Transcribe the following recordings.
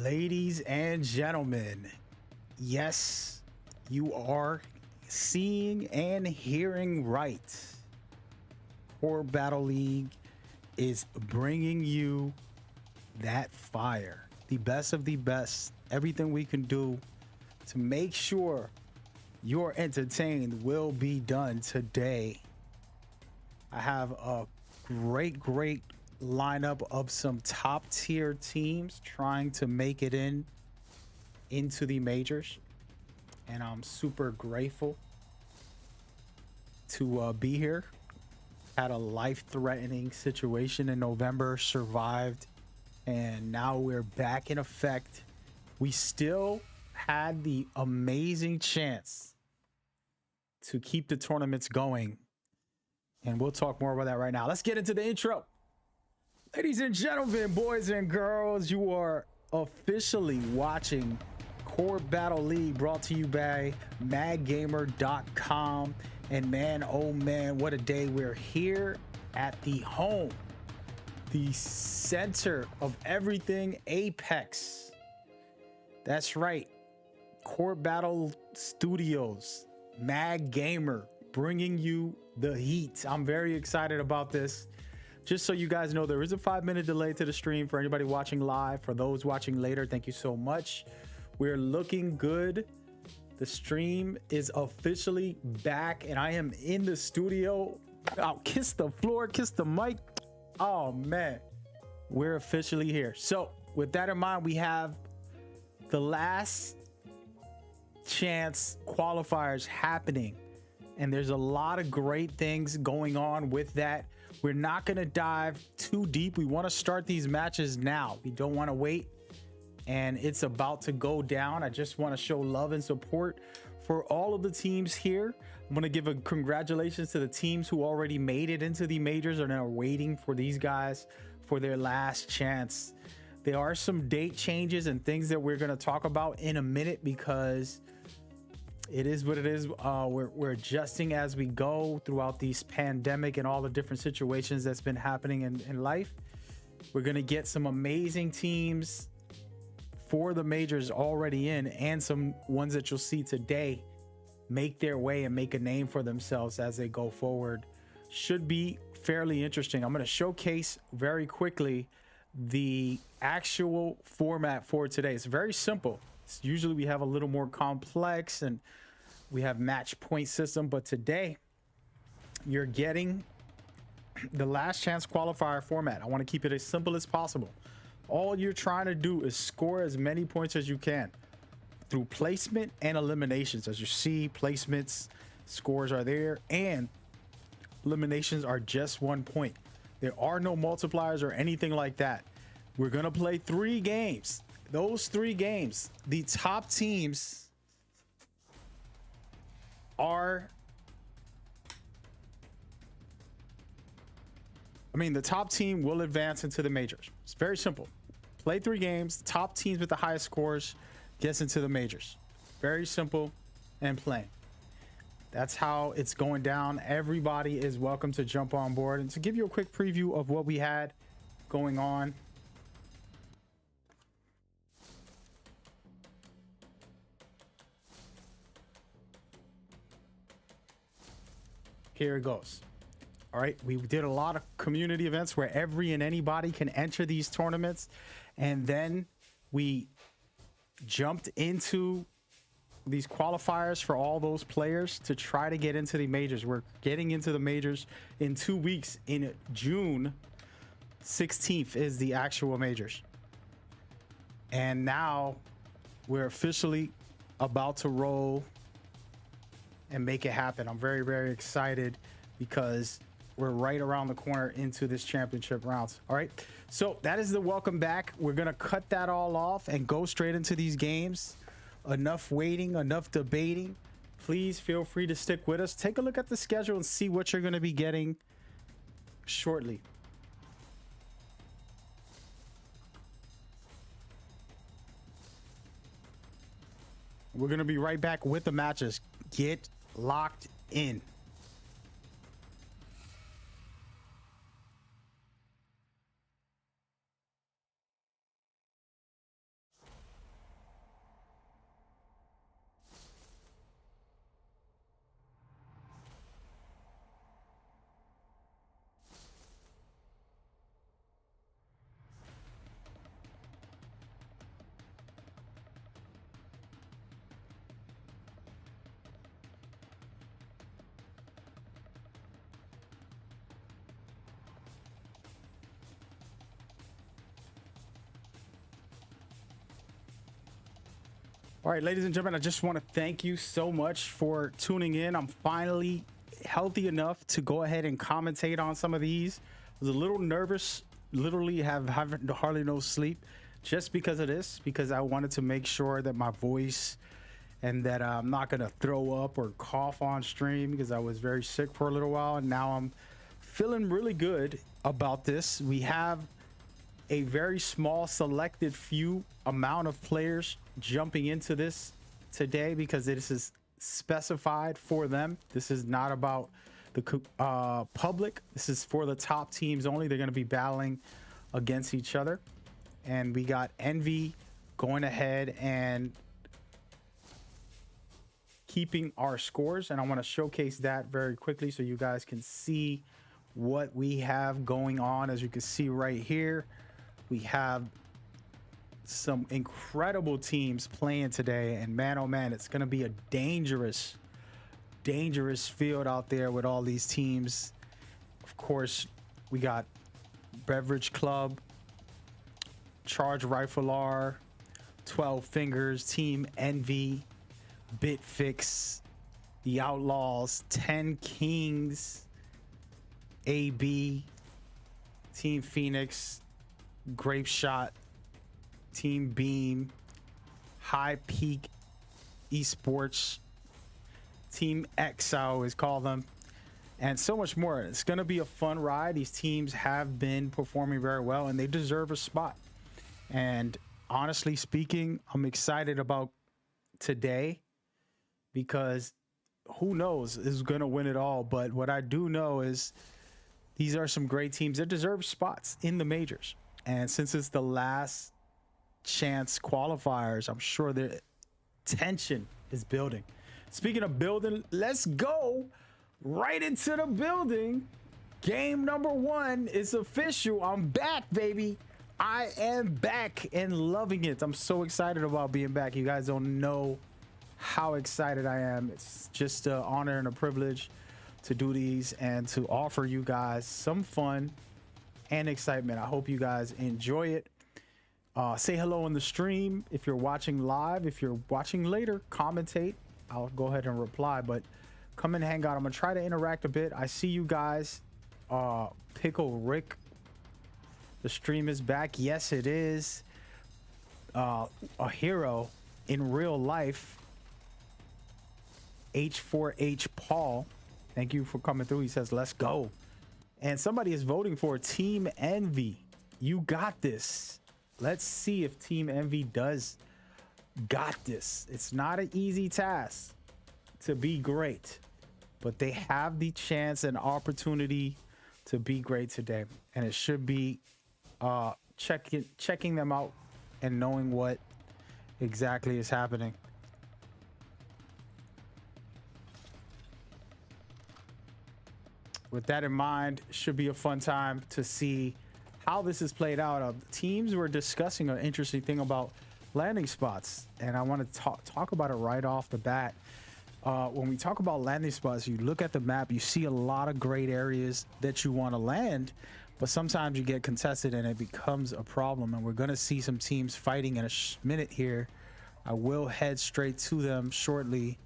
Ladies and gentlemen, yes, you are seeing and hearing right. Core Battle League is bringing you that fire, the best of the best. Everything we can do to make sure you're entertained will be done today. I have a great lineup of some top tier teams trying to make it into the majors, and I'm super grateful to be here. Had a life-threatening situation in November, survived, and now we're back in effect. We still had the amazing chance to keep the tournaments going, and we'll talk more about that right now. Let's get into the intro. Ladies and gentlemen, boys and girls, you are officially watching Core Battle League, brought to you by madgamer.com. And man, oh man, what a day. We're here at the home, the center of everything Apex. That's right. Core Battle Studios, Mad Gamer, bringing you the heat. I'm very excited about this. Just so you guys know, there is a 5-minute delay to the stream for anybody watching live. For those watching later, thank you so much. We're looking good. The stream is officially back, and I am in the studio. I'll kiss the floor, kiss the mic. Oh man, we're officially here. So with that in mind, we have the last chance qualifiers happening, and there's a lot of great things going on with that. We're not going to dive too deep. We want to start these matches now. We don't want to wait, and it's about to go down. I just want to show love and support for all of the teams here. I'm going to give a congratulations to the teams who already made it into the majors and are waiting for these guys for their last chance. There are some date changes and things that we're going to talk about in a minute because it is what it is. We're adjusting as we go throughout these pandemic and all the different situations that's been happening in life. We're going to get some amazing teams for the majors already in, and some ones that you'll see today make their way and make a name for themselves as they go forward. Should be fairly interesting. I'm going to showcase very quickly the actual format for today. It's very simple. Usually we have a little more complex and we have match point system, but today you're getting the last chance qualifier format. I want to keep it as simple as possible. All you're trying to do is score as many points as you can through placement and eliminations. As you see, placements, scores are there, and eliminations are just 1 point. There are no multipliers or anything like that. We're going to play 3 games. Those 3 games, the top teams are, the top team will advance into the majors. It's very simple. Play 3 games. Top teams with the highest scores gets into the majors. Very simple and plain. That's how it's going down. Everybody is welcome to jump on board. And to give you a quick preview of what we had going on, here it goes. All right, we did a lot of community events where every and anybody can enter these tournaments, and then we jumped into these qualifiers for all those players to try to get into the majors. We're getting into the majors in 2 weeks. In June 16th is the actual majors, and now we're officially about to roll and make it happen. I'm very excited because we're right around the corner into this championship rounds. All right, so that is the welcome back. We're gonna cut that all off and go straight into these games. Enough waiting, enough debating. Please feel free to stick with us. Take a look at the schedule and see what you're going to be getting shortly. We're going to be right back with the matches. Get locked in. All right, ladies and gentlemen, I just want to thank you so much for tuning in. I'm finally healthy enough to go ahead and commentate on some of these. I was a little nervous, literally haven't hardly no sleep just because of this, because I wanted to make sure that my voice and that I'm not going to throw up or cough on stream, because I was very sick for a little while, and now I'm feeling really good about this. We have a very small selected few amount of players jumping into this today because this is specified for them. This is not about the public. This is for the top teams only. They're going to be battling against each other, and we got Envy going ahead and keeping our scores, and I want to showcase that very quickly so you guys can see what we have going on. As you can see right here, we have some incredible teams playing today, and man, oh man, it's going to be a dangerous field out there with all these teams. Of course, we got Beverage Club, Charge Rifle R, 12 Fingers, Team Envy, Bitfix, the Outlaws, 10 Kings, AB, Team Phoenix, Grape Shot, Team Beam, High Peak Esports, Team X, I always call them, and so much more. It's going to be a fun ride. These teams have been performing very well, and they deserve a spot. And honestly speaking, I'm excited about today, because who knows who's going to win it all. But what I do know is these are some great teams that deserve spots in the majors. And since it's the last chance qualifiers, I'm sure the tension is building. Speaking of building, let's go right into the building. Game number 1 is official. I'm back, baby. I am back and loving it. I'm so excited about being back. You guys don't know how excited I am. It's just an honor and a privilege to do these and to offer you guys some fun and excitement. I hope you guys enjoy it. Say hello in the stream if you're watching live. If you're watching later, commentate. I'll go ahead and reply, but come and hang out. I'm gonna try to interact a bit. I see you guys. Pickle Rick, the stream is back. Yes, it is. A hero in real life, H4H Paul, thank you for coming through. He says let's go, and somebody is voting for Team Envy. You got this. Let's see if Team Envy does got this. It's not an easy task to be great, but they have the chance and opportunity to be great today, and it should be checking them out and knowing what exactly is happening. With that in mind, it should be a fun time to see how this is played out. Teams were discussing an interesting thing about landing spots, and I want to talk about it right off the bat. When we talk about landing spots, you look at the map, you see a lot of great areas that you want to land, but sometimes you get contested and it becomes a problem, and we're going to see some teams fighting in a minute here. I will head straight to them shortly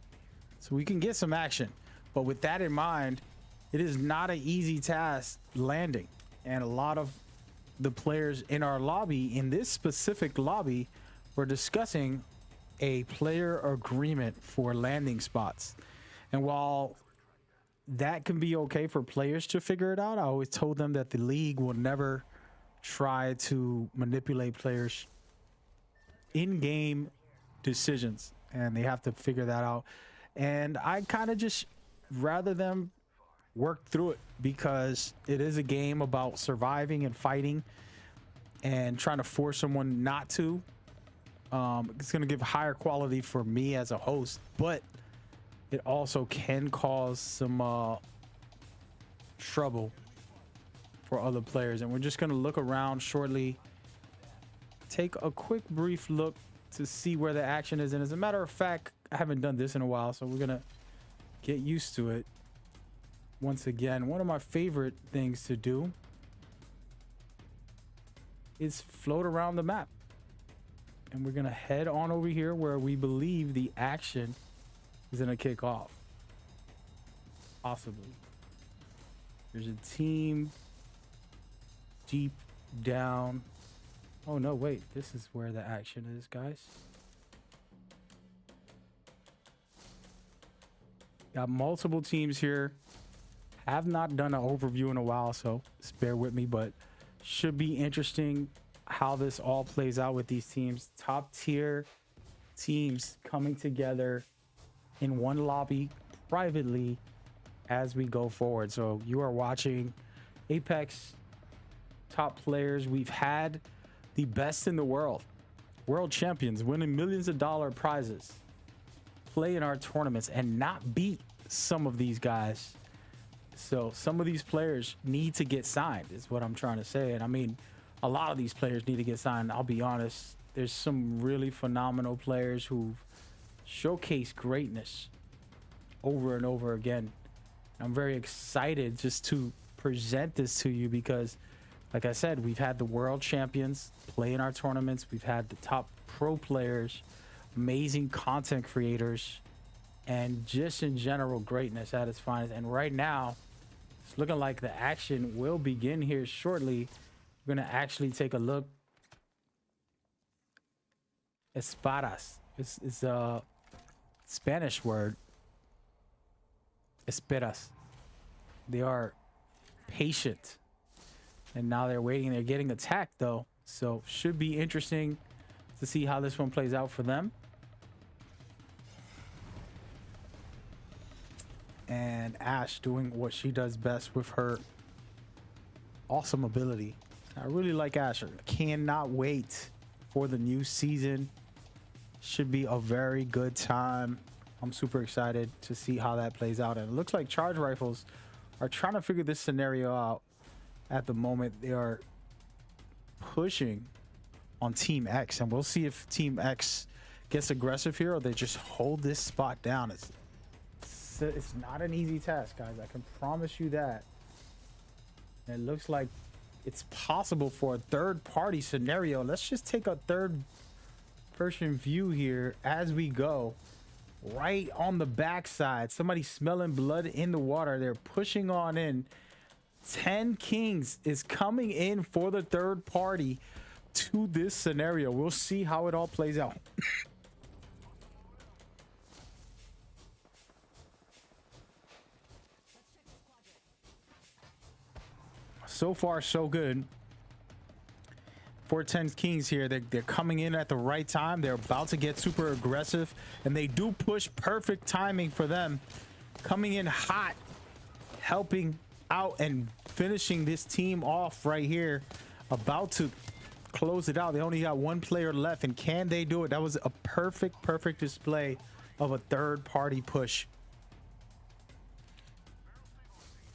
so we can get some action. But with that in mind, it is not an easy task landing, and a lot of the players in our lobby, in this specific lobby, were discussing a player agreement for landing spots. And while that can be okay for players to figure it out, I always told them that the league will never try to manipulate players in-game decisions, and they have to figure that out. And I kind of just rather them work through it, because it is a game about surviving and fighting and trying to force someone not to. It's going to give higher quality for me as a host, but it also can cause some trouble for other players. And we're just going to look around shortly, take a quick brief look to see where the action is. And as a matter of fact, I haven't done this in a while, so we're going to get used to it. Once again, one of my favorite things to do is float around the map. And we're gonna head on over here where we believe the action is gonna kick off. Possibly. There's a team deep down. Oh no, wait, this is where the action is, guys. Got multiple teams here. Have not done an overview in a while, so just bear with me, but should be interesting how this all plays out with these teams. Top tier teams coming together in one lobby privately as we go forward. So you are watching Apex top players. We've had the best in the world, world champions winning millions of dollar prizes, play in our tournaments and not beat some of these guys. So some of these players need to get signed is what I'm trying to say. And I mean, a lot of these players need to get signed. I'll be honest. There's some really phenomenal players who've showcased greatness over and over again. I'm very excited just to present this to you because, like I said, we've had the world champions play in our tournaments. We've had the top pro players, amazing content creators, and just in general greatness at its finest. And right now, it's looking like the action will begin here shortly. We're going to actually take a look. Espadas. It's a Spanish word. Esperas. They are patient. And now they're waiting. They're getting attacked, though. So should be interesting to see how this one plays out for them. And Ash doing what she does best with her awesome ability. I really like Asher. Cannot wait for the new season. Should be a very good time. I'm super excited to see how that plays out. And it looks like Charge Rifles are trying to figure this scenario out at the moment. They are pushing on Team X, and we'll see if Team X gets aggressive here or they just hold this spot down. It's not an easy task, guys. I can promise you that. And it looks like it's possible for a third-party scenario. Let's just take a third-person view here as we go. Right on the backside, somebody smelling blood in the water. They're pushing on in. 10 Kings is coming in for the third party to this scenario. We'll see how it all plays out. So far, so good. 410 Kings here. They're coming in at the right time. They're about to get super aggressive, and they do push. Perfect timing for them. Coming in hot, helping out and finishing this team off right here. About to close it out. They only got one player left, and can they do it? That was a perfect display of a third-party push.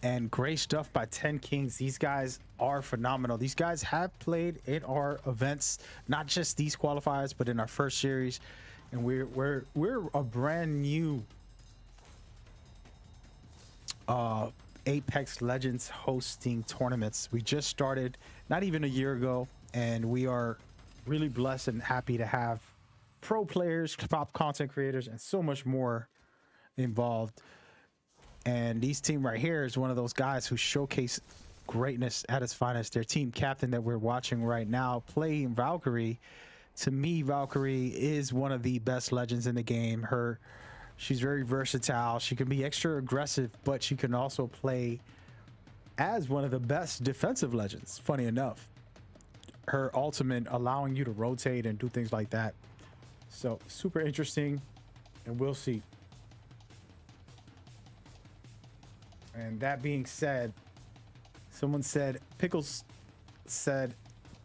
And great stuff by 10 Kings. These guys are phenomenal. These guys have played in our events, not just these qualifiers, but in our first series. And we're a brand new Apex Legends hosting tournaments. We just started not even a year ago, and we are really blessed and happy to have pro players, top content creators, and so much more involved. And these team right here is one of those guys who showcase greatness at its finest. Their team captain that we're watching right now playing Valkyrie. To me, Valkyrie is one of the best legends in the game. She's very versatile. She can be extra aggressive, but she can also play as one of the best defensive legends, funny enough. Her ultimate allowing you to rotate and do things like that. So super interesting, and we'll see. And that being said, someone said, Pickles said,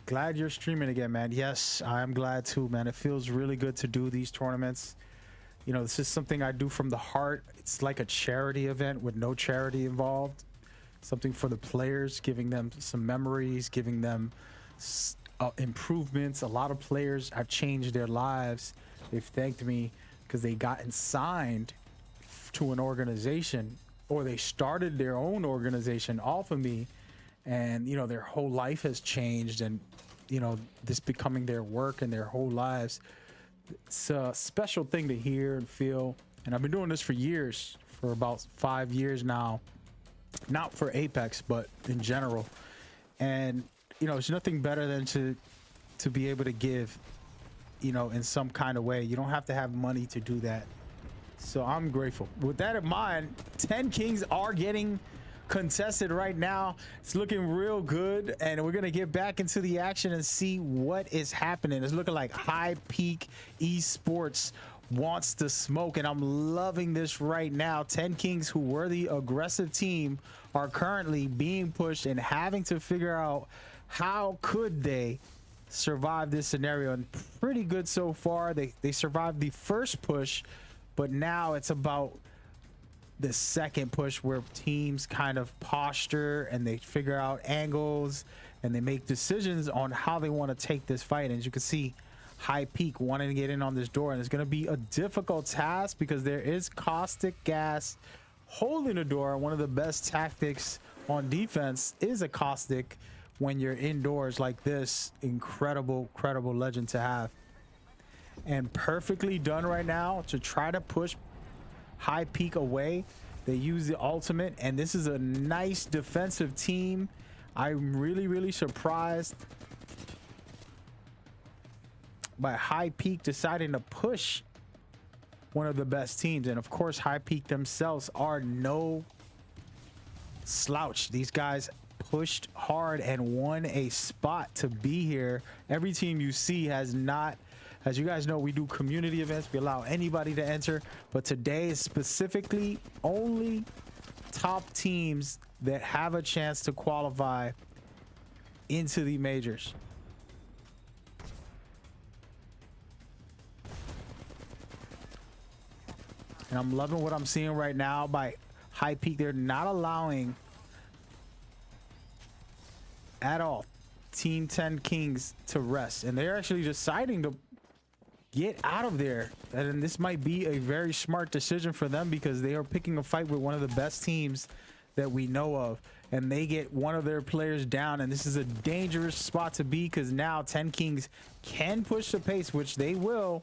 glad you're streaming again, man. Yes, I'm glad too, man. It feels really good to do these tournaments. You know, this is something I do from the heart. It's like a charity event with no charity involved. Something for the players, giving them some memories, giving them improvements. A lot of players have changed their lives. They've thanked me because they gotten signed to an organization, or they started their own organization off of me, and you know, their whole life has changed. And you know, this becoming their work and their whole lives. It's a special thing to hear and feel. And I've been doing this for years, for about 5 years now, not for Apex, but in general. And, you know, it's nothing better than to be able to give, you know, in some kind of way. You don't have to have money to do that. So I'm grateful. With that in mind, 10 Kings are getting contested right now. It's looking real good, and we're gonna get back into the action and see what is happening. It's looking like High Peak Esports wants to smoke, and I'm loving this right now. 10 Kings, who were the aggressive team, are currently being pushed and having to figure out how could they survive this scenario. And pretty good so far. They survived the first push, but now it's about the second push, where teams kind of posture and they figure out angles and they make decisions on how they want to take this fight. And as you can see, High Peak wanting to get in on this door, and it's going to be a difficult task because there is caustic gas holding the door. One of the best tactics on defense is a caustic when you're indoors like this. Incredible legend to have, and perfectly done right now to try to push High Peak away. They use the ultimate, and this is a nice defensive team. I'm really surprised by High Peak deciding to push one of the best teams. And of course, High Peak themselves are no slouch. These guys pushed hard and won a spot to be here. Every team you see has not, as you guys know, we do community events. We allow anybody to enter, but today is specifically only top teams that have a chance to qualify into the majors. And I'm loving what I'm seeing right now by High Peak. They're not allowing at all Team 10 Kings to rest, and they're actually deciding to get out of there. And this might be a very smart decision for them, because they are picking a fight with one of the best teams that we know of, and they get one of their players down. And this is a dangerous spot to be, because now 10 Kings can push the pace, which they will,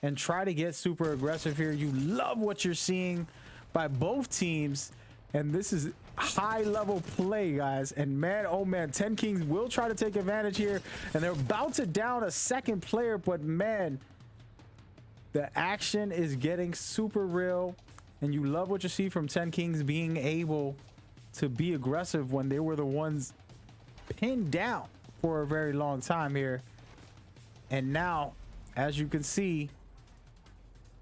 and try to get super aggressive here. You love what you're seeing by both teams, and this is high level play, guys. And man, oh man, 10 Kings will try to take advantage here, and they're about to down a second player, but man, the action is getting super real, and you love what you see from 10 Kings being able to be aggressive when they were the ones pinned down for a very long time here. And now, as you can see,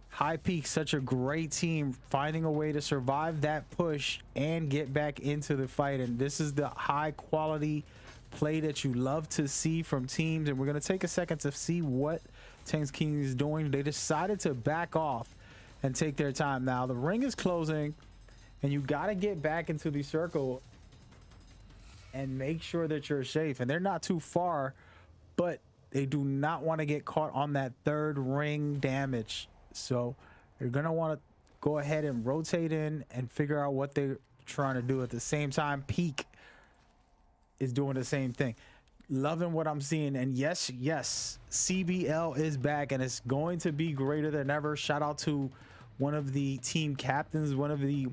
High Peak, such a great team, finding a way to survive that push and get back into the fight. And this is the high quality play that you love to see from teams. And we're going to take a second to see what 10 Kings is doing. They decided to back off and take their time. Now the ring is closing, and you got to get back into the circle and make sure that you're safe. And they're not too far, but they do not want to get caught on that third ring damage. So you're going to want to go ahead and rotate in and figure out what they're trying to do. At the same time, Peak is doing the same thing. Loving what I'm seeing. And yes, CBL is back, and it's going to be greater than ever. Shout out to one of the team captains, one of the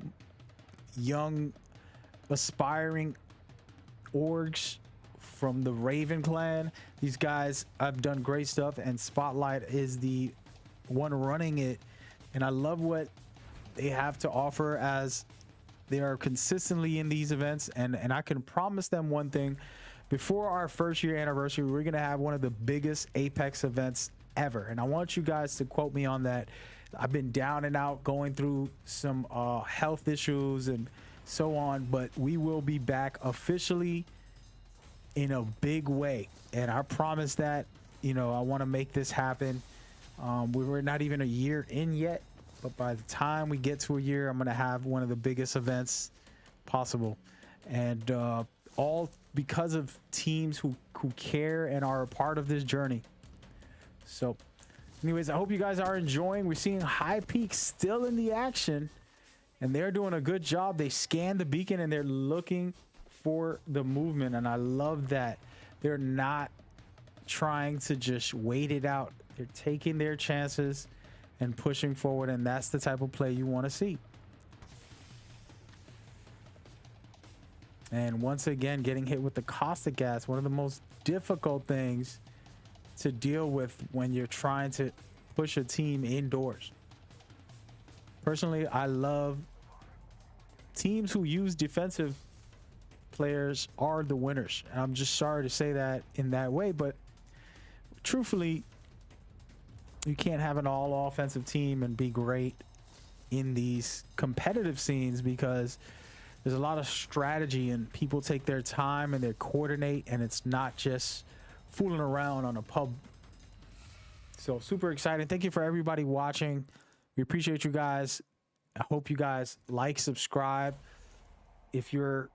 young aspiring orgs from the Raven clan. These guys have done great stuff, and Spotlight is the one running it, and I love what they have to offer as they are consistently in these events. And I can promise them one thing: before our first year anniversary, we're gonna have one of the biggest Apex events ever, and I want you guys to quote me on that. I've been down and out, going through some health issues and so on, but we will be back officially in a big way, and I promise that. You know, I want to make this happen. We were not even a year in yet, but by the time we get to a year, I'm going to have one of the biggest events possible. And all because of teams who care and are a part of this journey. So anyways, I hope you guys are enjoying. We're seeing High Peak still in the action, and they're doing a good job. They scanned the beacon, and they're looking for the movement, and I love that. They're not trying to just wait it out. They're taking their chances and pushing forward, and that's the type of play you want to see. And once again, getting hit with the caustic gas, one of the most difficult things to deal with when you're trying to push a team indoors. Personally, I love teams who use defensive players are the winners. And I'm just sorry to say that in that way, but truthfully, you can't have an all offensive team and be great in these competitive scenes, because there's a lot of strategy and people take their time and they coordinate, and it's not just fooling around on a pub. So super exciting. Thank you for everybody watching. We appreciate you guys. I hope you guys like, subscribe. If you're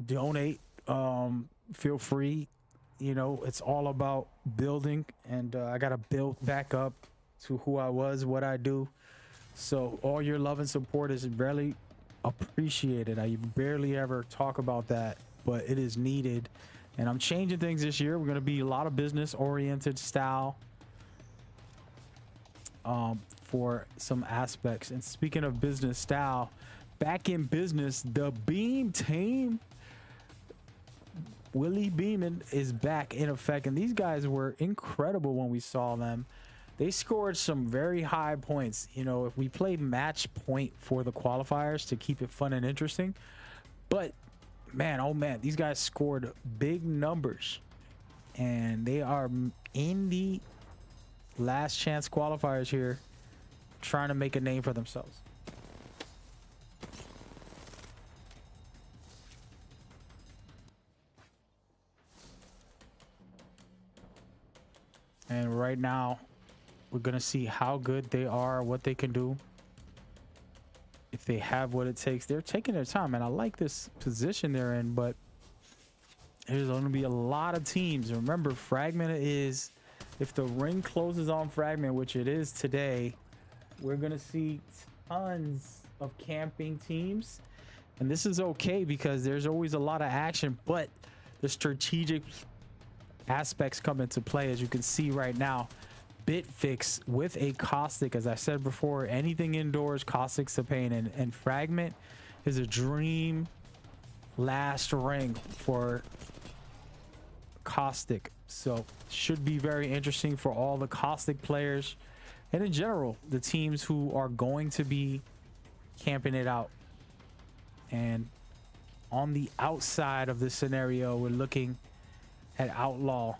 donate, feel free. You know, it's all about building, and I gotta build back up to who I was, what I do. So all your love and support is barely appreciated. I barely ever talk about that, but it is needed. And I'm changing things this year. We're going to be a lot of business oriented style for some aspects. And speaking of business style, back in business, the Beam team, Willie Beeman, is back in effect, and these guys were incredible when we saw them. They scored some very high points. You know, if we played match point for the qualifiers to keep it fun and interesting, but man, oh man, these guys scored big numbers, and they are in the last chance qualifiers here, trying to make a name for themselves. And right now, we're going to see how good they are, what they can do. If they have what it takes. They're taking their time, and I like this position they're in, but there's going to be a lot of teams. Remember, Fragment is, if the ring closes on Fragment, which it is today, we're going to see tons of camping teams. And this is okay because there's always a lot of action, but the strategic aspects come into play, as you can see right now. Bitfix with a caustic, as I said before, anything indoors, caustic's a pain, and Fragment is a dream last ring for caustic. So should be very interesting for all the caustic players, and in general the teams who are going to be camping it out. And on the outside of this scenario, we're looking at Outlaw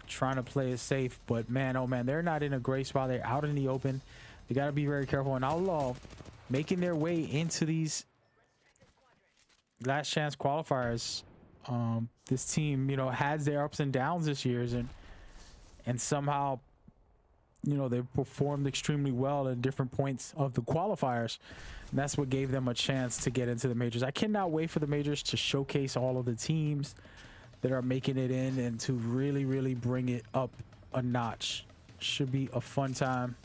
trying to play it safe, but man, oh man, they're not in a great spot. They're out in the open. They got to be very careful. And Outlaw making their way into these last chance qualifiers. This team, you know, has their ups and downs this year, and somehow, you know, they performed extremely well at different points of the qualifiers, and that's what gave them a chance to get into the majors. I cannot wait for the majors to showcase all of the teams that are making it in, and to really bring it up a notch. Should be a fun time.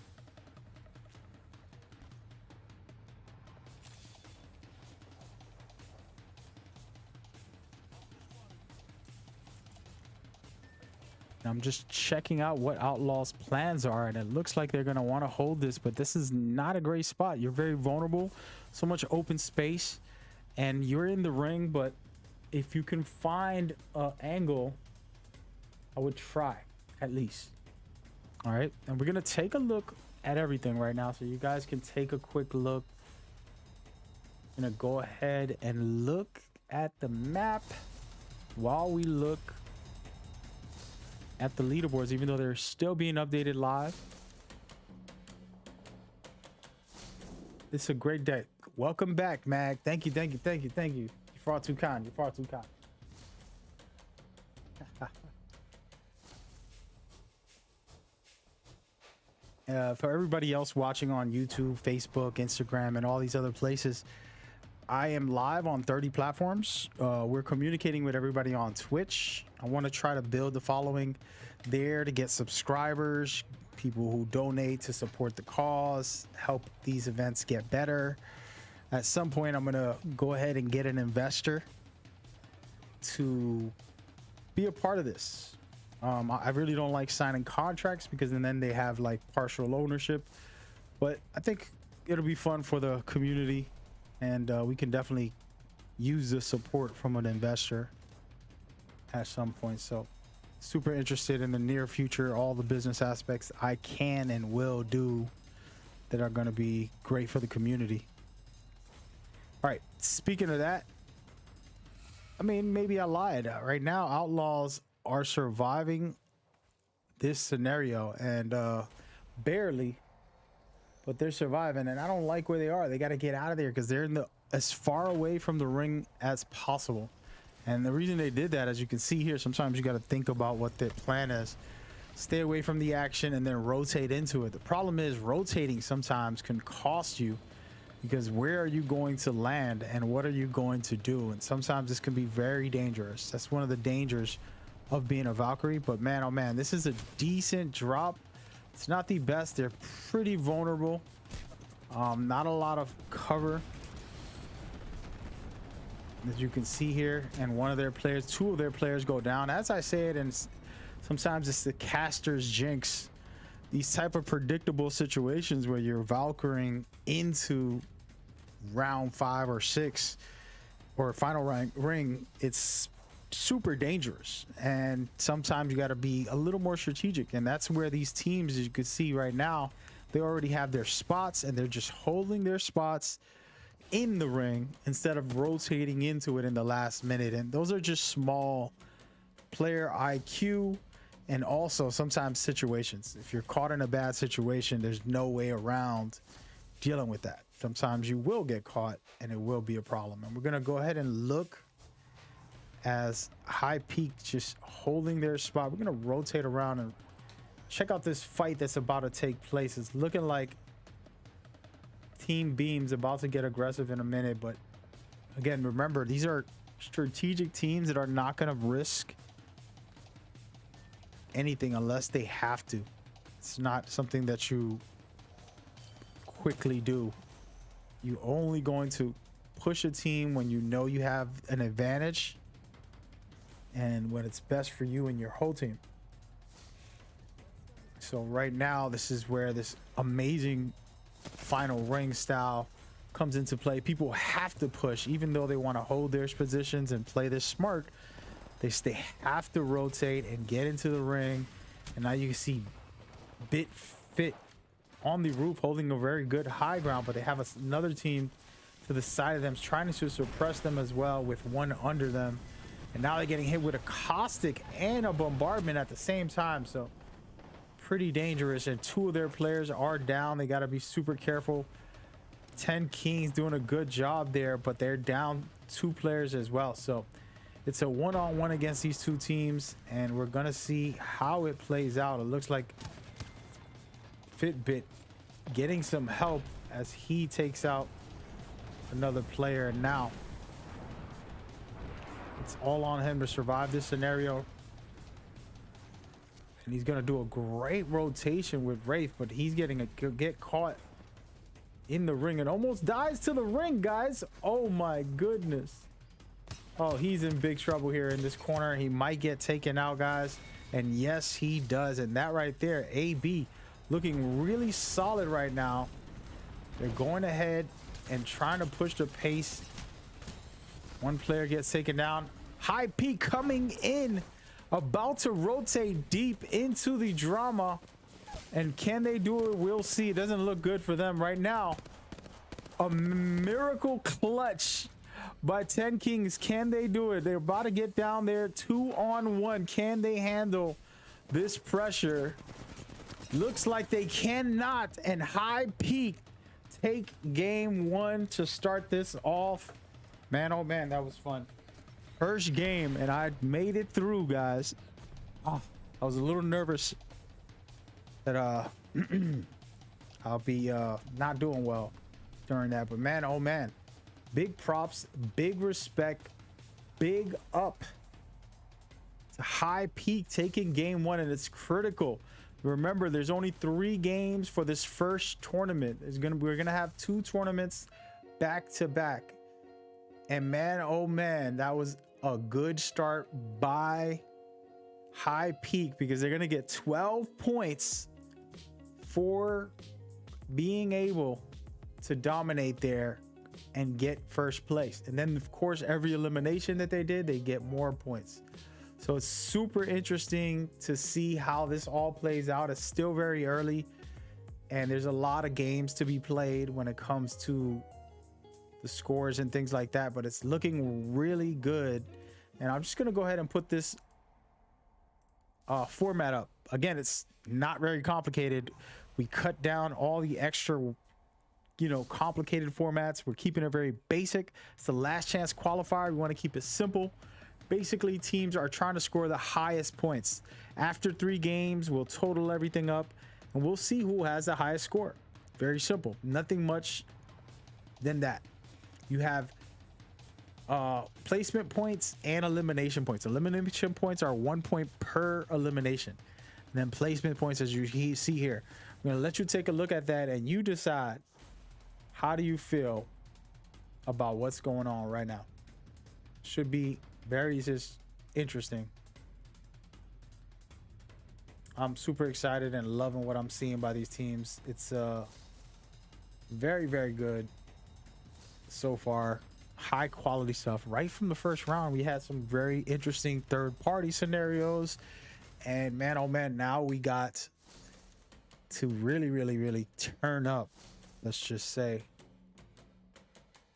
I'm just checking out what Outlaw's plans are, and it looks like they're going to want to hold this, but this is not a great spot. You're very vulnerable, so much open space, and you're in the ring, but if you can find an angle, I would try at least. All right, and we're gonna take a look at everything right now, so you guys can take a quick look. I'm gonna go ahead and look at the map while we look at the leaderboards, even though they're still being updated live. It's a great day. Welcome back, Mag. Thank you. You're far too kind. For everybody else watching on YouTube, Facebook, Instagram, and all these other places, I am live on 30 platforms. We're communicating with everybody on Twitch. I want to try to build the following there to get subscribers, people who donate to support the cause, help these events get better. At some point, I'm going to go ahead and get an investor to be a part of this. I really don't like signing contracts because then they have like partial ownership, but I think it'll be fun for the community, and we can definitely use the support from an investor at some point. So super interested in the near future, all the business aspects I can and will do that are going to be great for the community. All right, speaking of that, I mean, maybe I lied. Right now, Outlaws are surviving this scenario, and barely, but they're surviving, and I don't like where they are. They got to get out of there because they're in as far away from the ring as possible. And the reason they did that, as you can see here, sometimes you got to think about what their plan is. Stay away from the action and then rotate into it. The problem is rotating sometimes can cost you, because where are you going to land and what are you going to do? And sometimes this can be very dangerous. That's one of the dangers of being a Valkyrie. But man, oh man, this is a decent drop. It's not the best. They're pretty vulnerable. Not a lot of cover, as you can see here. And one of their players, two of their players go down. As I said, and sometimes it's the caster's jinx. These type of predictable situations where you're Valkyring into round 5 or 6 or final ring, it's super dangerous, and sometimes you got to be a little more strategic. And that's where these teams, as you can see right now, they already have their spots and they're just holding their spots in the ring instead of rotating into it in the last minute. And those are just small player IQ. And also sometimes situations, if you're caught in a bad situation, there's no way around dealing with that. Sometimes you will get caught and it will be a problem. And we're going to go ahead and look as High Peak just holding their spot. We're going to rotate around and check out this fight that's about to take place. It's looking like Team Beam's about to get aggressive in a minute. But again, remember, these are strategic teams that are not going to risk anything unless they have to. It's not something that you quickly do. You're only going to push a team when you know you have an advantage and when it's best for you and your whole team. So right now, this is where this amazing final ring style comes into play. People have to push, even though they want to hold their positions and play this smart. They have to rotate and get into the ring. And now you can see Bit Fit on the roof holding a very good high ground, but they have another team to the side of them trying to suppress them as well with one under them. And now they're getting hit with a caustic and a bombardment at the same time. So pretty dangerous. And two of their players are down. They got to be super careful. 10 Kings doing a good job there, but they're down 2 players as well. So it's a one-on-one against these two teams, and we're gonna see how it plays out. It looks like Fitbit getting some help as he takes out another player. And now it's all on him to survive this scenario. And he's gonna do a great rotation with Wraith, but he's get caught in the ring and almost dies to the ring, guys. Oh my goodness. Oh, he's in big trouble here in this corner. He might get taken out, guys. And yes, he does. And that right there, AB looking really solid right now. They're going ahead and trying to push the pace. One player gets taken down. High Peak coming in, about to rotate deep into the drama. And can they do it? We'll see. It doesn't look good for them right now. A miracle clutch by 10 Kings. Can they do it? They're about to get down there 2-on-1. Can they handle this pressure? Looks like they cannot. And High Peak take game 1 to start this off. Man, oh man, that was fun. First game, and I made it through, guys. Oh, I was a little nervous that I'll be not doing well during that, but man, oh man, big props, big respect, big up to High Peak taking game 1, and it's critical. Remember, there's only 3 games for this first tournament. We're gonna have 2 tournaments back to back, and man, oh man, that was a good start by high peak because they're going to get 12 points for being able to dominate there and get first place. And then, of course, every elimination that they did, they get more points. So it's super interesting to see how this all plays out. It's still very early, and there's a lot of games to be played when it comes to the scores and things like that, but it's looking really good. And I'm just going to go ahead and put this format up. Again, it's not very complicated. We cut down all the extra, complicated formats. We're keeping it very basic. It's the last chance qualifier. We want to keep it simple. Basically, teams are trying to score the highest points. After 3 games, we'll total everything up and we'll see who has the highest score. Very simple. Nothing much than that. You have placement points and elimination points. Elimination points are 1 point per elimination. And then placement points, as you see here. I'm going to let you take a look at that and you decide, how do you feel about what's going on right now? Should be very just interesting. I'm super excited and loving what I'm seeing by these teams. It's very, very good so far. High quality stuff. Right from the first round, we had some very interesting third party scenarios. And man, oh man, now we got to really, really, really turn up, let's just say,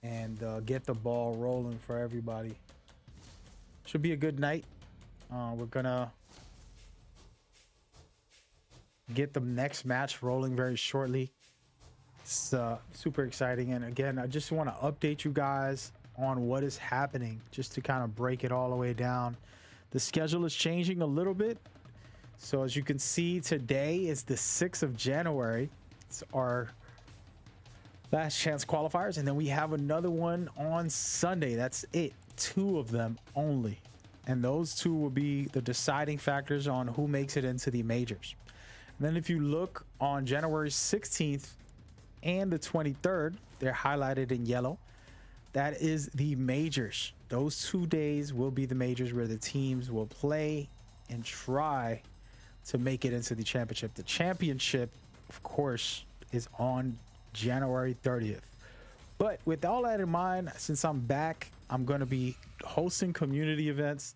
and get the ball rolling for everybody. Should be a good night. We're gonna get the next match rolling very shortly. It's super exciting. And again, I just want to update you guys on what is happening, just to kind of break it all the way down. The schedule is changing a little bit. So as you can see, today is the 6th of January. It's our last chance qualifiers. And then we have another one on Sunday. That's it. 2 of them only. And those 2 will be the deciding factors on who makes it into the majors. And then if you look on January 16th and the 23rd, they're highlighted in yellow. That is the majors. Those 2 days will be the majors where the teams will play and try to make it into the championship. The championship, of course, is on January 30th. But with all that in mind, since I'm back, I'm going to be hosting community events.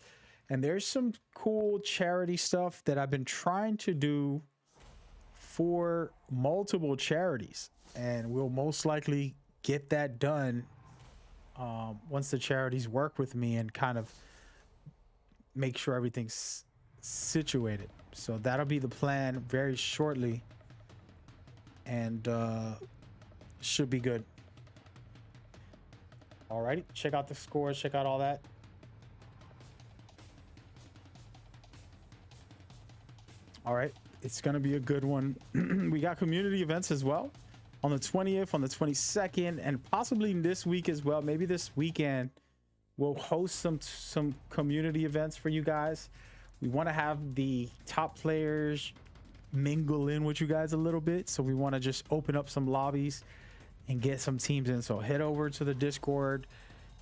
And there's some cool charity stuff that I've been trying to do for multiple charities. And we'll most likely get that done once the charities work with me and kind of make sure everything's situated. So that'll be the plan very shortly, and should be good. Alrighty, check out the scores, check out all that. All right, it's gonna be a good one. We got community events as well on the 20th, on the 22nd, and possibly this week as well. Maybe this weekend we'll host some community events for you guys. We want to have the top players mingle in with you guys a little bit, so we want to just open up some lobbies and get some teams in. So head over to the Discord,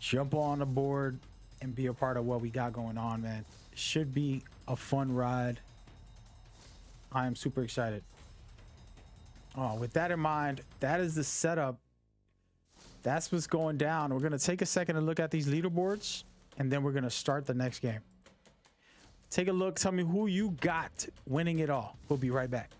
jump on the board, and be a part of what we got going on, man. It should be a fun ride. I am super excited. With that in mind, that is the setup. That's what's going down. We're going to take a second to look at these leaderboards, and then we're going to start the next game. Take a look. Tell me who you got winning it all. We'll be right back.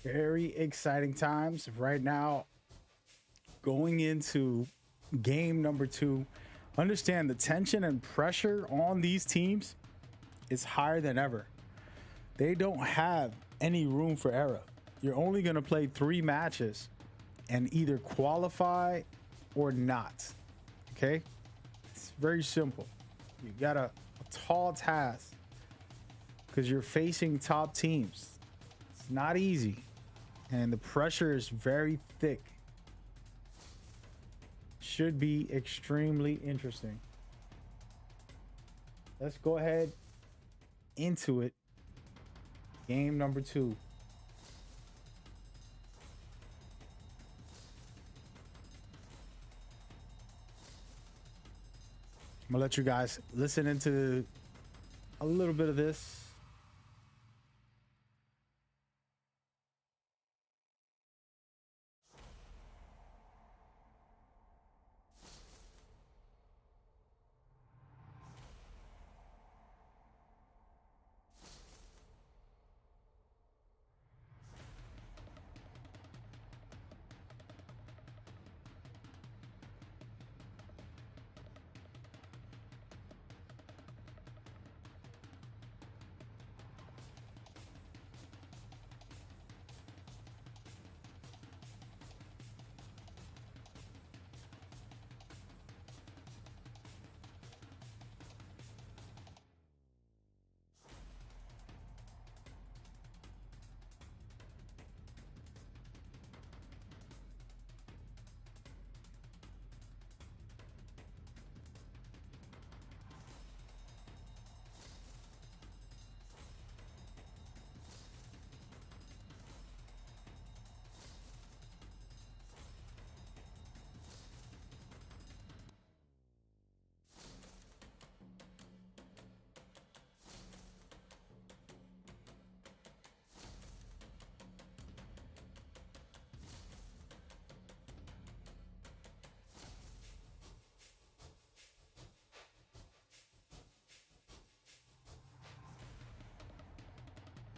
Very exciting times right now. Going into game number 2, understand the tension and pressure on these teams is higher than ever. They don't have any room for error. You're only going to play 3 matches and either qualify or not. Okay? It's very simple. You got a tall task because you're facing top teams. It's not easy, and the pressure is very thick. Should be extremely interesting. Let's go ahead into it. Game number 2. I'm gonna let you guys listen into a little bit of this.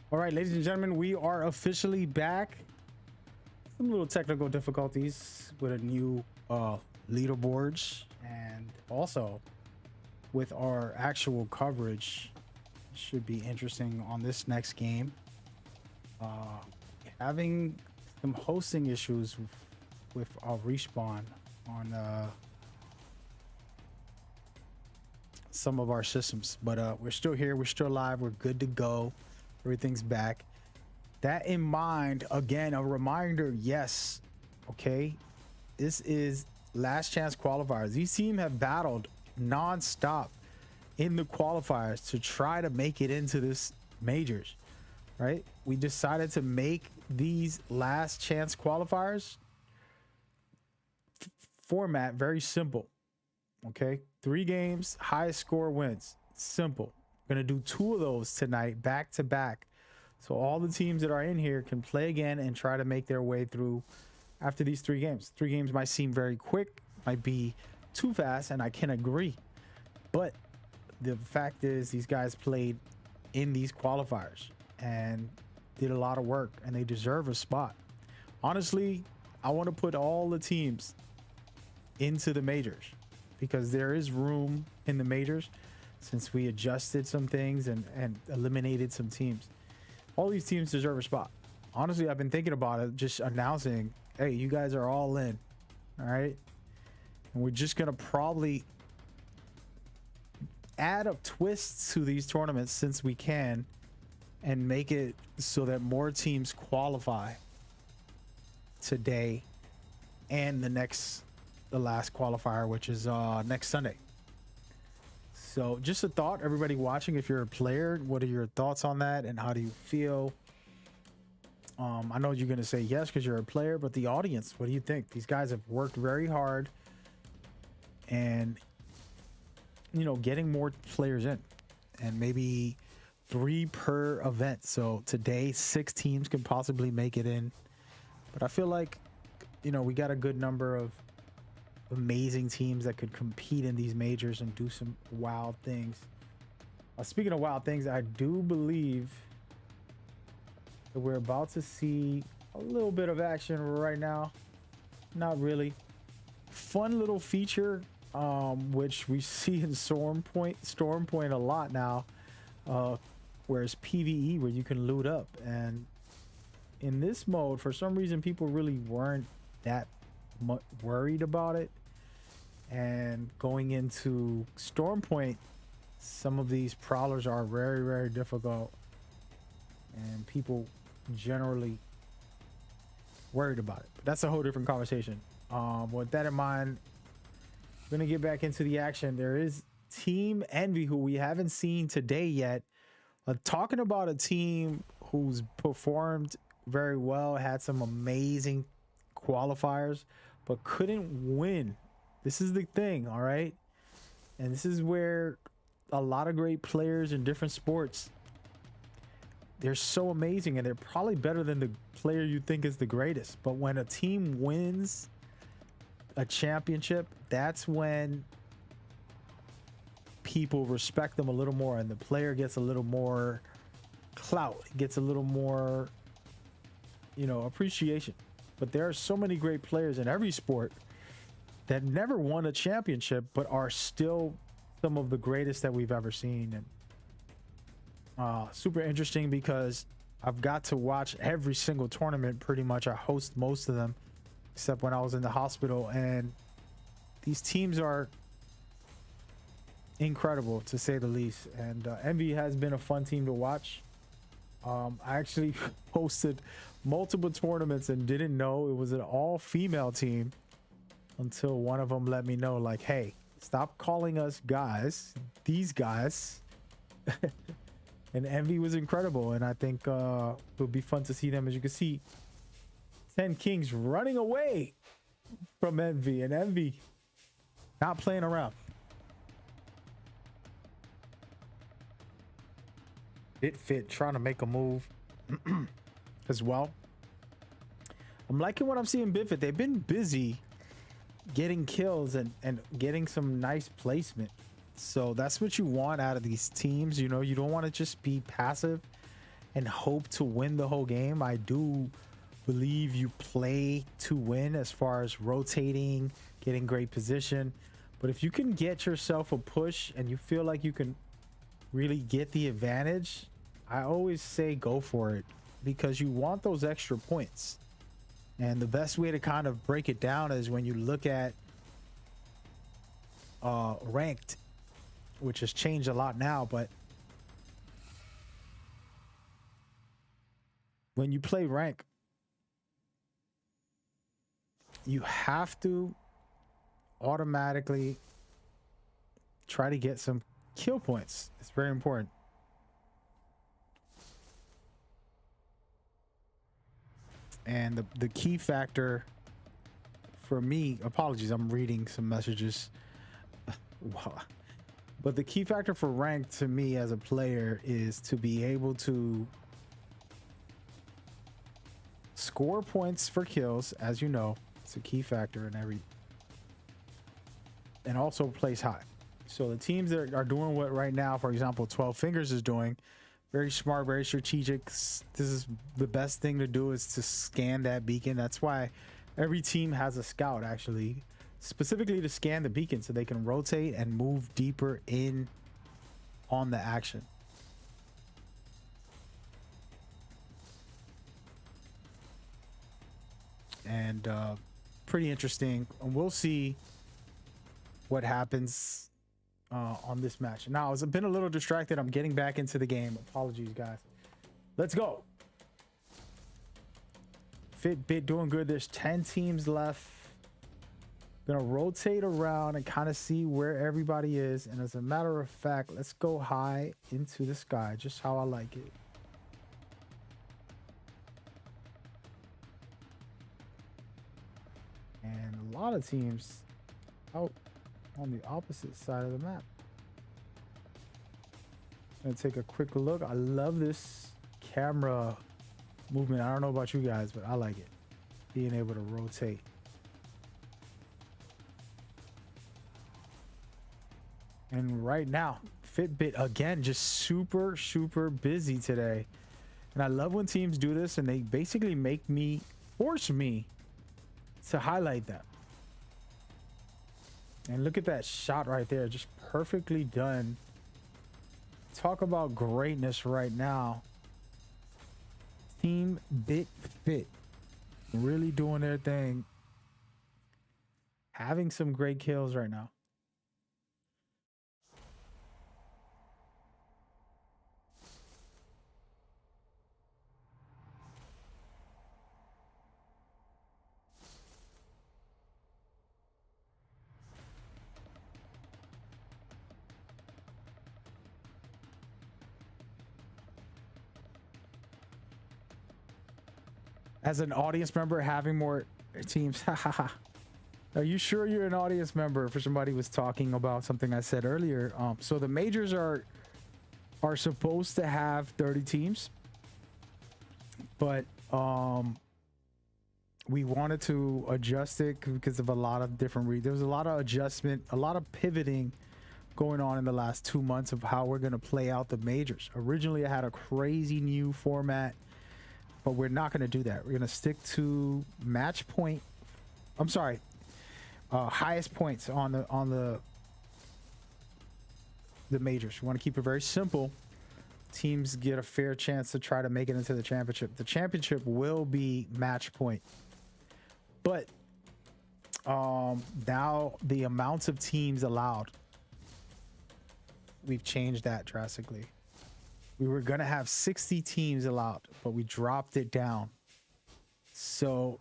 All right, ladies and gentlemen, we are officially back. Some little technical difficulties with a new leaderboards, and also with our actual coverage. Should be interesting on this next game. Having some hosting issues with our respawn on some of our systems, but we're still here, we're still live, we're good to go. Everything's back. That in mind, again, a reminder, yes, okay, this is last chance qualifiers. These teams have battled non-stop in the qualifiers to try to make it into this majors, right? We decided to make these last chance qualifiers format very simple. Okay, 3 games, highest score wins. Simple. We're gonna do 2 of those tonight, back to back, so all the teams that are in here can play again and try to make their way through after these 3 games. 3 games might seem very quick, might be too fast, and I can agree, but the fact is these guys played in these qualifiers and did a lot of work, and they deserve a spot. Honestly, I want to put all the teams into the majors because there is room in the majors since we adjusted some things and eliminated some teams. All these teams deserve a spot. Honestly, I've been thinking about it, just announcing, hey, you guys are all in. All right, and we're just gonna probably add a twist to these tournaments since we can, and make it so that more teams qualify today and the last qualifier, which is next Sunday. So just a thought, everybody watching, if you're a player, what are your thoughts on that and how do you feel? I know you're going to say yes because you're a player, but the audience, what do you think? These guys have worked very hard and, you know, getting more players in, and maybe 3 per event. So today 6 teams can possibly make it in, but I feel like, you know, we got a good number of amazing teams that could compete in these majors and do some wild things. Speaking of wild things, I do believe So we're about to see a little bit of action right now. Not really. Fun little feature, which we see in Storm Point a lot now. Whereas PvE, where you can loot up, and in this mode, for some reason, people really weren't that worried about it. And going into Storm Point, some of these prowlers are very, very difficult, and people generally worried about it. But that's a whole different conversation. With that in mind, we're gonna get back into the action. There is Team Envy, who we haven't seen today yet. Talking about a team who's performed very well, had some amazing qualifiers, but couldn't win. This is the thing, all right? And this is where a lot of great players in different sports, they're so amazing, and they're probably better than the player you think is the greatest. But when a team wins a championship, that's when people respect them a little more, and the player gets a little more clout, gets a little more, appreciation. But there are so many great players in every sport that never won a championship, but are still some of the greatest that we've ever seen. And super interesting, because I've got to watch every single tournament pretty much. I host most of them, except when I was in the hospital, and these teams are incredible, to say the least. And Envy has been a fun team to watch. I actually hosted multiple tournaments and didn't know it was an all-female team until one of them let me know, like, hey, stop calling us guys, these guys. And Envy was incredible, and I think it'll be fun to see them. As you can see, 10 Kings running away from Envy, and Envy not playing around. Fit trying to make a move as well. I'm liking what I'm seeing Bitfit. They've been busy getting kills and getting some nice placement. So that's what you want out of these teams. You don't want to just be passive and hope to win the whole game. I do believe you play to win, as far as rotating, getting great position. But if you can get yourself a push and you feel like you can really get the advantage, I always say go for it, because you want those extra points. And the best way to kind of break it down is when you look at ranked, which has changed a lot now. But when you play rank, you have to automatically try to get some kill points. It's very important. And the key factor for me, apologies, I'm reading some messages. Wow. But the key factor for rank to me as a player is to be able to score points for kills. As you know, it's a key factor in every, and also place high. So the teams that are doing what right now, for example, 12 Fingers is doing, very smart, very strategic. This is the best thing to do, is to scan that beacon. That's why every team has a scout, actually, specifically to scan the beacon, so they can rotate and move deeper in on the action. And pretty interesting. And we'll see what happens on this match. Now, I've been a little distracted. I'm getting back into the game. Apologies, guys. Let's go. Fitbit doing good. There's 10 teams left. Gonna rotate around and kind of see where everybody is. And as a matter of fact, let's go high into the sky, just how I like it. And a lot of teams out on the opposite side of the map. Gonna take a quick look. I love this camera movement. I don't know about you guys, but I like it, being able to rotate. And right now, Fitbit again, just super busy today. And I love when teams do this and they basically force me to highlight them. And look at that shot right there, just perfectly done. Talk about greatness right now. Team Bit Fit really doing their thing. Having some great kills right now. As an audience member, having more teams. Are you sure you're an audience member? For somebody was talking about something I said earlier. So the majors are supposed to have 30 teams, but we wanted to adjust it because of a lot of different reasons. There was a lot of adjustment, a lot of pivoting going on in the last 2 months of how we're going to play out the majors. Originally, I had a crazy new format, but we're not going to do that. We're going to stick to match point. I'm sorry, highest points on the majors. We want to keep it very simple. Teams get a fair chance to try to make it into the championship. The championship will be match point, but now the amounts of teams allowed, we've changed that drastically. We were gonna have 60 teams allowed, but we dropped it down. So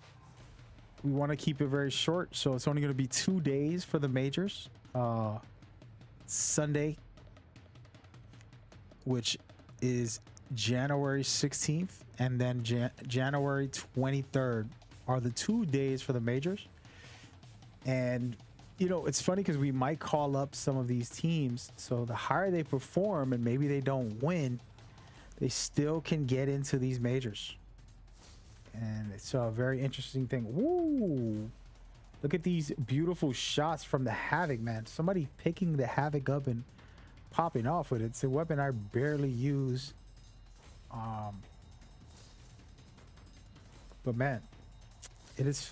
we want to keep it very short. So it's only going to be 2 days for the majors. Sunday, which is January 16th, and then January 23rd are the 2 days for the majors. And you know, it's funny because we might call up some of these teams, so the higher they perform and maybe they don't win, they still can get into these majors. And it's a very interesting thing. Woo! Look at these beautiful shots from the Havoc, man. Somebody picking the Havoc up and popping off with it. It's a weapon I barely use. But man, it is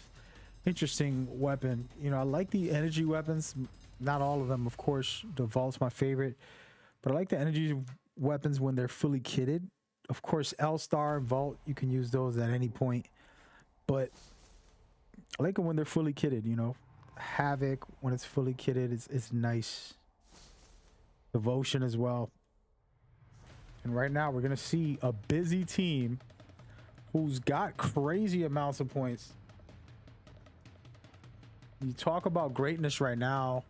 interesting weapon. You know, I like the energy weapons. Not all of them, of course. The Vault's my favorite, but I like the energy weapons when they're fully kitted. Of course, L-Star and Vault, you can use those at any point, but I like them when they're fully kitted. You know, Havoc when it's fully kitted, it's nice. Devotion as well. And right now we're gonna see a busy team who's got crazy amounts of points. You talk about greatness right now.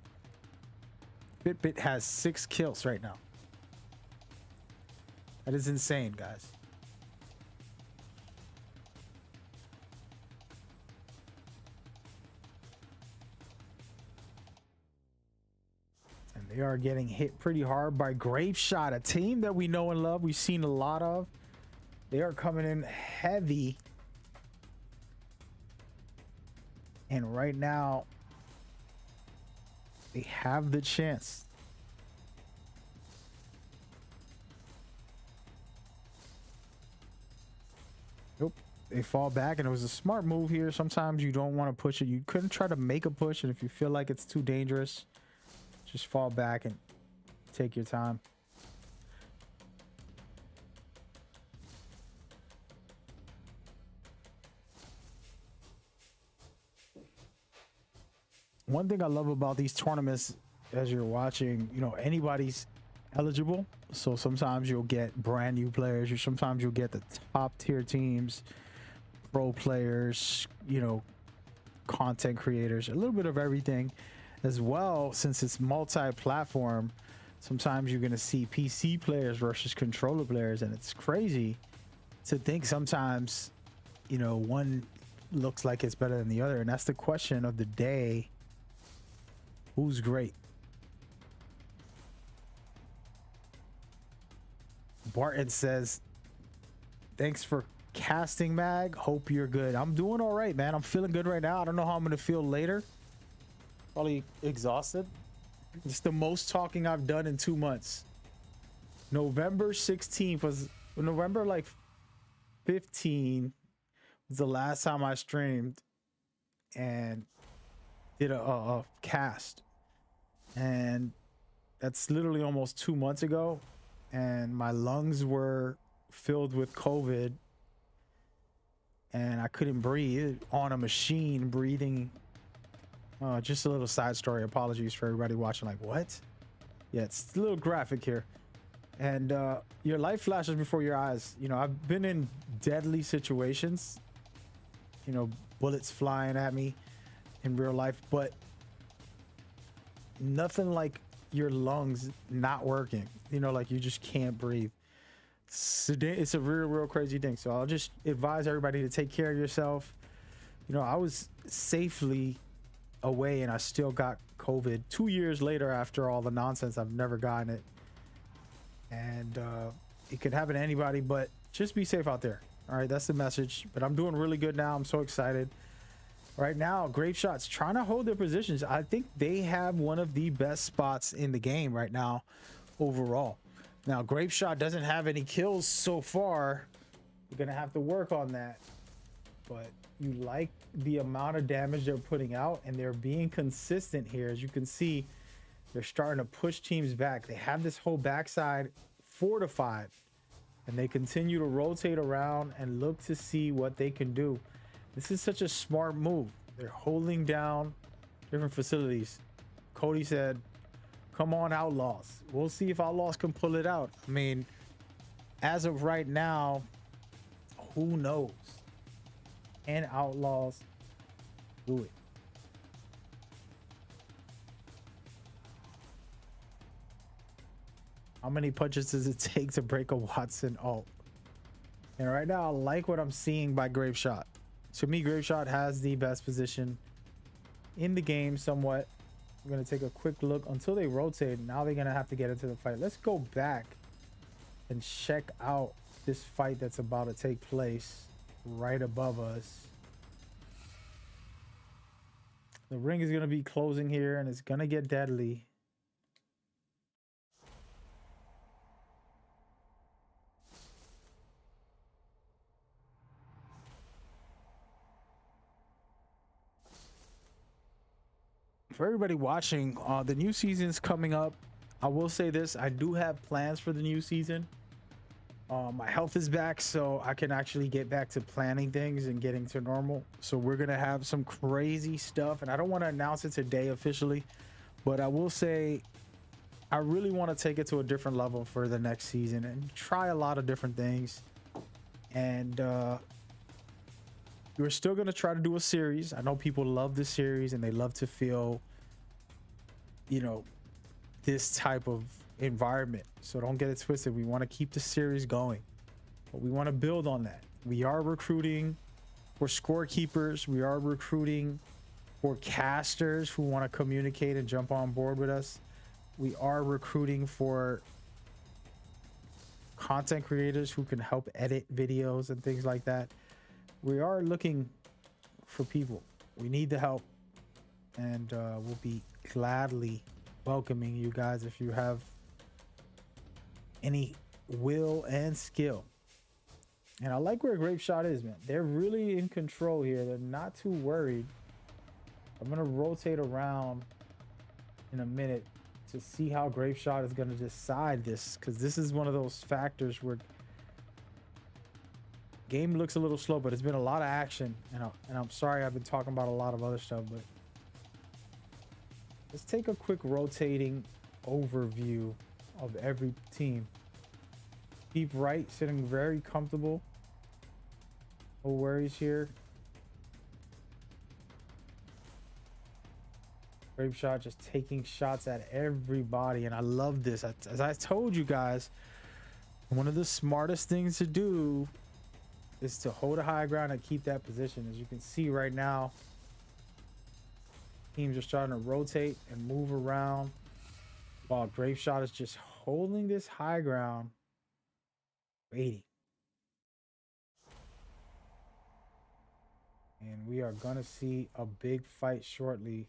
Fitbit has 6 kills right now. That is insane, guys. And they are getting hit pretty hard by Grape Shot, a team that we know and love. We've seen a lot of. They are coming in heavy. And right now, they have the chance. Nope. They fall back, and it was a smart move here. Sometimes you don't want to push it. You couldn't try to make a push, and if you feel like it's too dangerous, just fall back and take your time. One thing I love about these tournaments, as you're watching, you know, anybody's eligible. So sometimes you'll get brand new players, or sometimes you'll get the top tier teams, pro players, you know, content creators, a little bit of everything as well. Since it's multi-platform, sometimes you're going to see PC players versus controller players, and it's crazy to think sometimes, you know, one looks like it's better than the other. And that's the question of the day. Who's great? Barton says, thanks for casting, Mag. Hope you're good. I'm doing all right, man. I'm feeling good right now. I don't know how I'm going to feel later. Probably exhausted. It's the most talking I've done in 2 months. November 16th was November, like 15 was the last time I streamed and did a cast, and that's literally almost 2 months ago, and my lungs were filled with COVID and I couldn't breathe on a machine breathing. Just a little side story, apologies for everybody watching like, what? Yeah, it's a little graphic here. And your life flashes before your eyes. You know, I've been in deadly situations, you know, bullets flying at me in real life, but nothing like your lungs not working, you know, like you just can't breathe. It's a real crazy thing. So I'll just advise everybody to take care of yourself. You know, I was safely away and I still got COVID 2 years later after all the nonsense. I've never gotten it, and it could happen to anybody, but just be safe out there. All right, that's the message. But I'm doing really good now. I'm so excited right now. Grape Shot's trying to hold their positions. I think they have one of the best spots in the game right now overall. Now, Grape Shot doesn't have any kills so far. We're gonna have to work on that, but you like the amount of damage they're putting out, and they're being consistent here. As you can see, they're starting to push teams back. They have this whole backside fortified, and they continue to rotate around and look to see what they can do. This is such a smart move. They're holding down different facilities. Cody said, come on, Outlaws. We'll see if Outlaws can pull it out. I mean, as of right now, who knows? And Outlaws do it. How many punches does it take to break a Watson ult? And right now, I like what I'm seeing by Grape Shot. To me, Grape Shot has the best position in the game somewhat. We're going to take a quick look until they rotate. Now they're going to have to get into the fight. Let's go back and check out this fight that's about to take place right above us. The ring is going to be closing here, and it's going to get deadly. For everybody watching, the new season's coming up. I will say this, I do have plans for the new season. My health is back, so I can actually get back to planning things and getting to normal. So we're gonna have some crazy stuff, and I don't want to announce it today officially, but I will say I really want to take it to a different level for the next season and try a lot of different things. And we're still going to try to do a series. I know people love this series and they love to feel, you know, this type of environment. So don't get it twisted. We want to keep the series going, but we want to build on that. We are recruiting for scorekeepers. We are recruiting for casters who want to communicate and jump on board with us. We are recruiting for content creators who can help edit videos and things like that. We are looking for people. We need the help, and we'll be gladly welcoming you guys if you have any will and skill. And I like where Grape Shot is, man. They're really in control here. They're not too worried. I'm gonna rotate around in a minute to see how Grape Shot is gonna decide this, because this is one of those factors where game looks a little slow, but it's been a lot of action, and I'm sorry I've been talking about a lot of other stuff, but let's take a quick rotating overview of every team. Deep right, sitting very comfortable. No worries here. Grape Shot just taking shots at everybody, and I love this. As I told you guys, one of the smartest things to do is to hold a high ground and keep that position. As you can see right now, teams are starting to rotate and move around while Grape Shot is just holding this high ground, waiting. And we are gonna see a big fight shortly.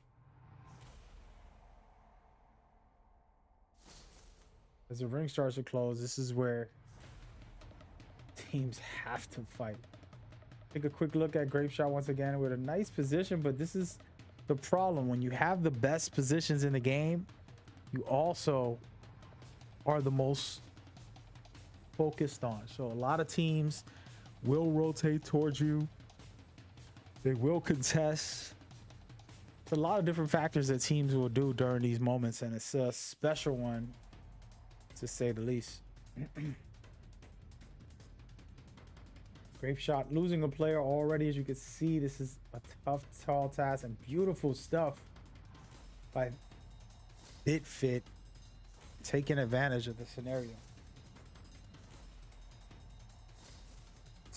As the ring starts to close, this is where teams have to fight. Take a quick look at Grape Shot once again with a nice position, but this is the problem. When you have the best positions in the game, you also are the most focused on. So a lot of teams will rotate towards you. They will contest. It's a lot of different factors that teams will do during these moments, and it's a special one, to say the least. Grape Shot losing a player already. As you can see, this is a tough, tall task and beautiful stuff by BitFit, taking advantage of the scenario.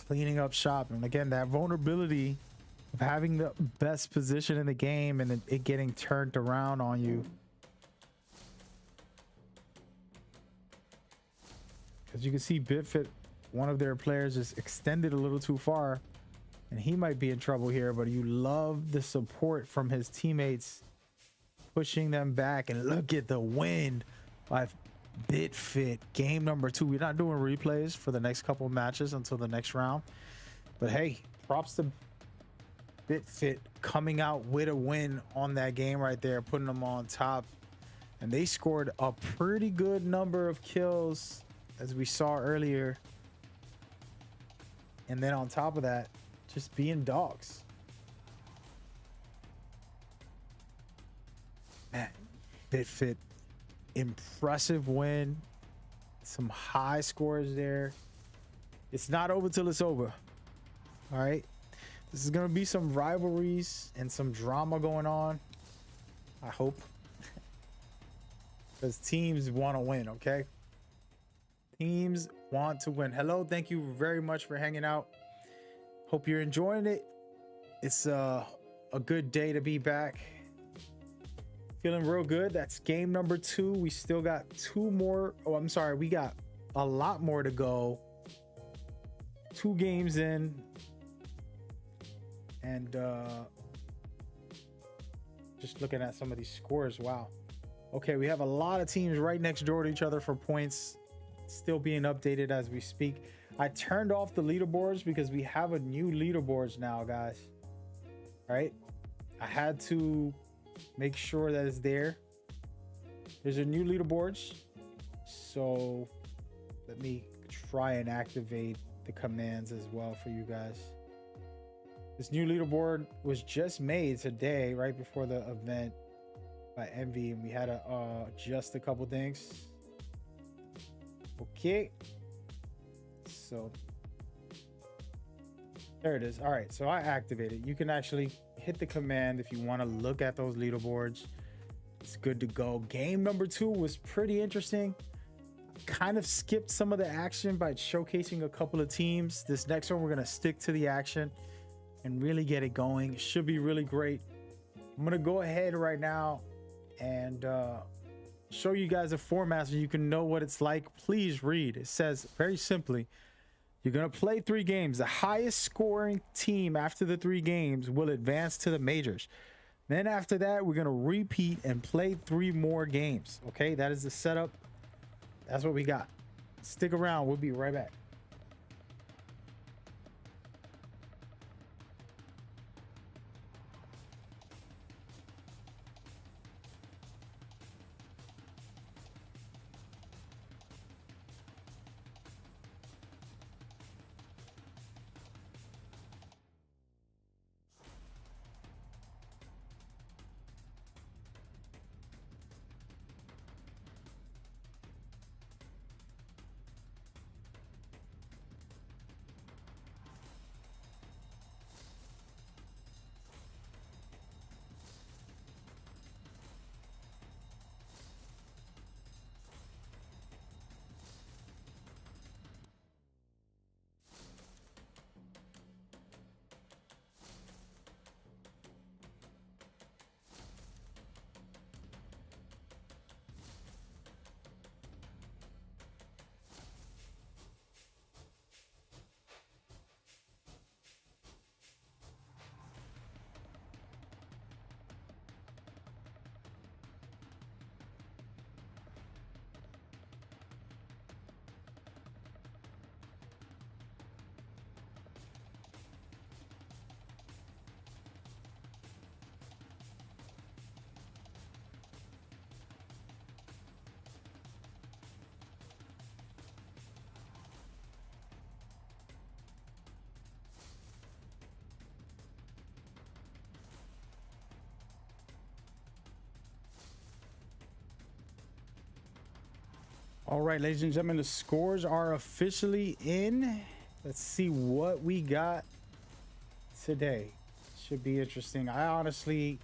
Cleaning up shop. And again, that vulnerability of having the best position in the game and it getting turned around on you. As you can see, BitFit, one of their players, just extended a little too far, and he might be in trouble here, but you love the support from his teammates pushing them back. And look at the win by BitFit. Game number 2. We're not doing replays for the next couple of matches until the next round, but hey, props to BitFit coming out with a win on that game right there, putting them on top. And they scored a pretty good number of kills, as we saw earlier. And then on top of that, just being dogs. Man, BitFit, impressive win. Some high scores there. It's not over till it's over. All right. This is going to be some rivalries and some drama going on, I hope. Because teams want to win, okay? Teams want to win. Hello, thank you very much for hanging out. Hope you're enjoying it. It's a good day to be back. Feeling real good. That's game number 2. We still got 2 more. Oh, I'm sorry. We got a lot more to go. 2 games in. And just looking at some of these scores. Wow. Okay, we have a lot of teams right next door to each other for points. Still being updated as we speak. I turned off the leaderboards because we have a new leaderboards now, guys. All right. I had to make sure that it's there. There's a new leaderboards. So let me try and activate the commands as well for you guys. This new leaderboard was just made today, right before the event by Envy, and we had to adjust a couple things. Okay, so there it is. All right, so I activated. You can actually hit the command if you want to look at those leaderboards. It's good to go. Game number 2 was pretty interesting. Kind of skipped some of the action by showcasing a couple of teams. This next one, we're going to stick to the action and really get it going. It should be really great. I'm going to go ahead right now and show you guys a format so you can know what it's like. Please read. It says very simply, you're going to play 3 games. The highest scoring team after the 3 games will advance to the majors. Then after that, we're going to repeat and play 3 more games. Okay, that is the setup. That's what we got. Stick around. We'll be right back. All right, ladies and gentlemen, the scores are officially in. Let's see what we got today. Should be interesting. I honestly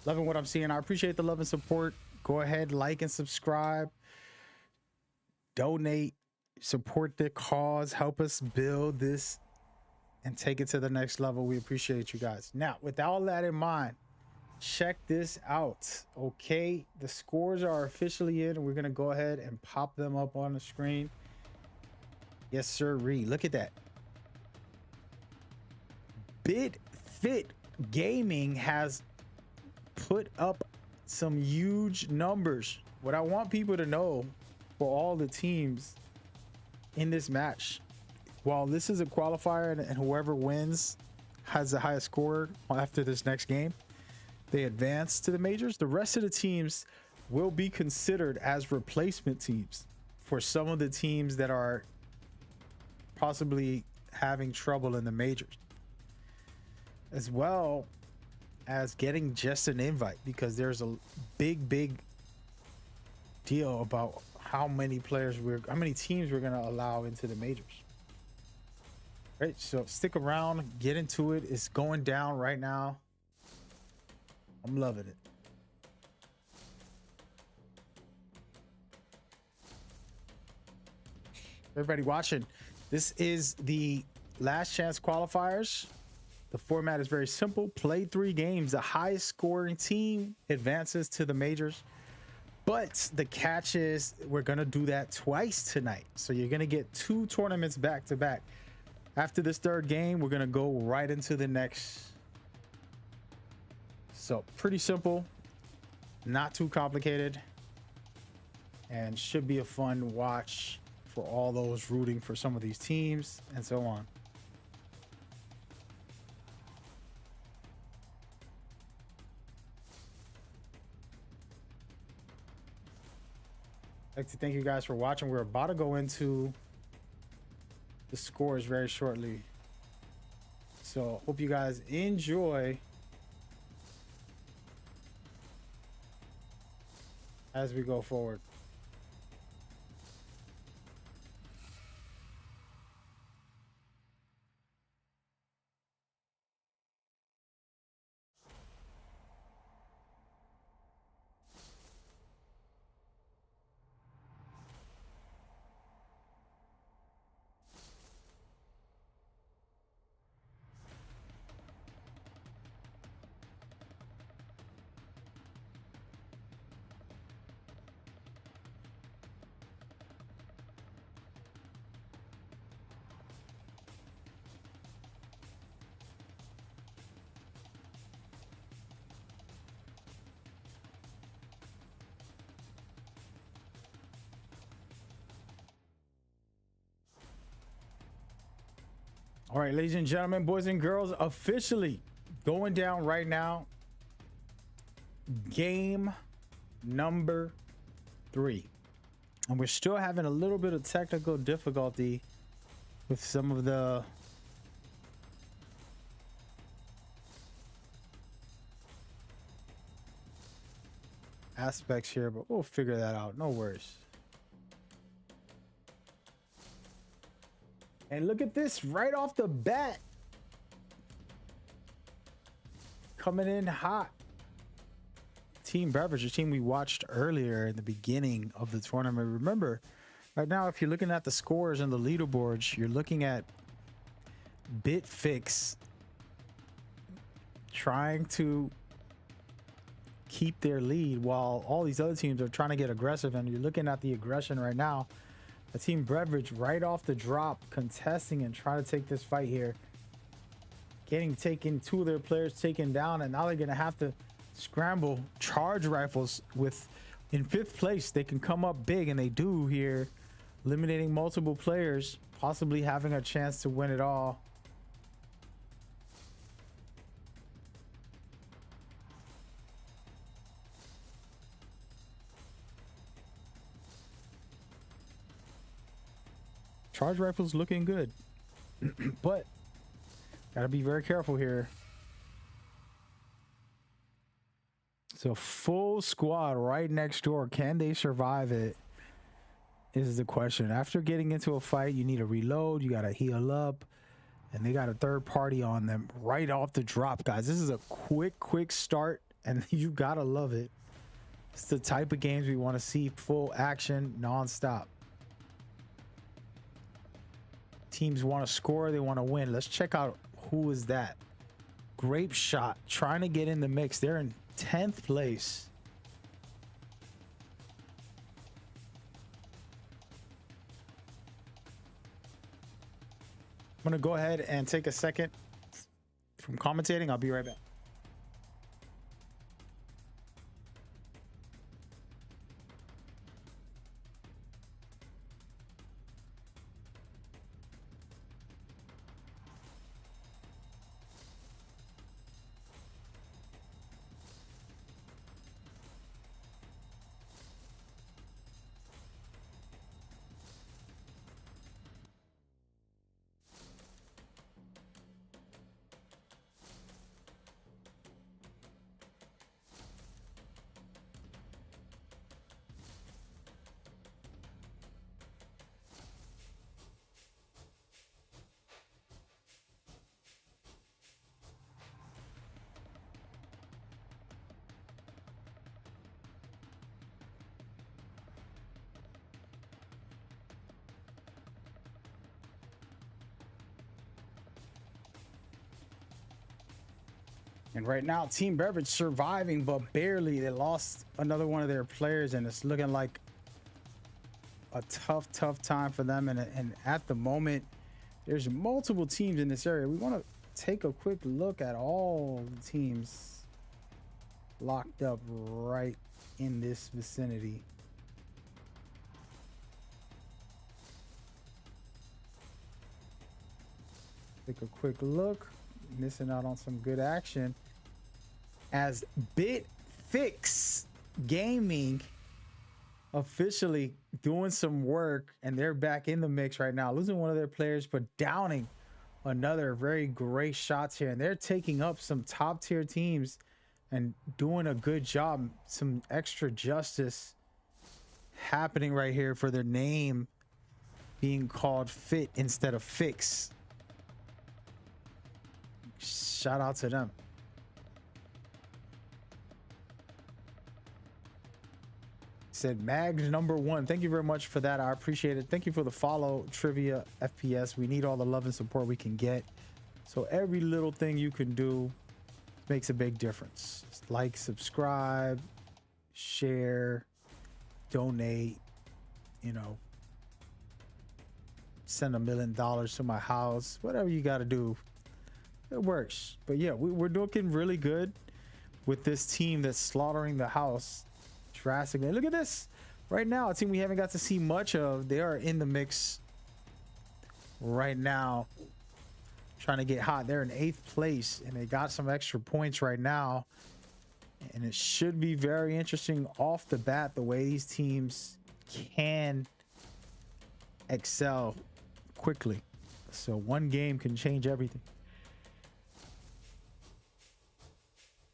loving what I'm seeing. I appreciate the love and support. Go ahead, like and subscribe, donate, support the cause, help us build this and take it to the next level. We appreciate you guys. Now, with all that in mind, check this out. Okay, the scores are officially in. We're gonna go ahead and pop them up on the screen. Yes, sir. Look at that. BitFit Gaming has put up some huge numbers. What I want people to know for all the teams in this match, while this is a qualifier and whoever wins has the highest score after this next game, they advance to the majors. The rest of the teams will be considered as replacement teams for some of the teams that are possibly having trouble in the majors, as well as getting just an invite, because there's a big deal about how many teams we're going to allow into the majors. Right, so stick around, get into it. It's going down right now. I'm loving it. Everybody watching, this is the last chance qualifiers. The format is very simple. Play 3 games. The highest scoring team advances to the majors. But the catch is we're going to do that twice tonight. So you're going to get 2 tournaments back to back. After this 3rd game, we're going to go right into the next. So pretty simple, not too complicated, and should be a fun watch for all those rooting for some of these teams and so on. I'd like to thank you guys for watching. We're about to go into the scores very shortly. So hope you guys enjoy as we go forward. All right, ladies and gentlemen, boys and girls, officially going down right now. Game number 3. And we're still having a little bit of technical difficulty with some of the aspects here, but we'll figure that out. No worries. And look at this right off the bat. Coming in hot. Team Beverage, a team we watched earlier in the beginning of the tournament. Remember, right now, if you're looking at the scores and the leaderboards, you're looking at BitFix trying to keep their lead while all these other teams are trying to get aggressive. And you're looking at the aggression right now. The Team Beverage right off the drop, contesting and trying to take this fight here. Getting taken, 2 of their players taken down, and now they're going to have to scramble charge rifles with, in 5th place, they can come up big, and they do here, eliminating multiple players, possibly having a chance to win it all. Charge rifles looking good, but gotta be very careful here. So full squad right next door. Can they survive it? is the question. After getting into a fight, you need to reload, you got to heal up, and they got a third party on them right off the drop, guys. This is a quick start, and you got to love it. It's the type of games we want to see, full action, non-stop. Teams want to score, they want to win. Let's check out who is that. Grape Shot trying to get in the mix. They're in 10th place. I'm gonna go ahead and take a second from commentating. I'll be right back. And right now, Team Beverage surviving, but barely. They lost another one of their players, and it's looking like a tough time for them. And at the moment, there's multiple teams in this area. We want to take a quick look at all the teams locked up right in this vicinity. Take a quick look. Missing out on some good action as BitFix Gaming officially doing some work, and they're back in the mix right now, losing one of their players but downing another. Very great shots here, and they're taking up some top tier teams and doing a good job. Some extra justice happening right here for their name being called Fit instead of Fix. Shout out to them. Said Mags #1. Thank you very much for that. I appreciate it. Thank you for the follow, Trivia FPS. We need all the love and support we can get. So every little thing you can do makes a big difference. Just like, subscribe, share, donate, you know, send $1 million to my house, whatever you got to do. It works. But yeah, we're looking really good with this team that's slaughtering the house drastically. Look at this right now, a team we haven't got to see much of. They are in the mix right now, trying to get hot. They're in 8th place, and they got some extra points right now, and it should be very interesting off the bat the way these teams can excel quickly. So one game can change everything.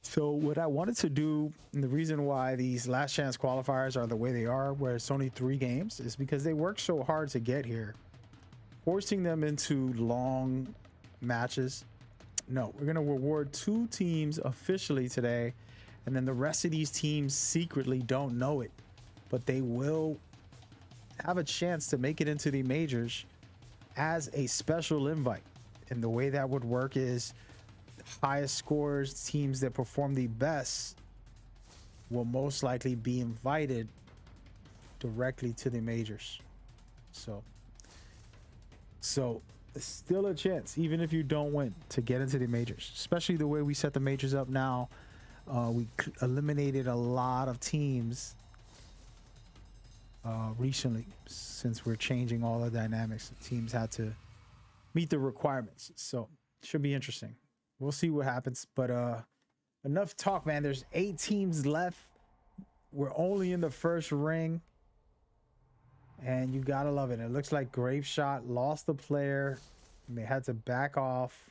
So what I wanted to do, and the reason why these last chance qualifiers are the way they are, where it's only 3 games, is because they worked so hard to get here. Forcing them into long matches. No, we're going to reward 2 teams officially today, and then the rest of these teams secretly don't know it, but they will have a chance to make it into the majors as a special invite. And the way that would work is highest scores, teams that perform the best, will most likely be invited directly to the majors. So it's still a chance, even if you don't win, to get into the majors, especially the way we set the majors up now. We eliminated a lot of teams recently, since we're changing all the dynamics. The teams had to meet the requirements, so it should be interesting. We'll see what happens, but enough talk, man. There's 8 teams left. We're only in the first ring, and you gotta love it. It looks like Grape Shot lost the player, and they had to back off.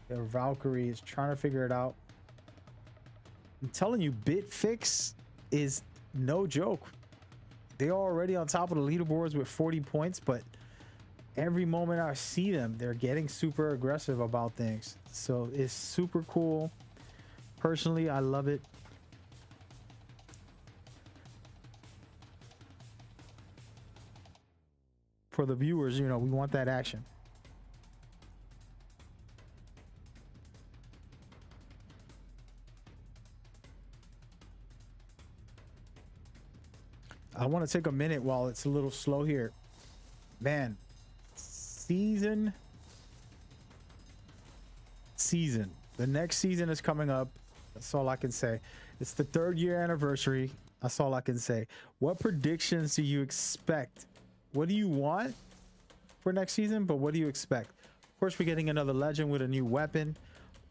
Their Valkyrie is trying to figure it out. I'm telling you, BitFix is no joke. They're already on top of the leaderboards with 40 points, but every moment I see them, they're getting super aggressive about things. So it's super cool. Personally, I love it. For the viewers, you know, we want that action. I want to take a minute while it's a little slow here. Man, season. The next season is coming up. That's all I can say. It's the 3rd year anniversary. That's all I can say. What predictions do you expect? What do you want for next season? But what do you expect? Of course, we're getting another legend with a new weapon.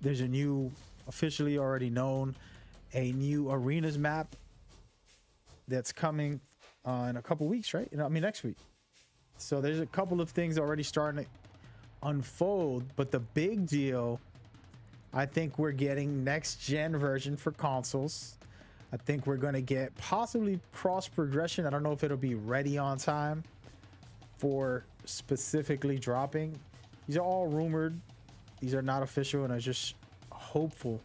There's a new, officially already known, a new arenas map that's coming in a couple weeks, right? I mean, next week. So there's a couple of things already starting to unfold, but the big deal, I think we're getting next gen version for consoles. I think we're going to get possibly cross progression. I don't know if it'll be ready on time for specifically dropping. These are all rumored. These are not official, and I'm just hopeful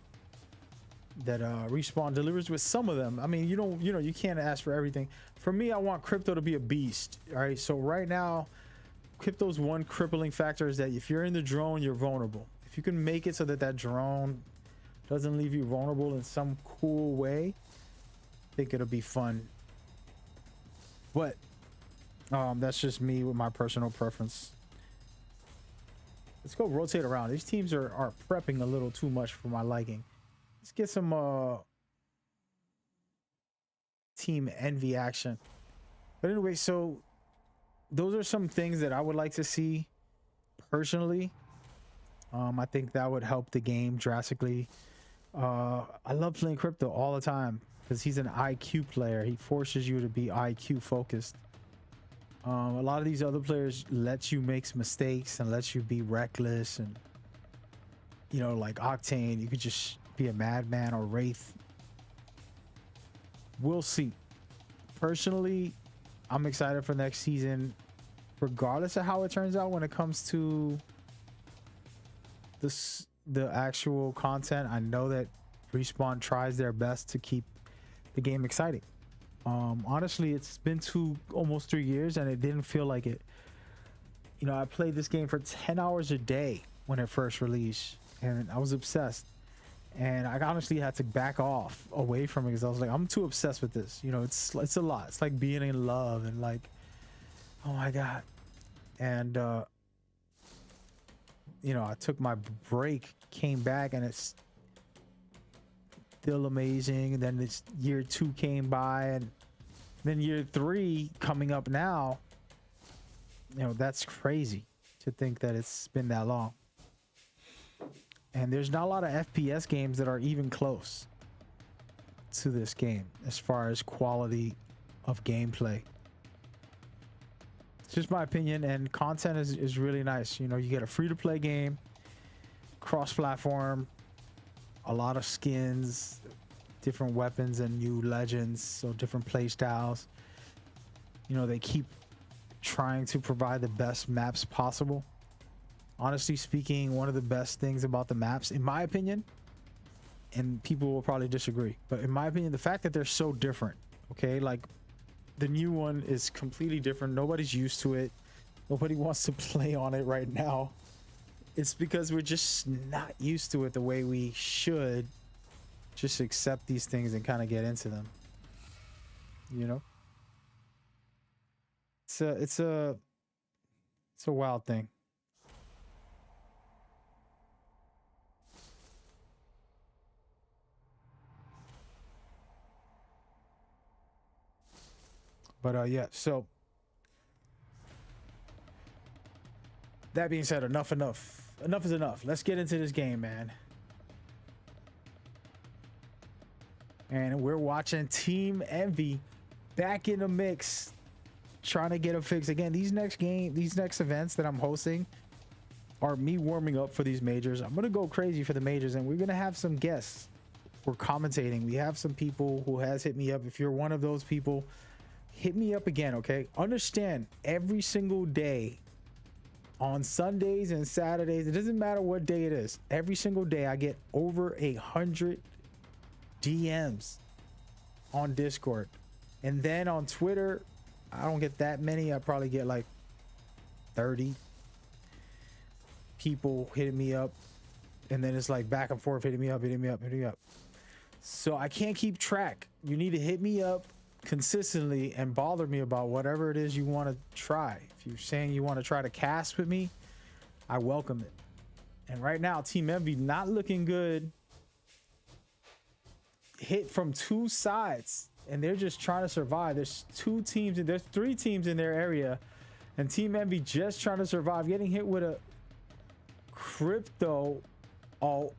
that Respawn delivers with some of them. I mean, you can't ask for everything. For me, I want crypto to be a beast. All right, so right now, crypto's one crippling factor is that if you're in the drone, you're vulnerable. If you can make it so that that drone doesn't leave you vulnerable in some cool way, I think it'll be fun. But that's just me with my personal preference. Let's go rotate around. These teams are prepping a little too much for my liking. Let's get some team envy action. But anyway, so those are some things that I would like to see personally. I think that would help the game drastically. I love playing crypto all the time because he's an IQ player. He forces you to be IQ focused. A lot of these other players let you make mistakes and let you be reckless, and like Octane, you could just be a madman, or Wraith. We'll see. Personally, I'm excited for next season, regardless of how it turns out when it comes to the actual content. I know that Respawn tries their best to keep the game exciting. Honestly, it's been almost 3 years and it didn't feel like it. I played this game for 10 hours a day when it first released, and I was obsessed. And I honestly had to back off away from it because I was like, I'm too obsessed with this. It's a lot. It's like being in love and like, oh my God. And I took my break, came back, and it's still amazing. And then this year 2 came by, and then year 3 coming up now. That's crazy to think that it's been that long. And there's not a lot of FPS games that are even close to this game as far as quality of gameplay. It's just my opinion, and content is really nice. You get a free-to-play game, cross-platform, a lot of skins, different weapons and new legends, so different play styles. They keep trying to provide the best maps possible. Honestly speaking, one of the best things about the maps, in my opinion, and people will probably disagree, but in my opinion, the fact that they're so different. Okay, like the new one is completely different. Nobody's used to it. Nobody wants to play on it right now. It's because we're just not used to it the way we should just accept these things and kind of get into them. It's a wild thing. But yeah, so that being said, enough is enough. Let's get into this game, man. And we're watching Team Envy back in the mix, trying to get a fix. Again, these next events that I'm hosting are me warming up for these majors. I'm gonna go crazy for the majors, and we're gonna have some guests. We're commentating. We have some people who has hit me up. If you're one of those people, hit me up again, okay? Understand, every single day on Sundays and Saturdays, it doesn't matter what day it is, every single day I get over 100 DMs on Discord. And then on Twitter, I don't get that many. I probably get like 30 people hitting me up, and then it's like back and forth, hitting me up. So I can't keep track. You need to hit me up consistently and bother me about whatever it is you want to try. If you're saying you want to try to cast with me, I welcome it. And right now, Team Envy not looking good. Hit from two sides, and they're just trying to survive. There's two teams, and there's three teams in their area, and Team Envy just trying to survive, getting hit with a crypto alt,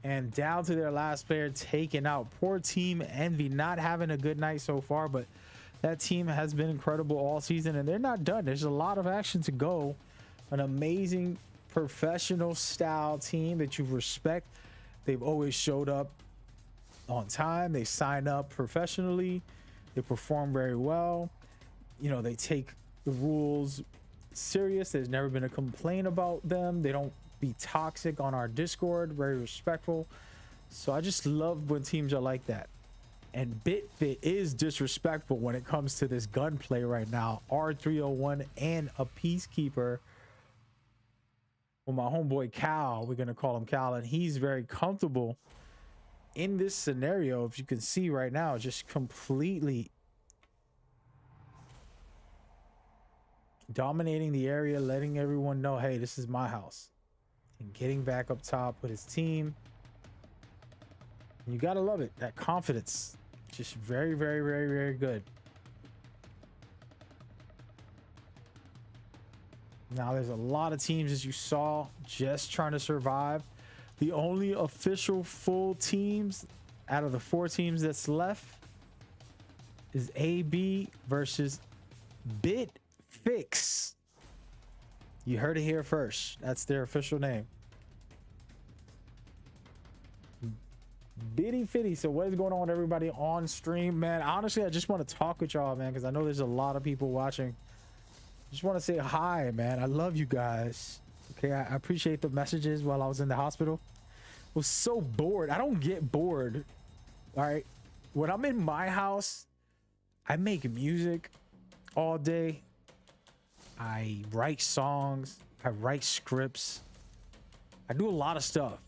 and down to their last player taken out. Poor Team Envy, not having a good night so far, but that team has been incredible all season, and they're not done. There's a lot of action to go. An amazing professional style team that you respect. They've always showed up on time. They sign up professionally. They perform very well. You know, they take the rules serious. There's never been a complaint about them. They don't be toxic on our Discord. Very respectful. So I just love when teams are like that. And BitFit is disrespectful when it comes to this gunplay right now. R301 and a Peacekeeper. Well, my homeboy Cal, we're gonna call him Cal, and he's very comfortable in this scenario. If you can see right now, just completely dominating the area, letting everyone know, hey, this is my house, and getting back up top with his team. And you gotta love it, that confidence. Just very, very, very, very good. Now there's a lot of teams, as you saw, just trying to survive. The only official full teams out of the 4 teams that's left is AB versus BitFix. You heard it here first. That's their official name. Bitty Fitty. So what is going on with everybody on stream, man? Honestly, I just want to talk with y'all, man, because I know there's a lot of people watching. Just want to say hi, man. I love you guys. Okay, I appreciate the messages while I was in the hospital. I was so bored. I don't get bored. All right, when I'm in my house, I make music all day. I write songs. I write scripts. I do a lot of stuff.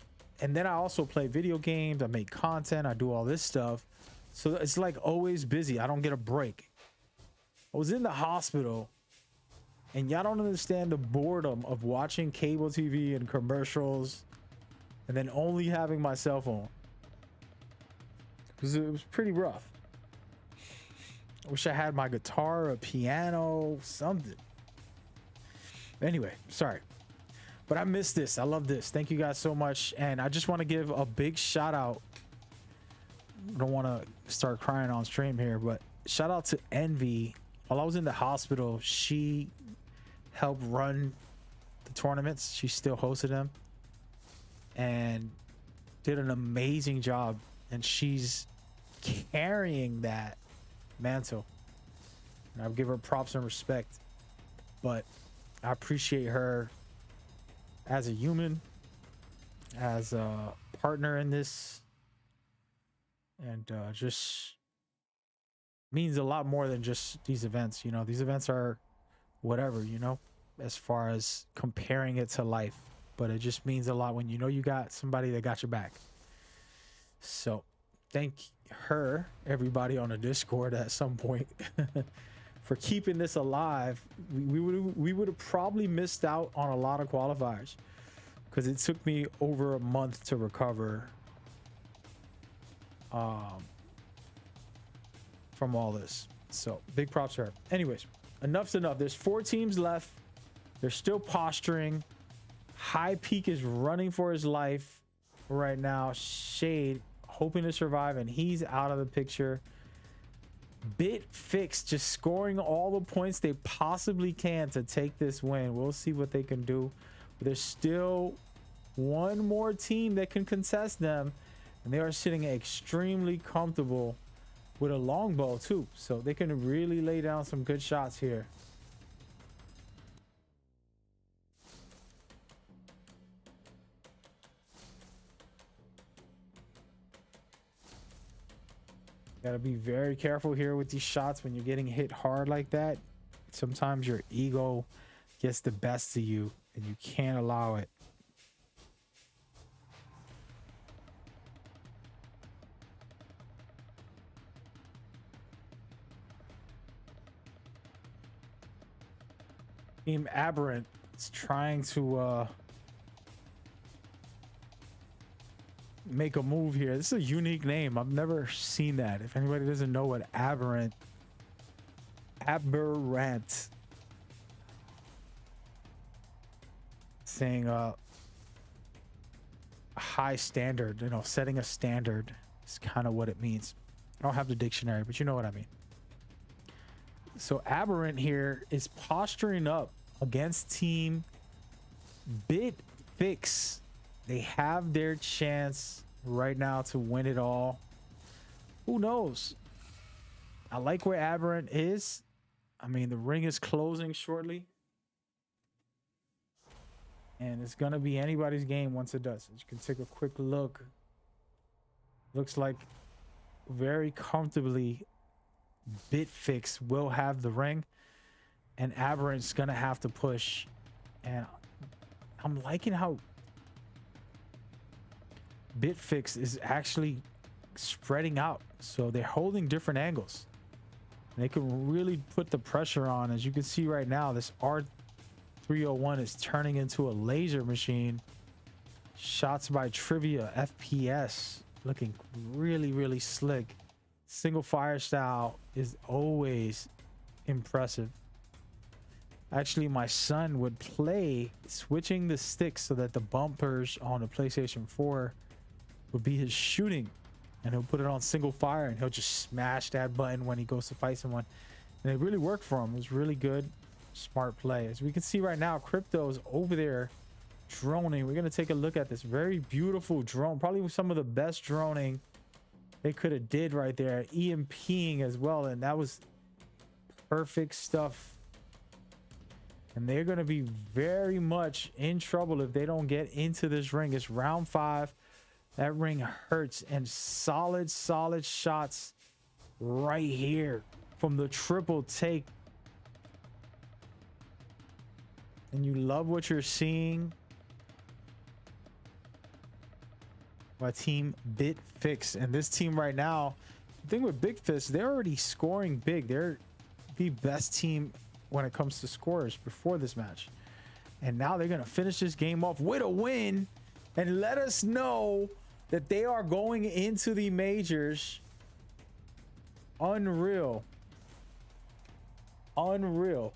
And then I also play video games. I make content. I do all this stuff. So it's like always busy. I don't get a break. I was in the hospital, and y'all don't understand the boredom of watching cable TV and commercials and then only having my cell phone. It was pretty rough. I wish I had my guitar, a piano, something. Anyway, sorry. But I miss this. I love this. Thank you guys so much. And I just want to give a big shout out. I don't want to start crying on stream here, but shout out to Envy. While I was in the hospital, she helped run the tournaments. She still hosted them and did an amazing job. And she's carrying that mantle. And I'll give her props and respect. But I appreciate her as a human, as a partner in this, and just means a lot more than just these events. You know, these events are whatever, you know, as far as comparing it to life, but it just means a lot when you know you got somebody that got your back. So thank her, everybody on the Discord at some point, for keeping this alive. We would have probably missed out on a lot of qualifiers because it took me over a month to recover from all this. So big props to her. Anyways, enough's enough. There's 4 teams left. They're still posturing. High Peak is running for his life right now. Shade hoping to survive, and he's out of the picture. BitFix just scoring all the points they possibly can to take this win. We'll see what they can do. But there's still one more team that can contest them, and they are sitting extremely comfortable with a longbow too, so they can really lay down some good shots here. Gotta be very careful here with these shots when you're getting hit hard like that. Sometimes your ego gets the best of you and you can't allow it. Team Aberrant is trying to make a move here. This is a unique name. I've never seen that. If anybody doesn't know what Aberrant saying a high standard, you know, setting a standard is kind of what it means. I don't have the dictionary, but you know what I mean. So Aberrant here is posturing up against team Bitfix. They have their chance right now to win it all. Who knows? I like where Aberrant is. I mean, the ring is closing shortly. And it's going to be anybody's game once it does. As you can take a quick look. Looks like very comfortably Bitfix will have the ring. And Aberrant's going to have to push. And I'm liking how Bitfix is actually spreading out. So they're holding different angles. And they can really put the pressure on. As you can see right now, this R301 is turning into a laser machine. Shots by Trivia FPS looking really, really slick. Single fire style is always impressive. Actually, my son would play switching the sticks so that the bumpers on the PlayStation 4 would be his shooting, and he'll put it on single fire and he'll just smash that button when he goes to fight someone, and it really worked for him. It was really good, smart play. As we can see right now, Crypto's over there droning. We're going to take a look at this very beautiful drone, probably some of the best droning they could have did right there. EMPing as well, and that was perfect stuff. And they're going to be very much in trouble if they don't get into this ring. It's round 5. That ring hurts, and solid shots right here from the triple take. And you love what you're seeing by Team Bitfix. And this team right now, the thing with Bitfix, they're already scoring big. They're the best team when it comes to scores before this match. And now they're going to finish this game off with a win and let us know that they are going into the majors. Unreal. Unreal.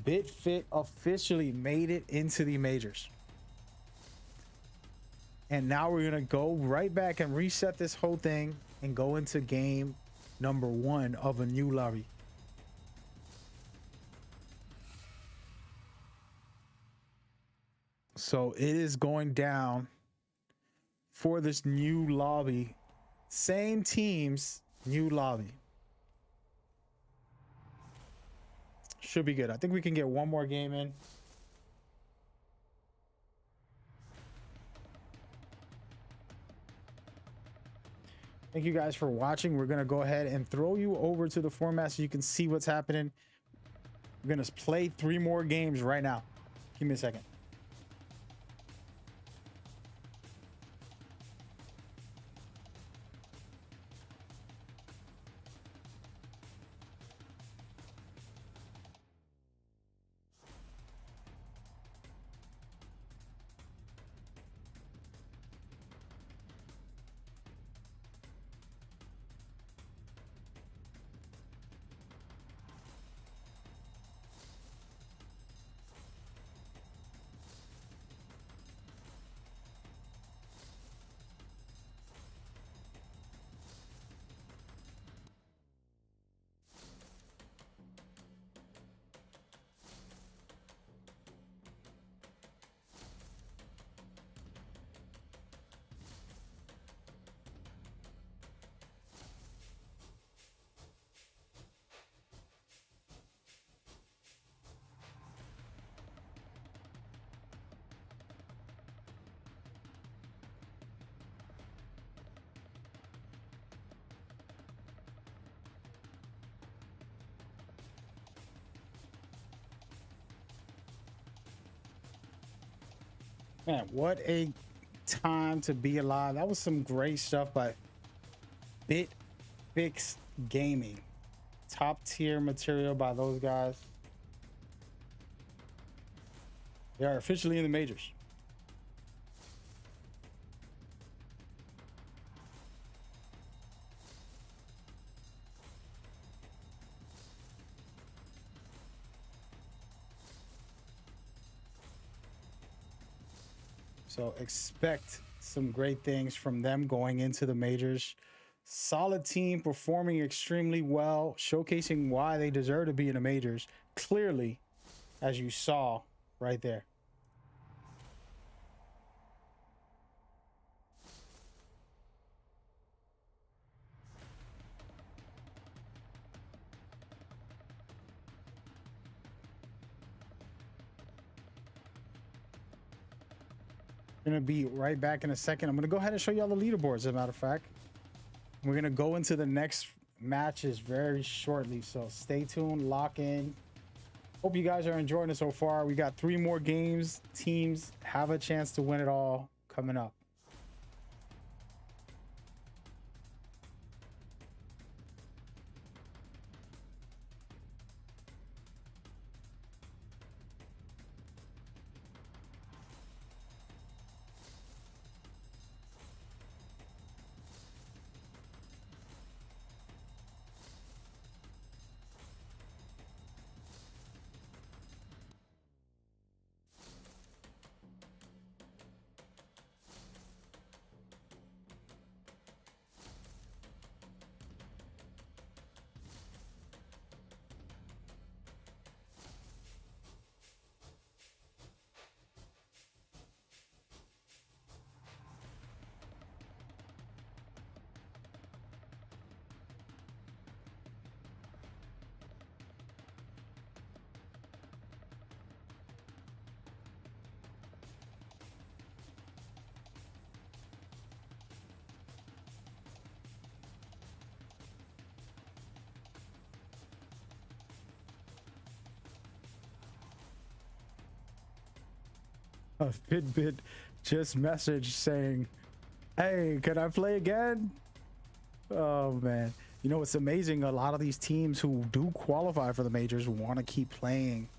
BitFit officially made it into the majors. And now we're going to go right back and reset this whole thing and go into game number 1 of a new lobby. So it is going down for this new lobby. Same teams, new lobby. Should be good. I think we can get one more game in. Thank you guys for watching. We're going to go ahead and throw you over to the format so you can see what's happening. We're going to play 3 more games right now. Give me a second. Man, what a time to be alive. That was some great stuff by Fix Gaming. Top tier material by those guys. They are officially in the majors. So expect some great things from them going into the majors. Solid team, performing extremely well, showcasing why they deserve to be in the majors. Clearly, as you saw right there. Gonna be right back in a second. I'm gonna go ahead and show you all the leaderboards, as a matter of fact. We're gonna go into the next matches very shortly, so stay tuned, lock in. Hope you guys are enjoying it so far. We got 3 more games. Teams have a chance to win it all coming up. Fitbit just messaged saying, "Hey, can I play again?" Oh man, you know it's amazing. A lot of these teams who do qualify for the majors want to keep playing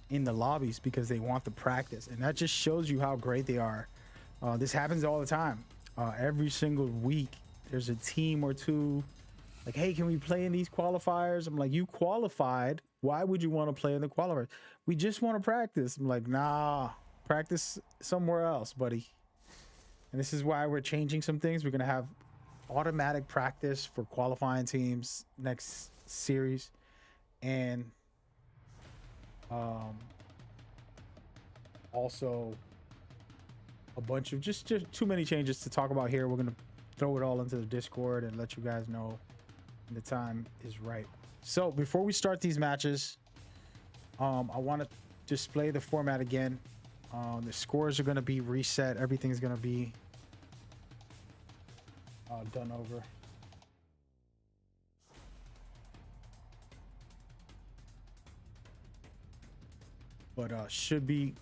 in the lobbies because they want the practice, and that just shows you how great they are. This happens all the time. Every single week, there's a team or two like, "Hey, can we play in these qualifiers?" I'm like, "You qualified. Why would you want to play in the qualifiers?" "We just want to practice." I'm like, "Nah, practice somewhere else, buddy." And this is why we're changing some things. We're going to have automatic practice for qualifying teams next series. And also a bunch of just too many changes to talk about here. We're going to throw it all into the Discord and let you guys know when the time is right. So before we start these matches, I want to display the format again. The scores are going to be reset. Everything's going to be done over. But should be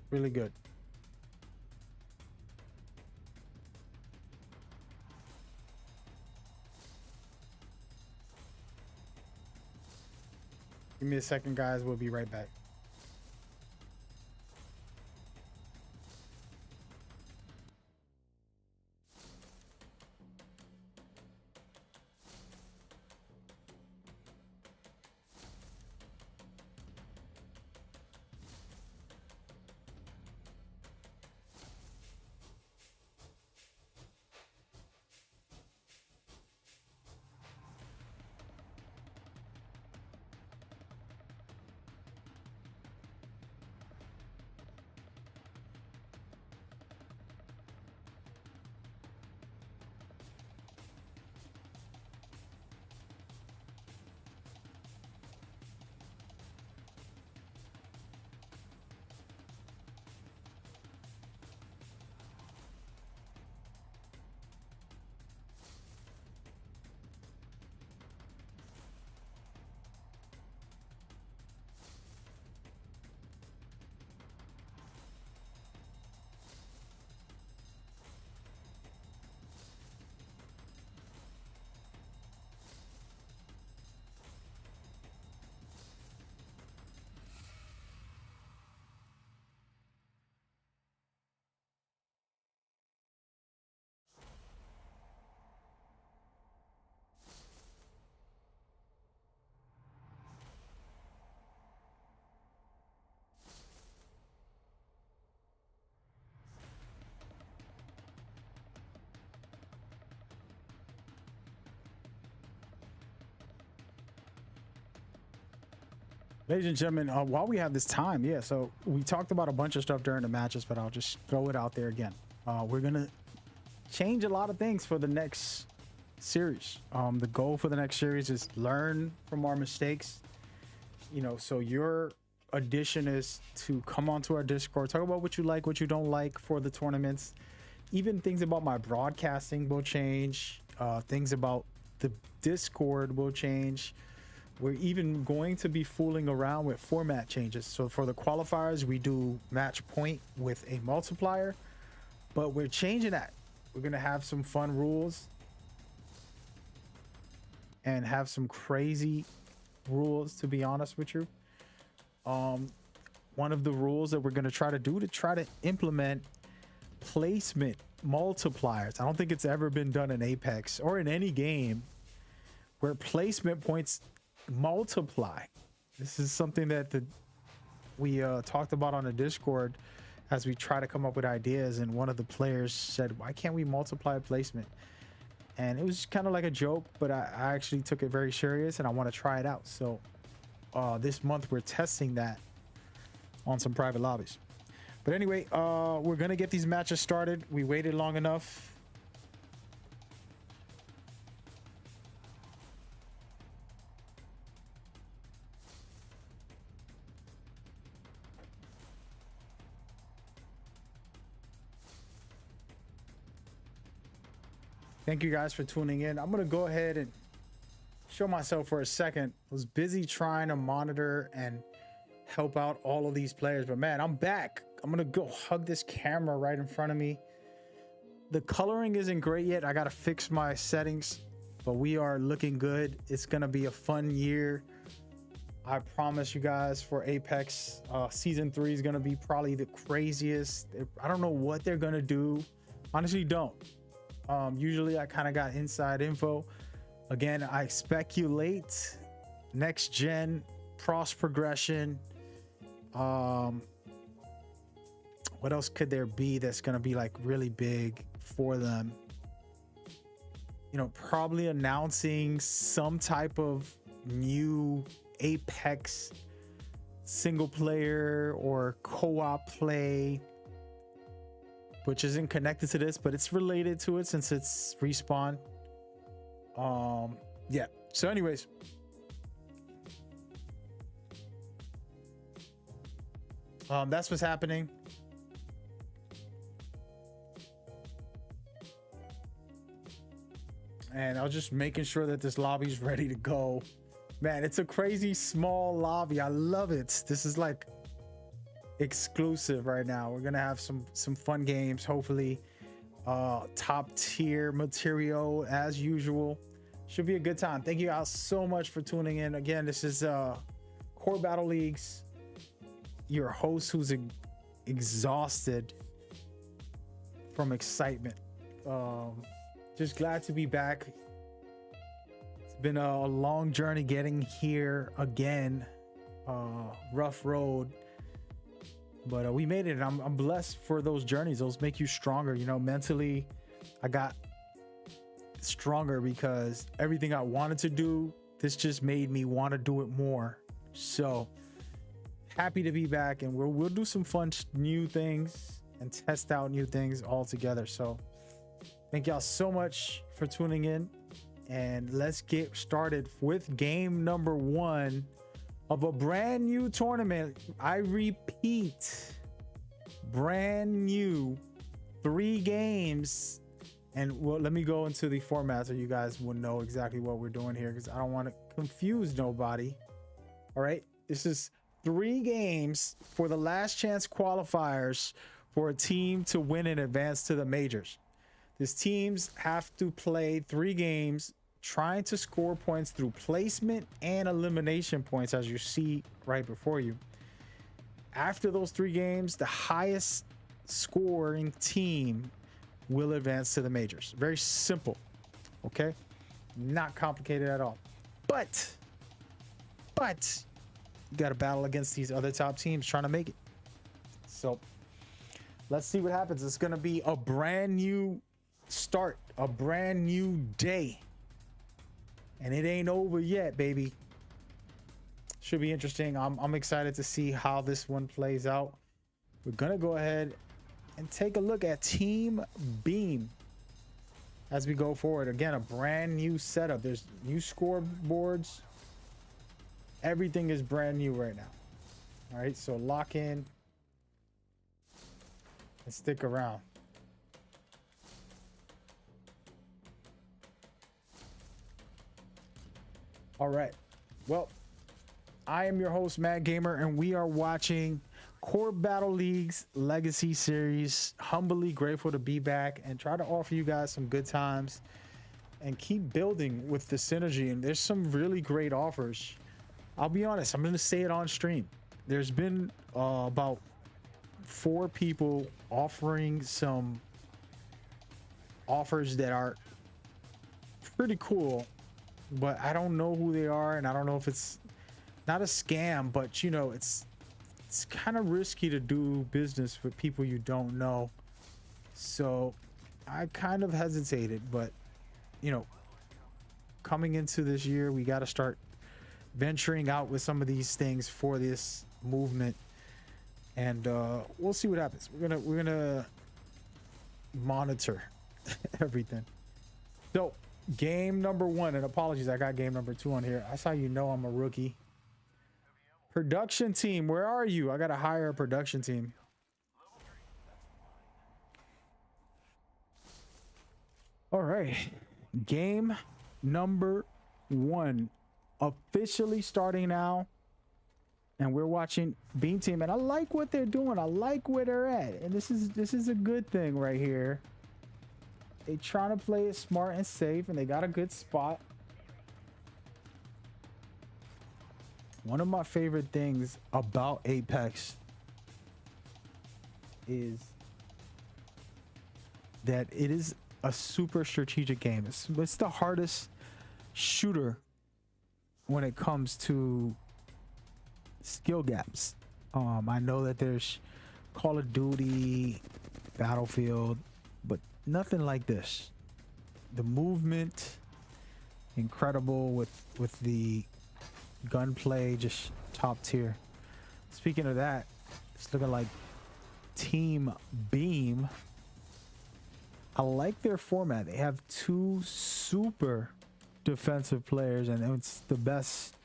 really good. Give me a second, guys. We'll be right back. Ladies and gentlemen, while we have this time, yeah, so we talked about a bunch of stuff during the matches, but I'll just throw it out there again. We're going to change a lot of things for the next series. The goal for the next series is learn from our mistakes. You know, so your addition is to come onto our Discord, talk about what you like, what you don't like for the tournaments. Even things about my broadcasting will change. Things about the Discord will change. We're even going to be fooling around with format changes. So for the qualifiers, we do match point with a multiplier, but we're changing that. We're going to have some fun rules and have some crazy rules, to be honest with you. One of the rules that we're going to try to implement placement multipliers. I don't think it's ever been done in Apex or in any game where placement points multiply. This is something that we talked about on the Discord as we try to come up with ideas, and one of the players said, why can't we multiply placement? And it was kind of like a joke, but I actually took it very serious and I want to try it out. So this month we're testing that on some private lobbies. But anyway, we're gonna get these matches started. We waited long enough. Thank you guys for tuning in. I'm gonna go ahead and show myself for a second. I was busy trying to monitor and help out all of these players, but man, I'm back. I'm gonna go hug this camera right in front of me. The coloring isn't great yet. I gotta fix my settings, but we are looking good. It's gonna be a fun year. I promise you guys, for Apex, season 3 is gonna be probably the craziest. I don't know what they're gonna do. Honestly, don't. Usually I kind of got inside info. Again, I speculate next gen, cross progression. What else could there be that's going to be like really big for them? You know, probably announcing some type of new Apex single player or co-op play, which isn't connected to this, but it's related to it since it's Respawn. Yeah. So anyways, that's what's happening. And I was just making sure that this lobby's ready to go. Man, it's a crazy small lobby. I love it. This is like exclusive right now. We're gonna have some fun games, hopefully. Top tier material as usual. Should be a good time. Thank you guys so much for tuning in. Again, this is Core Battle Leagues, your host who's exhausted from excitement. Just glad to be back. It's been a long journey getting here again. Rough road, but we made it, and I'm blessed for those journeys. Those make you stronger. You know, mentally I got stronger because everything I wanted to do, this just made me want to do it more. So happy to be back, and we'll do some fun new things and test out new things all together. So thank y'all so much for tuning in, and let's get started with game number 1 of a brand new tournament. I repeat, brand new, 3 games. And well, let me go into the format so you guys will know exactly what we're doing here, because I don't want to confuse nobody. All right, this is 3 games for the last chance qualifiers for a team to win and advance to the majors. These teams have to play 3 games trying to score points through placement and elimination points, as you see right before you. After those 3 games, the highest scoring team will advance to the majors. Very simple, okay? Not complicated at all. But you got to battle against these other top teams trying to make it. So let's see what happens. It's going to be a brand new start, a brand new day, and it ain't over yet, baby. Should be interesting. I'm excited to see how this one plays out. We're gonna go ahead and take a look at Team Beam as we go forward. Again, a brand new setup. There's new scoreboards. Everything is brand new right now. All right, so lock in and stick around. All right, well, I am your host, Mad Gamer, and we are watching Core Battle League's Legacy Series. Humbly grateful to be back and try to offer you guys some good times and keep building with the synergy. And there's some really great offers. I'll be honest, I'm going to say it on stream. There's been about 4 people offering some offers that are pretty cool, but I don't know who they are, and I don't know if it's not a scam, but you know, it's kind of risky to do business with people you don't know. So I kind of hesitated, but you know, coming into this year, we got to start venturing out with some of these things for this movement, and we'll see what happens. We're gonna monitor everything. So game number 1, and apologies, I got game number 2 on here. That's how you know I'm a rookie. Production team, where are you? I gotta hire a production team. All right, game number 1 officially starting now, and we're watching Beam Team, and I like what they're doing. I like where they're at, and this is a good thing right here. They trying to play it smart and safe, and they got a good spot. One of my favorite things about Apex is that it is a super strategic game. It's the hardest shooter when it comes to skill gaps. I know that there's Call of Duty, Battlefield, but nothing like this. The movement, incredible with the gunplay, just top tier. Speaking of that, it's looking like Team Beam. I like their format. They have 2 super defensive players, and it's the best.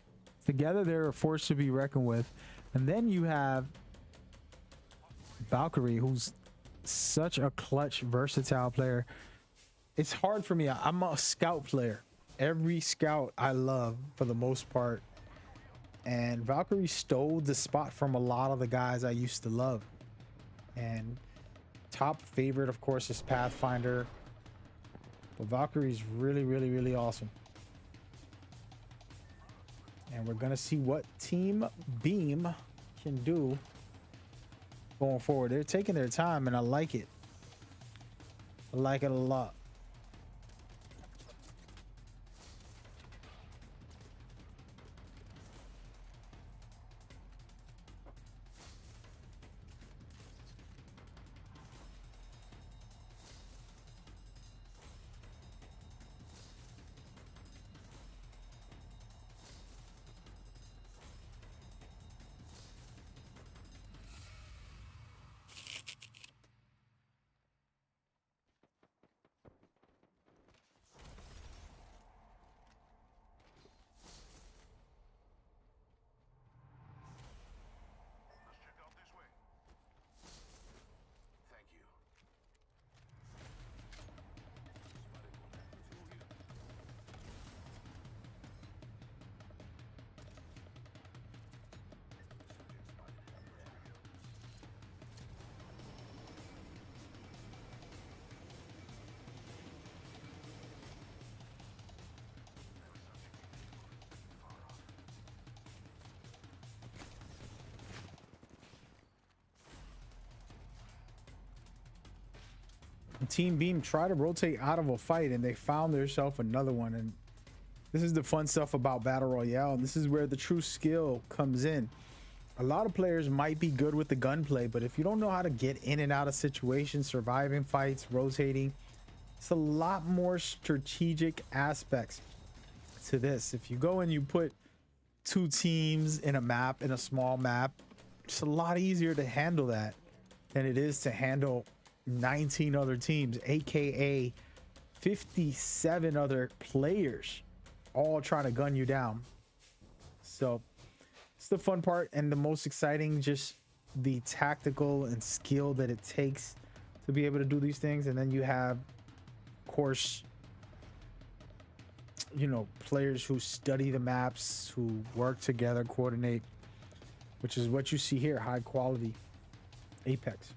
Together, they're a force to be reckoned with. And then you have Valkyrie, who's such a clutch, versatile player. It's hard for me. I'm a scout player. Every scout I love for the most part. And Valkyrie stole the spot from a lot of the guys I used to love. And top favorite, of course, is Pathfinder. But Valkyrie's really, really, really awesome. And we're gonna see what Team Beam can do going forward. They're taking their time, and I like it. I like it a lot. Team Beam tried to rotate out of a fight, and they found themselves another one. And this is the fun stuff about Battle Royale. And this is where the true skill comes in. A lot of players might be good with the gunplay, but if you don't know how to get in and out of situations, surviving fights, rotating, it's a lot more strategic aspects to this. If you go and you put two teams in a map, in a small map. It's a lot easier to handle that than it is to handle 19 other teams, aka 57 other players, all trying to gun you down. So it's the fun part and the most exciting, just the tactical and skill that it takes to be able to do these things. And then you have, of course, you know, players who study the maps, who work together, coordinate, which is what you see here, high quality Apex.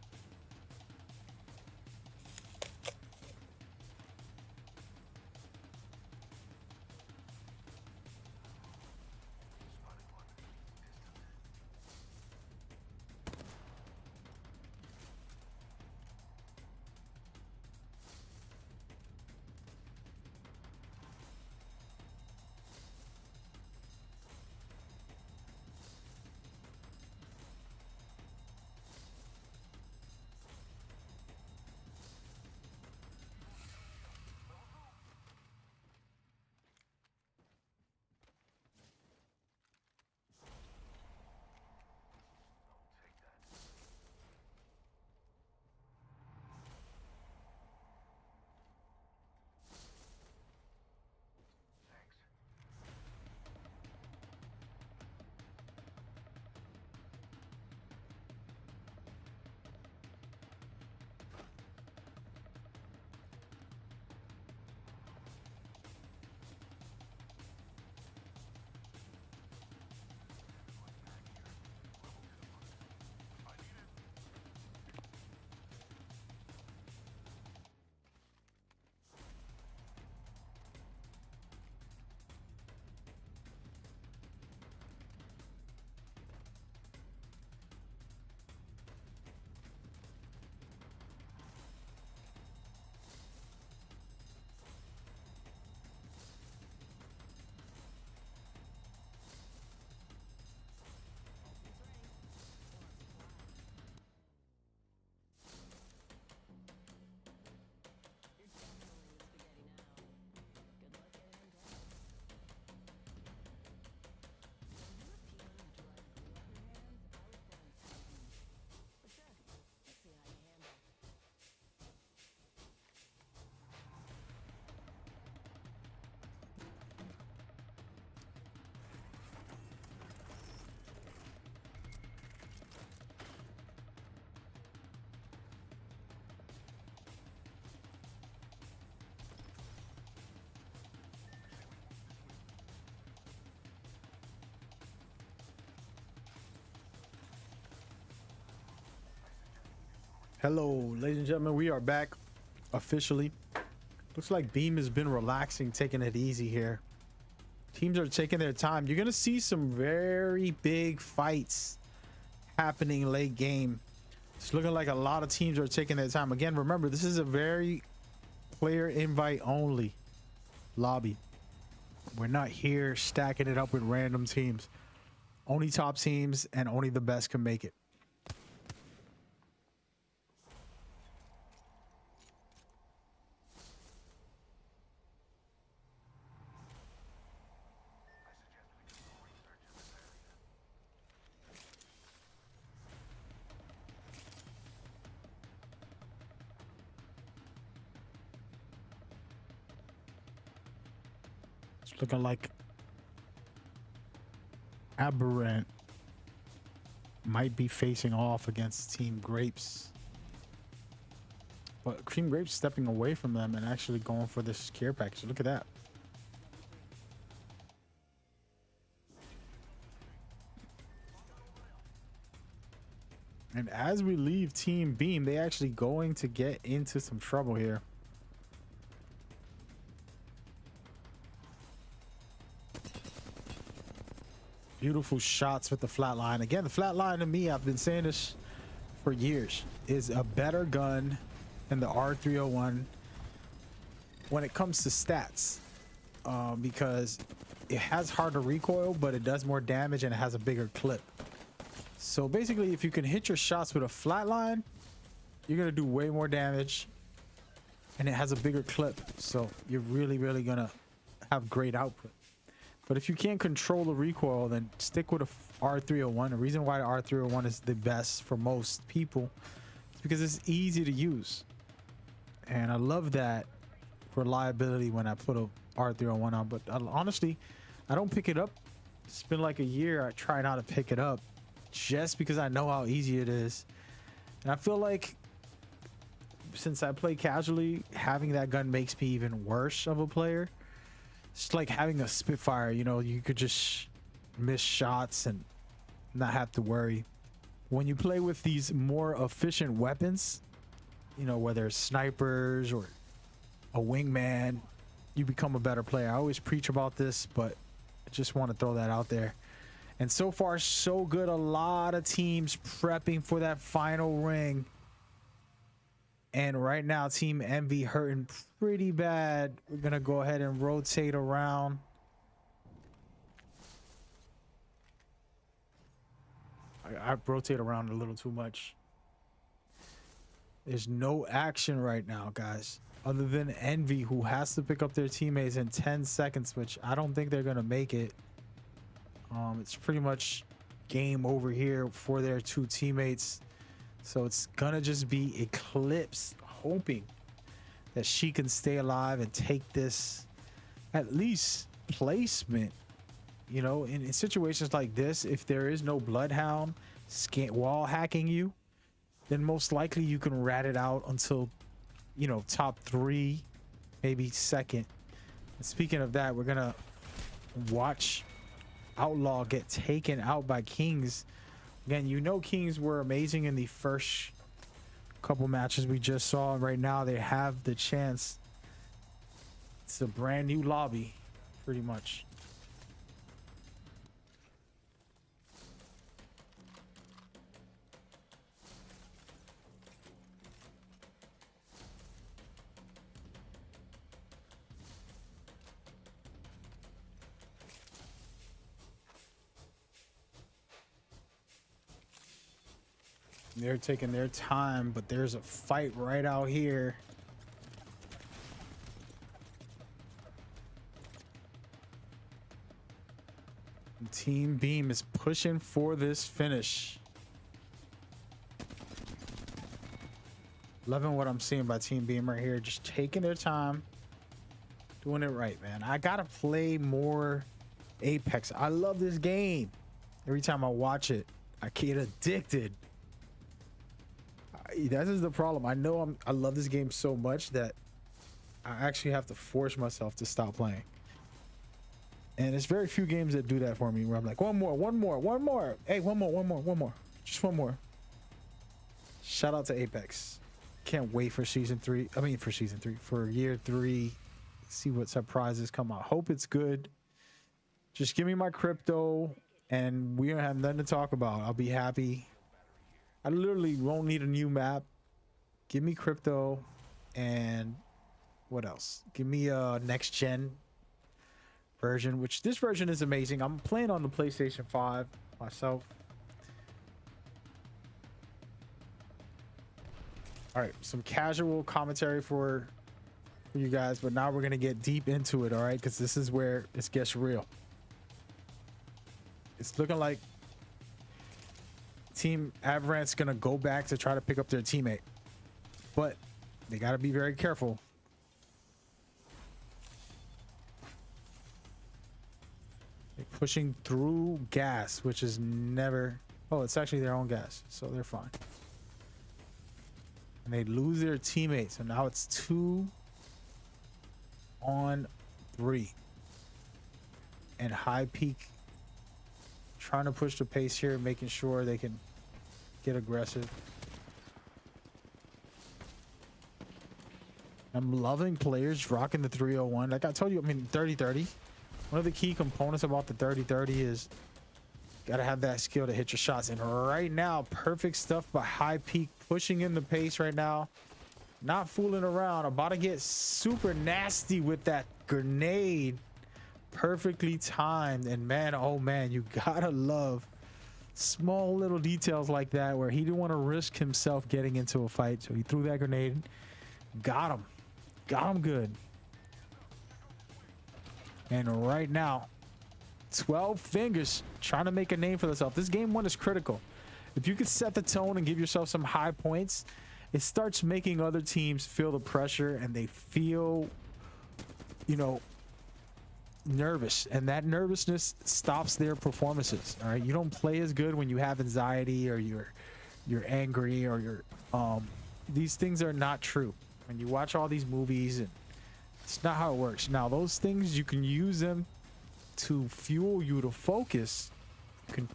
Hello, ladies and gentlemen, we are back officially. Looks like Beam has been relaxing, taking it easy here. Teams are taking their time. You're gonna see some very big fights happening late game. It's looking like a lot of teams are taking their time. Again, remember, this is a very player invite only lobby. We're not here stacking it up with random teams. Only top teams and only the best can make it. It's looking like Aberrant might be facing off against Team Grapes. But Team Grapes stepping away from them and actually going for this care package. Look at that. And as we leave Team Beam, they actually going to get into some trouble here. Beautiful shots with the flatline. Again, the flatline to me, I've been saying this for years, is a better gun than the R301 when it comes to stats, because it has harder recoil, but it does more damage and it has a bigger clip. So basically, if you can hit your shots with a flatline, you're gonna do way more damage, and it has a bigger clip. So you're really gonna have great output. But if you can't control the recoil, then stick with a R301. The reason why the R301 is the best for most people is because it's easy to use. And I love that reliability when I put a R301 on. But honestly, I don't pick it up. It's been like a year I try not to pick it up just because I know how easy it is. And I feel like since I play casually, having that gun makes me even worse of a player. It's like having a Spitfire, you know, you could just miss shots and not have to worry. When you play with these more efficient weapons, you know, whether it's snipers or a wingman, you become a better player. I always preach about this, but I just want to throw that out there. And so far, so good. A lot of teams prepping for that final ring. And right now, Team Envy hurting pretty bad. We're going to go ahead and rotate around. I rotate around a little too much. There's no action right now, guys, other than Envy, who has to pick up their teammates in 10 seconds, which I don't think they're going to make it. It's pretty much game over here for their two teammates. So it's gonna just be Eclipse hoping that she can stay alive and take this at least placement. You know, in situations like this, if there is no Bloodhound wall hacking you, then most likely you can rat it out until, you know, top 3, maybe second. And speaking of that, we're gonna watch Outlaw get taken out by Kings. Again, you know, Kings were amazing in the first couple matches we just saw. Right now, they have the chance. It's a brand new lobby, pretty much. They're taking their time, but there's a fight right out here. And Team Beam is pushing for this finish. Loving what I'm seeing by Team Beam right here. Just taking their time, doing it right, man. I gotta play more Apex. I love this game. Every time I watch it, I get addicted. That is the problem. I know I love this game so much that I actually have to force myself to stop playing. And it's very few games that do that for me, where I'm like, one more. Hey, one more. Just one more. Shout out to Apex. Can't wait for season 3. I mean, for season 3, for year 3. See what surprises come out. Hope it's good. Just give me my crypto and we don't have nothing to talk about. I'll be happy. I literally won't need a new map. Give me crypto and what else? Give me a next gen version, which this version is amazing. I'm playing on the PlayStation 5 myself. All right, some casual commentary for you guys, but now we're gonna get deep into it, all right? Because this is where it gets real. It's looking like Team Avalanche's gonna go back to try to pick up their teammate, but they got to be very careful. They're pushing through gas, which is never... Oh, it's actually their own gas, so they're fine. And they lose their teammates, so now it's 2 on 3. And High Peak trying to push the pace here, making sure they can get aggressive. I'm loving players rocking the 301. Like I told you, I mean, 30-30. One of the key components about the 30-30 is gotta have that skill to hit your shots. And right now, perfect stuff by High Peak, pushing in the pace right now. Not fooling around. About to get super nasty with that grenade. Perfectly timed. And man, oh man, you gotta love small little details like that, where he didn't want to risk himself getting into a fight, so he threw that grenade. Got him good. And right now 12 fingers trying to make a name for themselves. This game one is critical. If you could set the tone and give yourself some high points, it starts making other teams feel the pressure, and they feel, you know, nervous, and that nervousness stops their performances. All right, you don't play as good when you have anxiety, or you're angry, or you're these things are not true. When you watch all these movies, and it's not how it works. Now, those things, you can use them to fuel you to focus. You can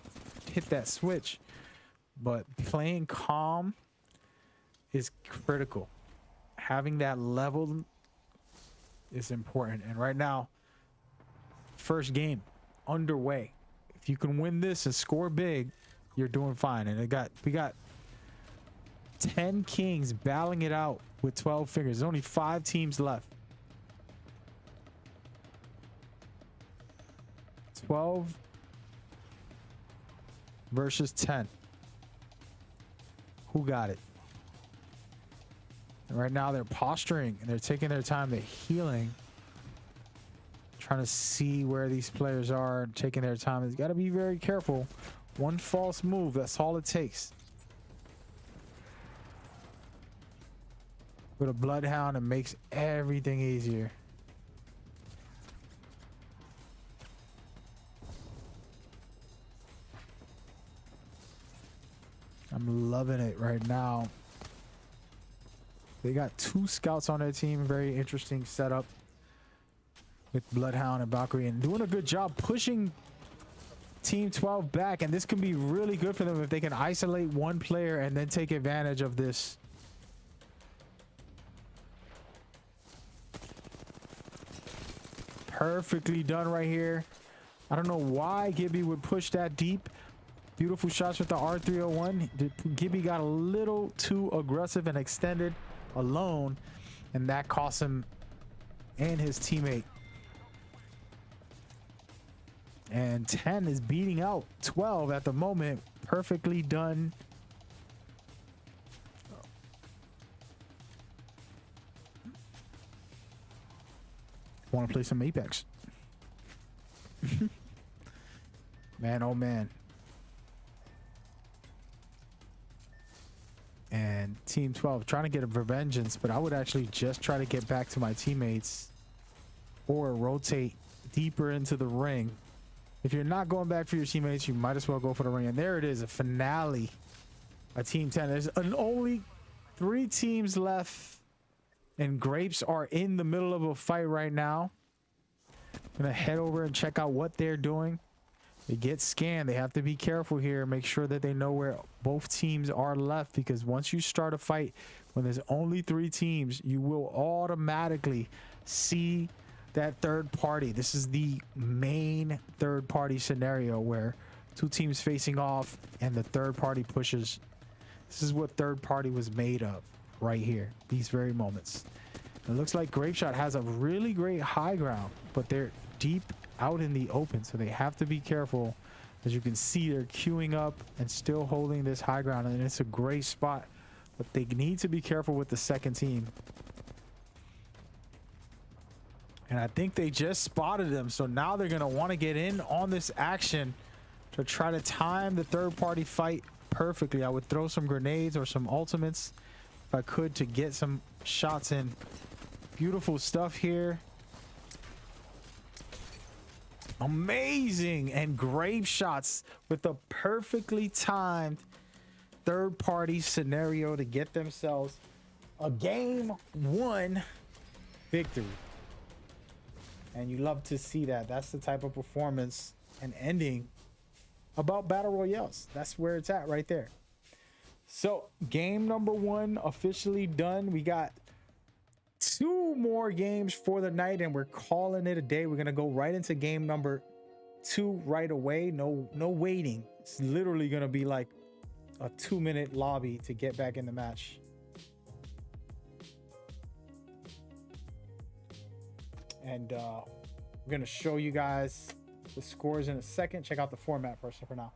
hit that switch, but playing calm is critical. Having that level is important. And right now, first game underway. If you can win this and score big, you're doing fine. And we got 10 kings battling it out with 12 fingers. There's only 5 teams left. 12 versus 10. Who got it? And right now they're posturing and they're taking their time. They're healing, trying to see where these players are, taking their time. It's got to be very careful. One false move, that's all it takes. With a bloodhound, it makes everything easier. I'm loving it right now. They got 2 scouts on their team. Very interesting setup with Bloodhound and Valkyrie, and doing a good job pushing Team 12 back. And this can be really good for them if they can isolate one player and then take advantage of this. Perfectly done right here. I don't know why Gibby would push that deep. Beautiful shots with the R301. Gibby got a little too aggressive and extended alone, and that cost him and his teammate. And 10 is beating out 12 at the moment. Perfectly done. Want to play some Apex? Man, oh man. And Team 12 trying to get a vengeance, but I would actually just try to get back to my teammates or rotate deeper into the ring. If you're not going back for your teammates, you might as well go for the ring. And there it is, a finale. A Team 10. There's only 3 teams left, and Grapes are in the middle of a fight right now. I'm gonna head over and check out what they're doing. They get scanned. They have to be careful here. Make sure that they know where both teams are left, because once you start a fight, when there's only 3 teams, you will automatically see that third party. This is the main third party scenario where 2 teams facing off and the third party pushes. This is what third party was made of right here, these very moments. It looks like Grapeshot has a really great high ground, but they're deep out in the open, so they have to be careful. As you can see, they're queuing up and still holding this high ground, and it's a great spot, but they need to be careful with the second team. And I think they just spotted them, so now they're going to want to get in on this action to try to time the third party fight perfectly. I would throw some grenades or some ultimates if I could to get some shots in. Beautiful stuff here. Amazing. And grave shots with a perfectly timed third party scenario to get themselves a game 1 victory. And you love to see that. That's the type of performance and ending about battle royales. That's where it's at right there. So game number 1 officially done. We got 2 more games for the night, and we're calling it a day. We're gonna go right into game number 2 right away. No waiting. It's literally gonna be like a 2-minute lobby to get back in the match. And we're gonna show you guys the scores in a second. Check out the format first for now.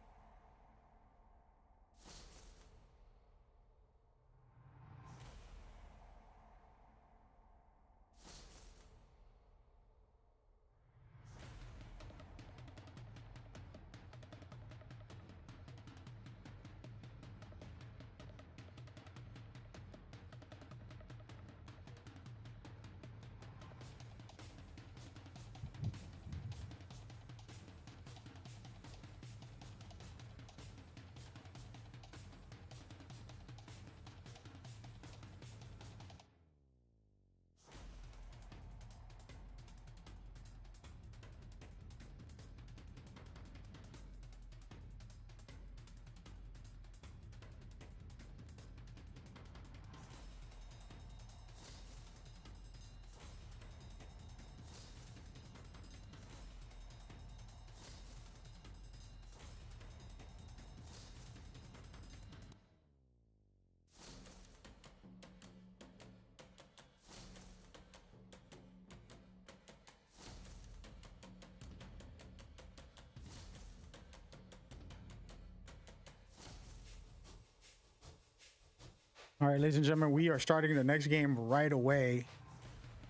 All right, ladies and gentlemen, we are starting the next game right away.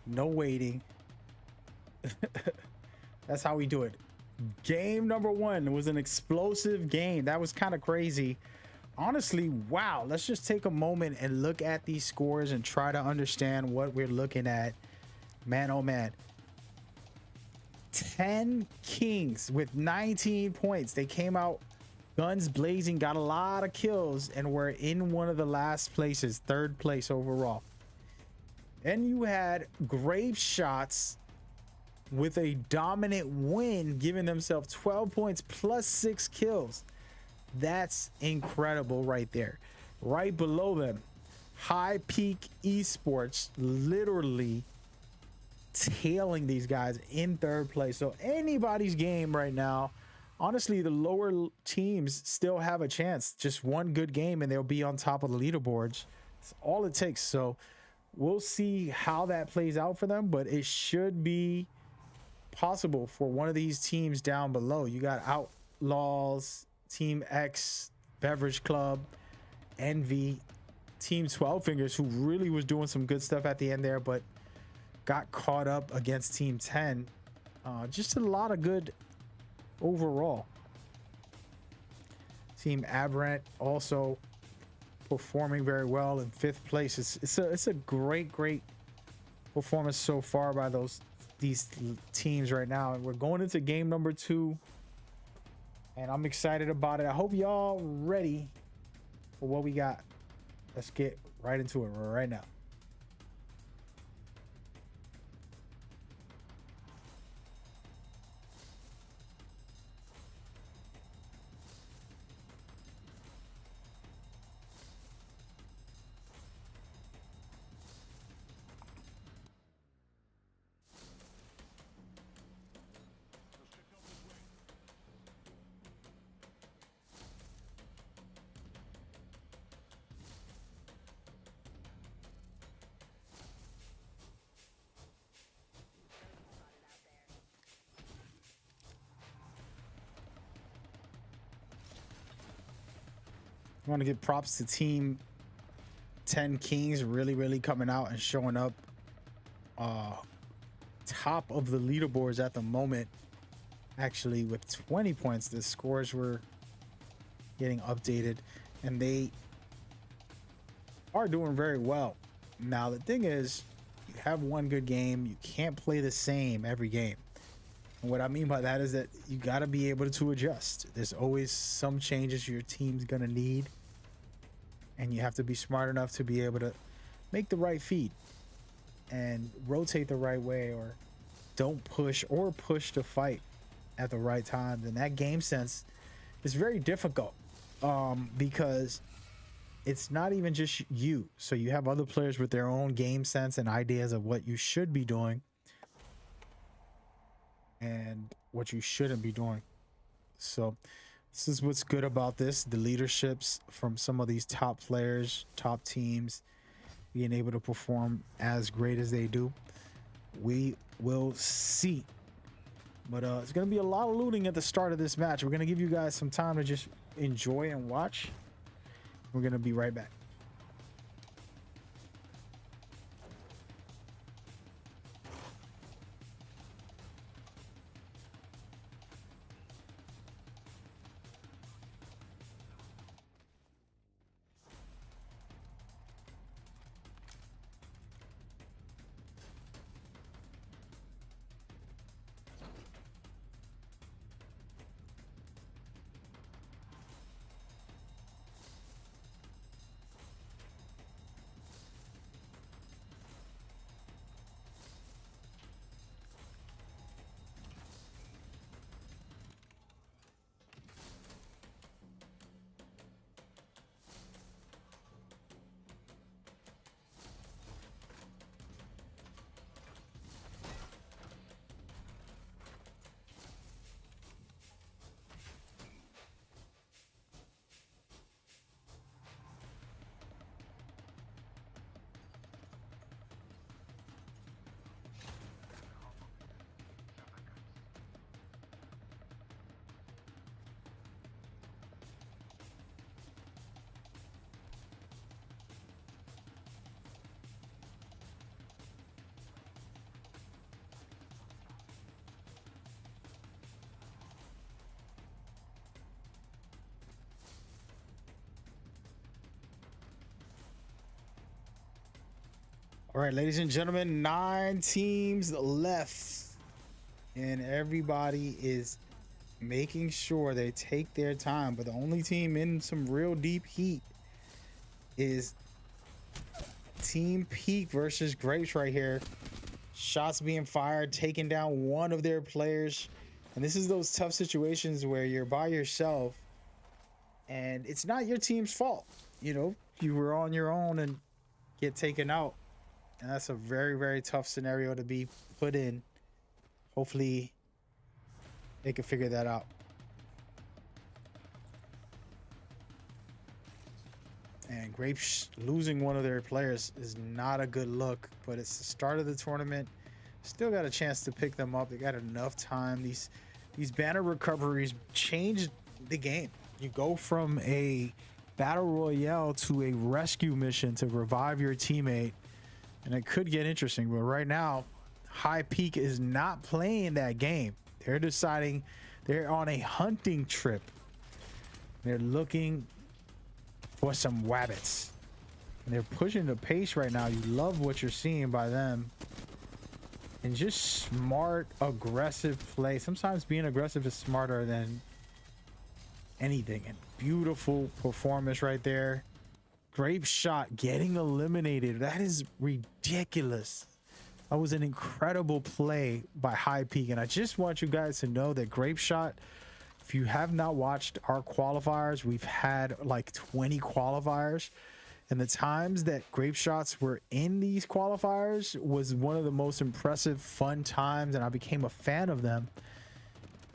No waiting. That's how we do it. Game number one was an explosive game. That was kind of crazy. Honestly, wow. Let's just take a moment and look at these scores and try to understand what we're looking at. Man, oh man. 10 Kings with 19 points. They came out guns blazing, got a lot of kills, and were in one of the last places, third place overall. Then you had Grave Shots with a dominant win, giving themselves 12 points plus 6 kills. That's incredible right there. Right below them, High Peak Esports, literally tailing these guys in third place. So anybody's game right now. Honestly, the lower teams still have a chance. Just one good game and they'll be on top of the leaderboards. That's all it takes. So we'll see how that plays out for them, but it should be possible for one of these teams down below. You got Outlaws, Team X, Beverage Club, Envy, Team 12 Fingers, who really was doing some good stuff at the end there, but got caught up against Team 10. Just a lot of good overall. Team Aberrant also performing very well in 5th place. It's a great performance so far by these teams right now, and we're going into game number 2, and I'm excited about it. I hope y'all ready for what we got. Let's get right into it right now. I want to give props to Team 10 Kings, really coming out and showing up top of the leaderboards at the moment. Actually, with 20 points, the scores were getting updated, and they are doing very well. Now, the thing is, you have one good game. You can't play the same every game. And what I mean by that is that you got to be able to adjust. There's always some changes your team's going to need, and you have to be smart enough to be able to make the right feed and rotate the right way, or don't push to fight at the right time. And that game sense is very difficult because it's not even just you. So you have other players with their own game sense and ideas of what you should be doing and what you shouldn't be doing. So this is what's good about this. The leaderships from some of these top players, top teams, being able to perform as great as they do. We will see. But it's going to be a lot of looting at the start of this match. We're going to give you guys some time to just enjoy and watch. We're going to be right back. All right, ladies and gentlemen, 9 teams left, and everybody is making sure they take their time. But the only team in some real deep heat is Team Peak versus Grapes right here. Shots being fired, taking down one of their players. And this is those tough situations where you're by yourself and it's not your team's fault. You know, you were on your own and get taken out. And that's a very, very tough scenario to be put in. Hopefully they can figure that out. And Grapes losing one of their players is not a good look, but it's the start of the tournament. Still got a chance to pick them up. They got enough time. These banner recoveries change the game. You go from a battle royale to a rescue mission to revive your teammate, and it could get interesting. But right now, High Peak is not playing that game. They're deciding they're on a hunting trip. They're looking for some wabbits. And they're pushing the pace right now. You love what you're seeing by them. And just smart, aggressive play. Sometimes being aggressive is smarter than anything. And beautiful performance right there. Grape shot getting eliminated. That is ridiculous. That was an incredible play by High Peak. And I just want you guys to know that Grape shot, if you have not watched our qualifiers, we've had like 20 qualifiers. And the times that Grape shots were in these qualifiers was one of the most impressive, fun times. And I became a fan of them.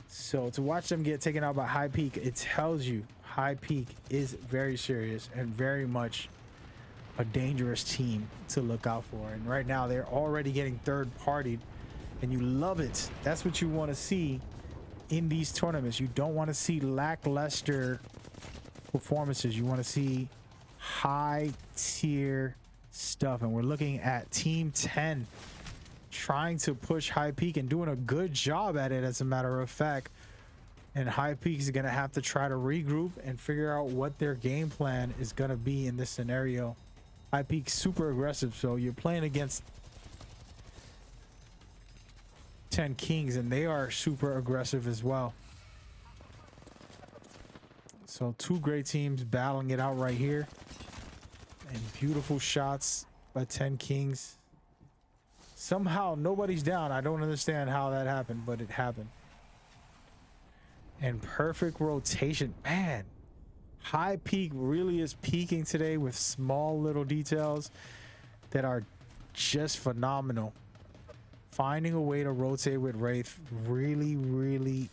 So to watch them get taken out by High Peak, it tells you High Peak is very serious and very much a dangerous team to look out for. And right now they're already getting third-partied, and you love it. That's what you want to see in these tournaments. You don't want to see lackluster performances. You want to see high tier stuff. And we're looking at Team 10 trying to push High Peak and doing a good job at it, as a matter of fact. And High Peak is going to have to try to regroup and figure out what their game plan is going to be in this scenario. High Peak super aggressive, so you're playing against 10 Kings, and they are super aggressive as well. So 2 great teams battling it out right here. And beautiful shots by 10 Kings. Somehow nobody's down. I don't understand how that happened, but it happened. And perfect rotation. Man, High Peak really is peaking today with small little details that are just phenomenal. Finding a way to rotate with Wraith, really, really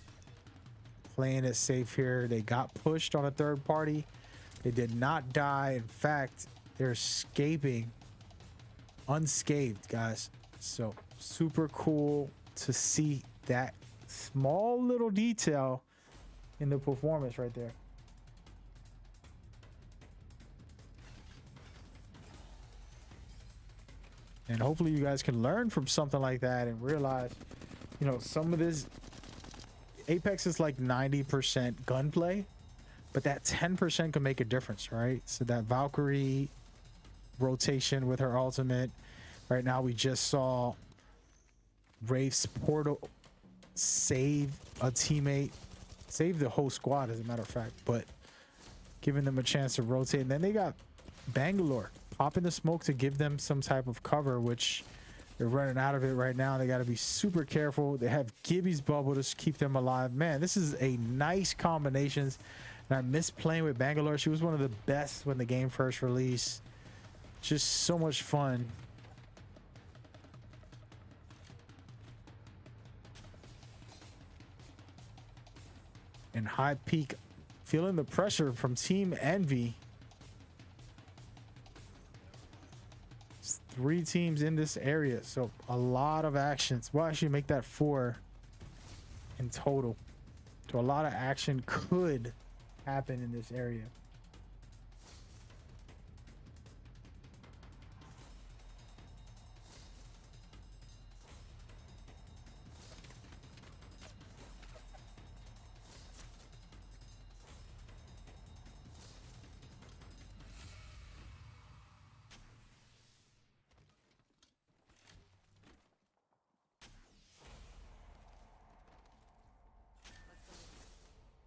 playing it safe here. They got pushed on a third party. They did not die. In fact, they're escaping unscathed, guys. So super cool to see that small little detail in the performance right there. And hopefully you guys can learn from something like that and realize, you know, some of this Apex is like 90% gunplay, but that 10% can make a difference, right? So that Valkyrie rotation with her ultimate. Right now we just saw Wraith's portal save a teammate, save the whole squad as a matter of fact, but giving them a chance to rotate. And then they got Bangalore popping the smoke to give them some type of cover, which they're running out of it right now. They got to be super careful. They have Gibby's bubble to keep them alive. Man, this is a nice combinations. And I miss playing with Bangalore. She was one of the best when the game first released. Just so much fun. And High Peak feeling the pressure from Team Envy. 3 teams in this area, so a lot of actions. Well, actually make that 4 in total. So a lot of action could happen in this area.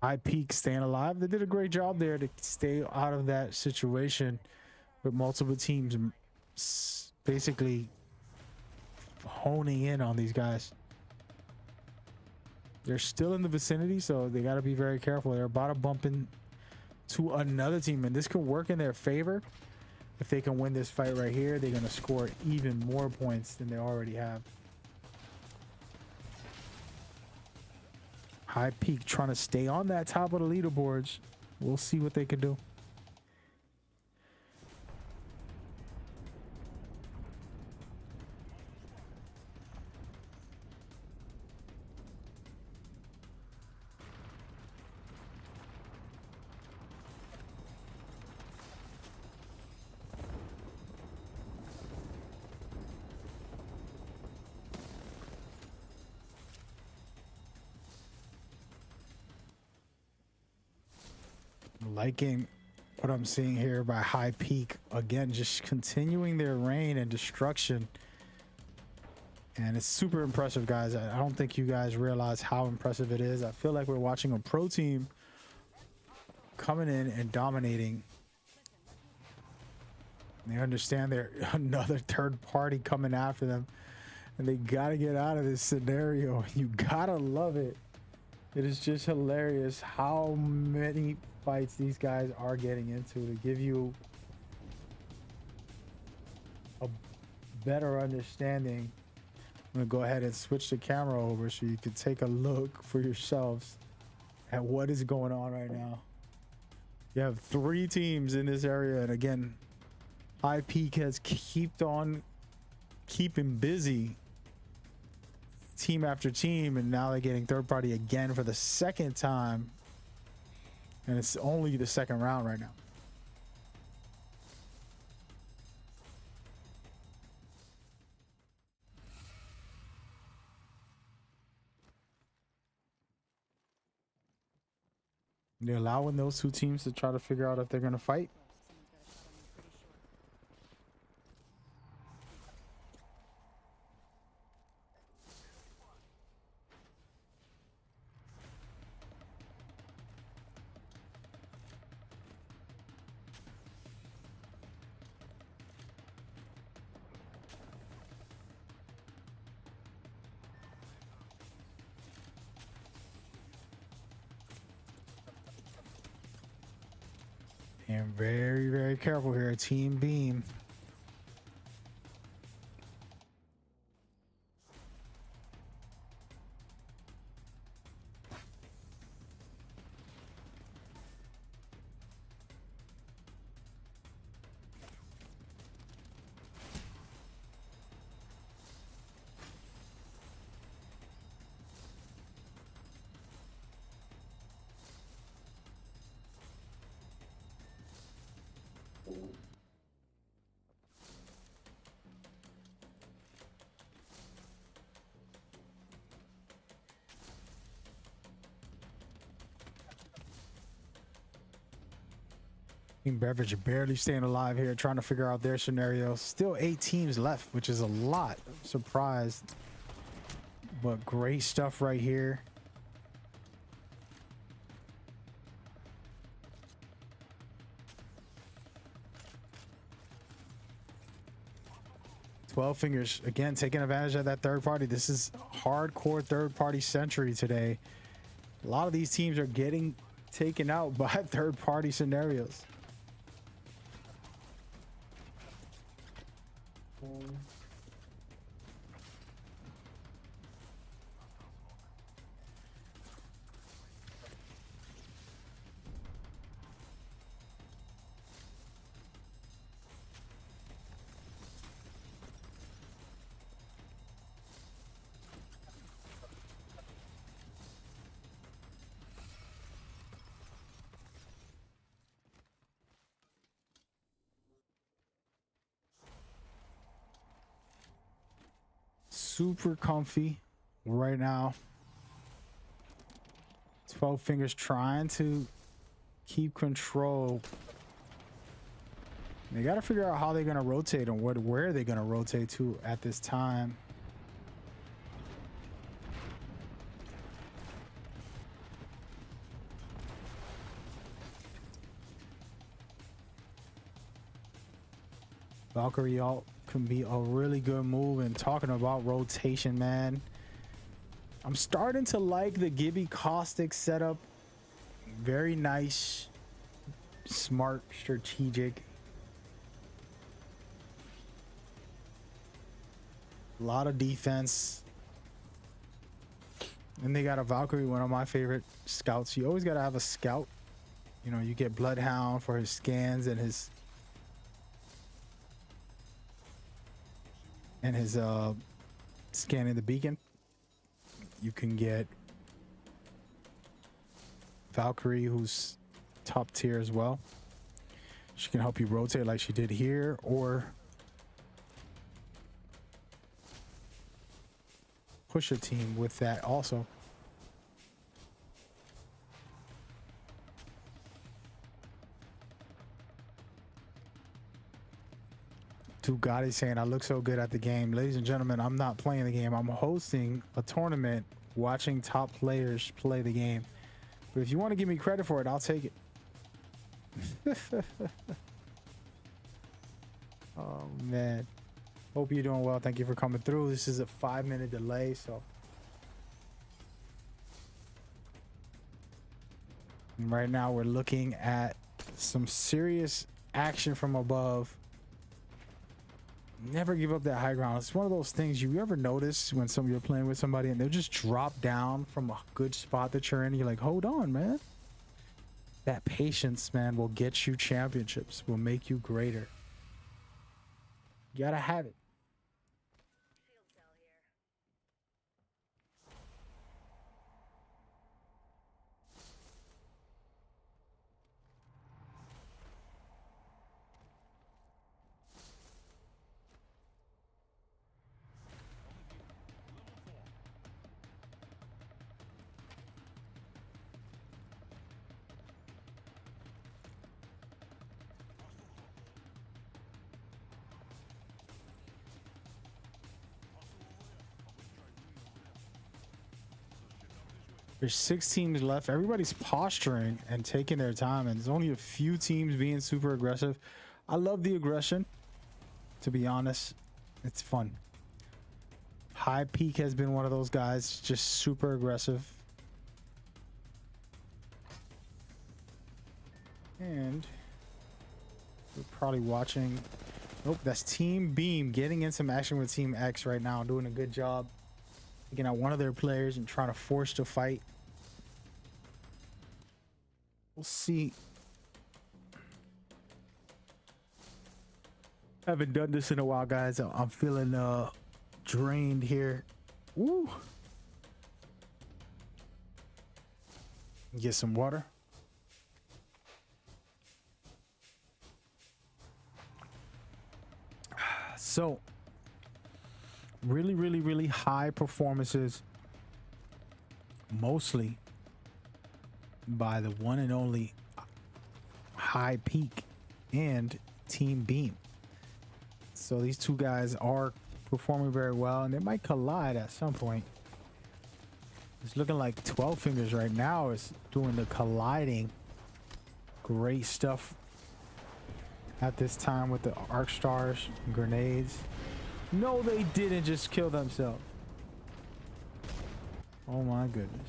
High Peak staying alive. They did a great job there to stay out of that situation with multiple teams basically honing in on these guys. They're still in the vicinity, so they got to be very careful. They're about to bump into another team, and this could work in their favor. If they can win this fight right here, they're going to score even more points than they already have. High Peak trying to stay on that top of the leaderboards. We'll see what they can do. Liking what I'm seeing here by High Peak. Again, just continuing their reign and destruction. And it's super impressive, guys. I don't think you guys realize how impressive it is. I feel like we're watching a pro team coming in and dominating. They understand they're another third party coming after them. And they got to get out of this scenario. You got to love it. It is just hilarious how many fights these guys are getting into to give you a better understanding. I'm gonna go ahead and switch the camera over so you can take a look for yourselves at what is going on right now. You have 3 teams in this area, and again, High Peak has kept on keeping busy, team after team, and now they're getting third party again for the second time, and it's only the second round right now. They're allowing those 2 teams to try to figure out if they're going to fight. And very, very careful here, Team Beam. Team Beverage barely staying alive here, trying to figure out their scenario. Still 8 teams left, which is a lot. I'm surprised, but great stuff right here. Fingers again taking advantage of that third party. This is hardcore third party century today. A lot of these teams are getting taken out by third party scenarios. Super comfy right now. 12 Fingers trying to keep control. They got to figure out how they're going to rotate and where they're going to rotate to at this time. Valkyrie ult can be a really good move. And talking about rotation, man, I'm starting to like the Gibby Caustic setup. Very nice, smart, strategic. A lot of defense. And they got a Valkyrie, one of my favorite scouts. You always got to have a scout. You know, you get Bloodhound for his scans and his scanning the beacon. You can get Valkyrie, who's top tier as well. She can help you rotate like she did here, or push a team with that also. Gotti saying I look so good at the game. Ladies and gentlemen, I'm not playing the game. I'm hosting a tournament, watching top players play the game. But if you want to give me credit for it, I'll take it. Oh man, hope you're doing well. Thank you for coming through. This is a 5-minute delay, so right now we're looking at some serious action from above. Never give up that high ground. It's one of those things you ever notice when you're playing with somebody and they'll just drop down from a good spot that you're in. You're like, hold on, man. That patience, man, will get you championships, will make you greater. You gotta have it. There's 6 teams left. Everybody's posturing and taking their time, and there's only a few teams being super aggressive. I love the aggression, to be honest. It's fun. High Peak has been one of those guys, just super aggressive. And we're probably watching. Nope, that's Team Beam getting in some action with Team X right now, doing a good job taking out one of their players and trying to force the fight. We'll see. Haven't done this in a while, guys. I'm feeling drained here. Woo. Get some water. So really high performances, mostly by the one and only High Peak and Team Beam. So these two guys are performing very well, and they might collide at some point. It's looking like 12 Fingers right now is doing the colliding. Great stuff at this time with the arc stars and grenades. No, they didn't just kill themselves. Oh my goodness.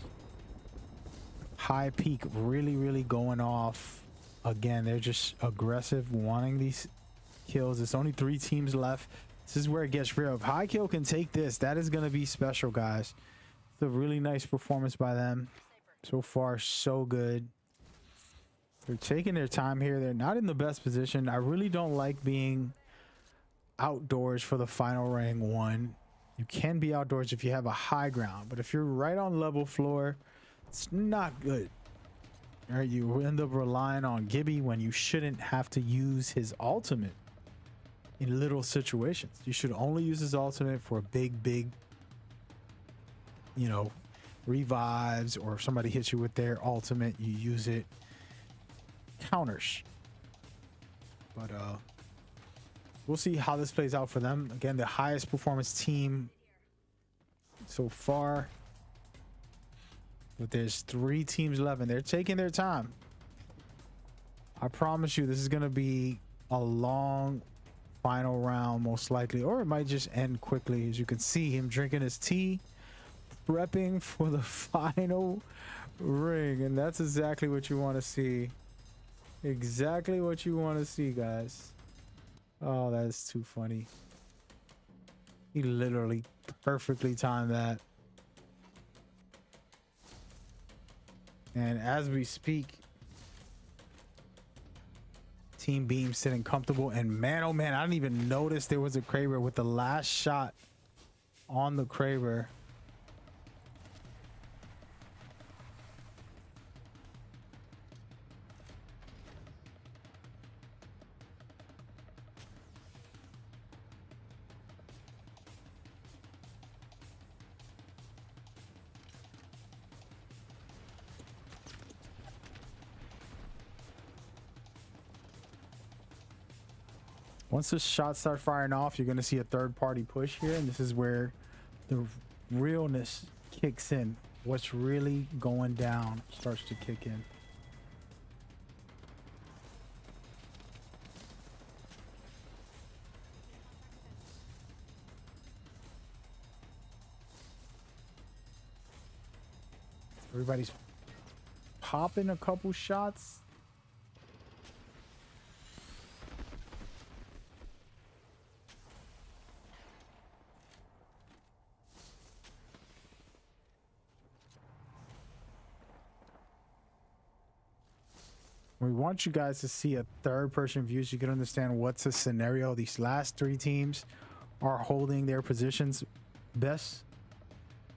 High Peak really going off. Again, they're just aggressive, wanting these kills. It's only 3 teams left. This is where it gets real. If High Kill can take this, that is going to be special, guys. It's a really nice performance by them. So far, so good. They're taking their time here. They're not in the best position. I really don't like being outdoors for the final ring 1. You can be outdoors if you have a high ground, but if you're right on level floor, it's not good. All right, you end up relying on Gibby when you shouldn't have to use his ultimate in little situations. You should only use his ultimate for big, you know, revives, or if somebody hits you with their ultimate, you use it counters. But we'll see how this plays out for them. Again, the highest performance team so far, but there's 3 teams left and they're taking their time. I promise you this is going to be a long final round, most likely, or it might just end quickly. As you can see him drinking his tea, prepping for the final ring. And that's exactly what you want to see. Exactly what you want to see, guys. Oh, that is too funny. He literally perfectly timed that. And as we speak, Team Beam sitting comfortable, and man, oh man, I didn't even notice there was a Kraber with the last shot on the Kraber. Once the shots start firing off, you're going to see a third-party push here, and this is where the realness kicks in. What's really going down starts to kick in. Everybody's popping a couple shots. We want you guys to see a third person view so you can understand what's the scenario. These last three teams are holding their positions. Best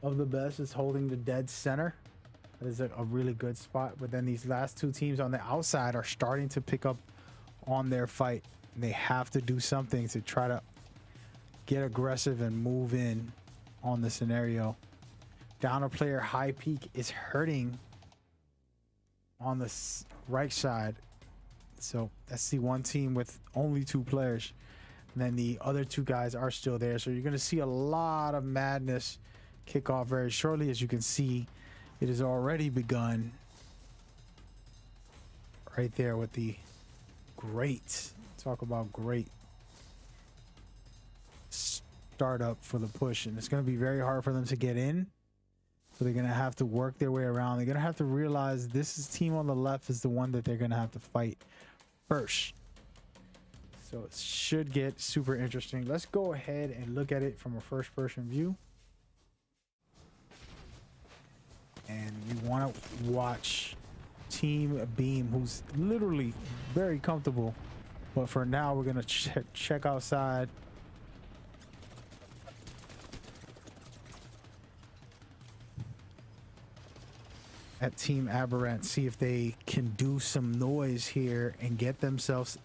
of the best is holding the dead center. That is a really good spot. But then these last two teams on the outside are starting to pick up on their fight. They have to do something to try to get aggressive and move in on the scenario. Downer player high peak is hurting on the right side. So that's the one team with only two players, and then the other two guys are still there. So you're going to see a lot of madness kick off very shortly. As you can see, it has already begun right there with the great, talk about great startup for the push. And it's going to be very hard for them to get in. So they're going to have to work their way around. They're going to have to realize team on the left is the one that they're going to have to fight first. So it should get super interesting. Let's go ahead and look at it from a first person view. And we want to watch Team Beam, who's literally very comfortable. But for now, we're going to check outside. At Team Aberrant, see if they can do some noise here and get themselves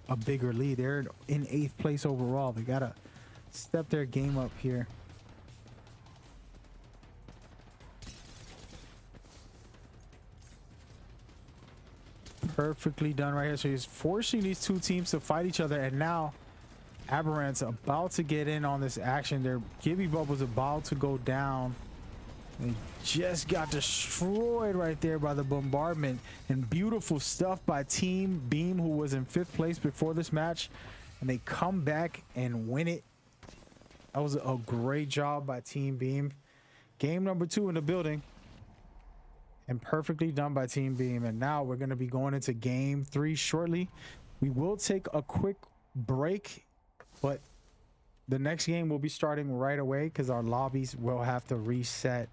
a bigger lead. They're in 8th place overall. They gotta step their game up here. Perfectly done right here. So he's forcing these two teams to fight each other, and now Aberrant's about to get in on this action. Their Gibby Bubble's about to go down. They just got destroyed right there by the bombardment, and beautiful stuff by Team Beam, who was in 5th place before this match, and they come back and win it. That was a great job by Team Beam. Game number 2 in the building, and perfectly done by Team Beam. And now we're going to be going into game 3 shortly. We will take a quick break, but the next game will be starting right away because our lobbies will have to reset.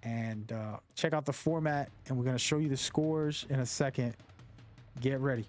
And check out the format, and we're going to show you the scores in a second. Get ready.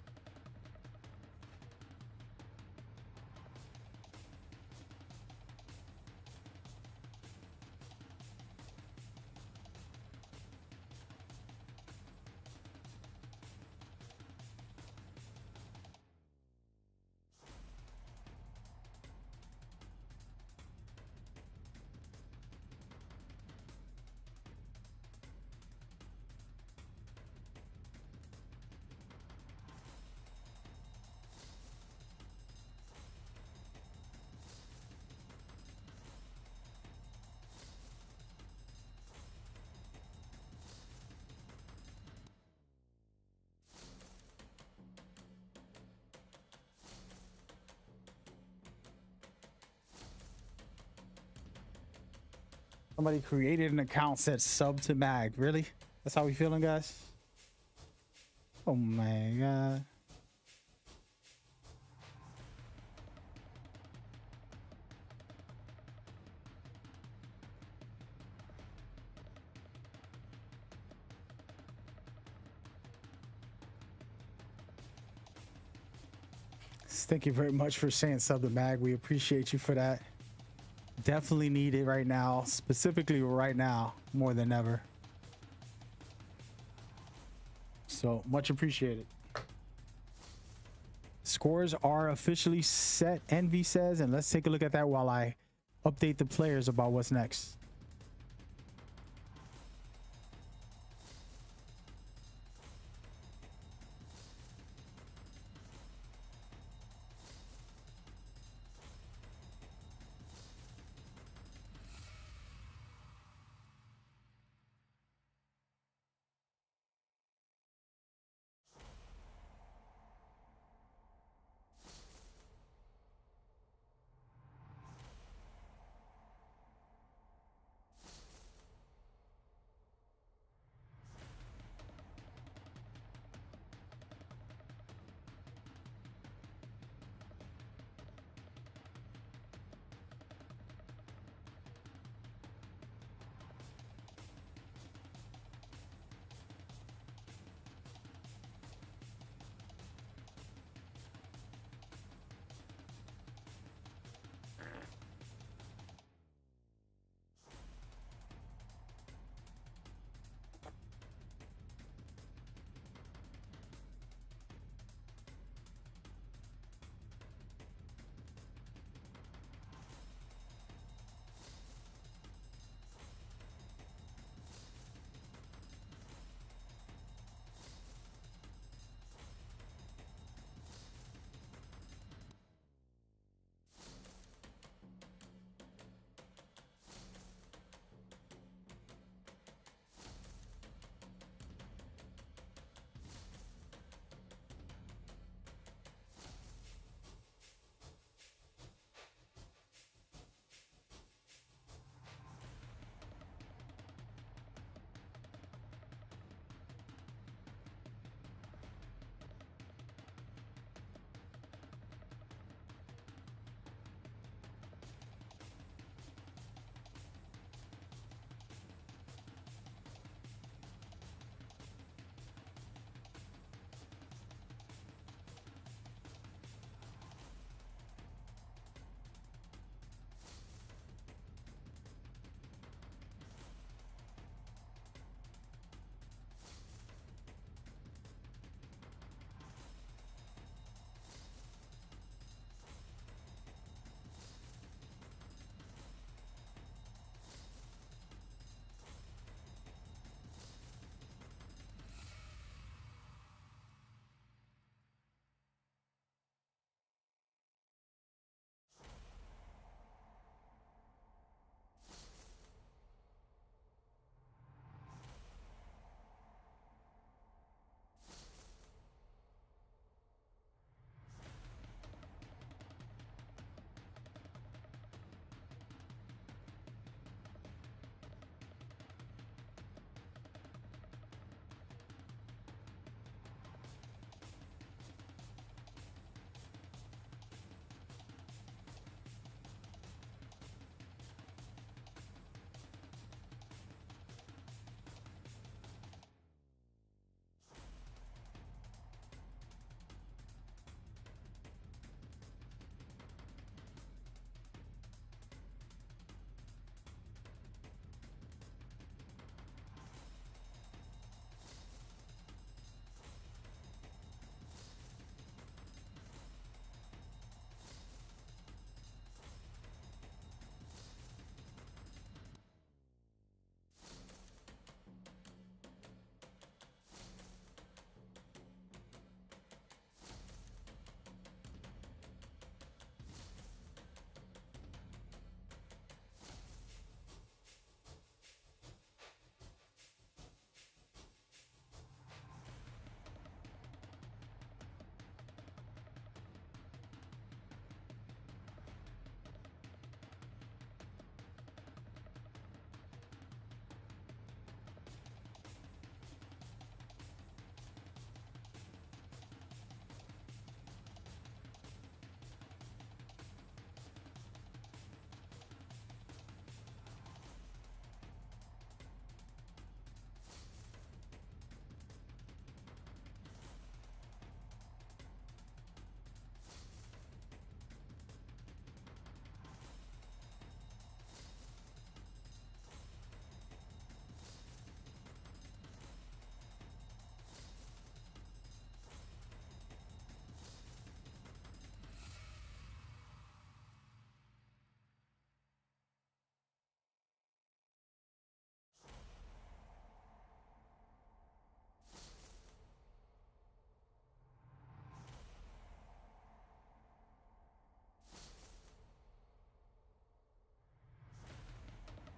Somebody created an account, said sub to mag. Really? That's how we feeling, guys? Oh my god. Thank you very much for saying sub to mag. We appreciate you for that. Definitely need it right now, specifically right now, more than ever. So much appreciated. Scores are officially set, Envy says, and let's take a look at that while I update the players about what's next.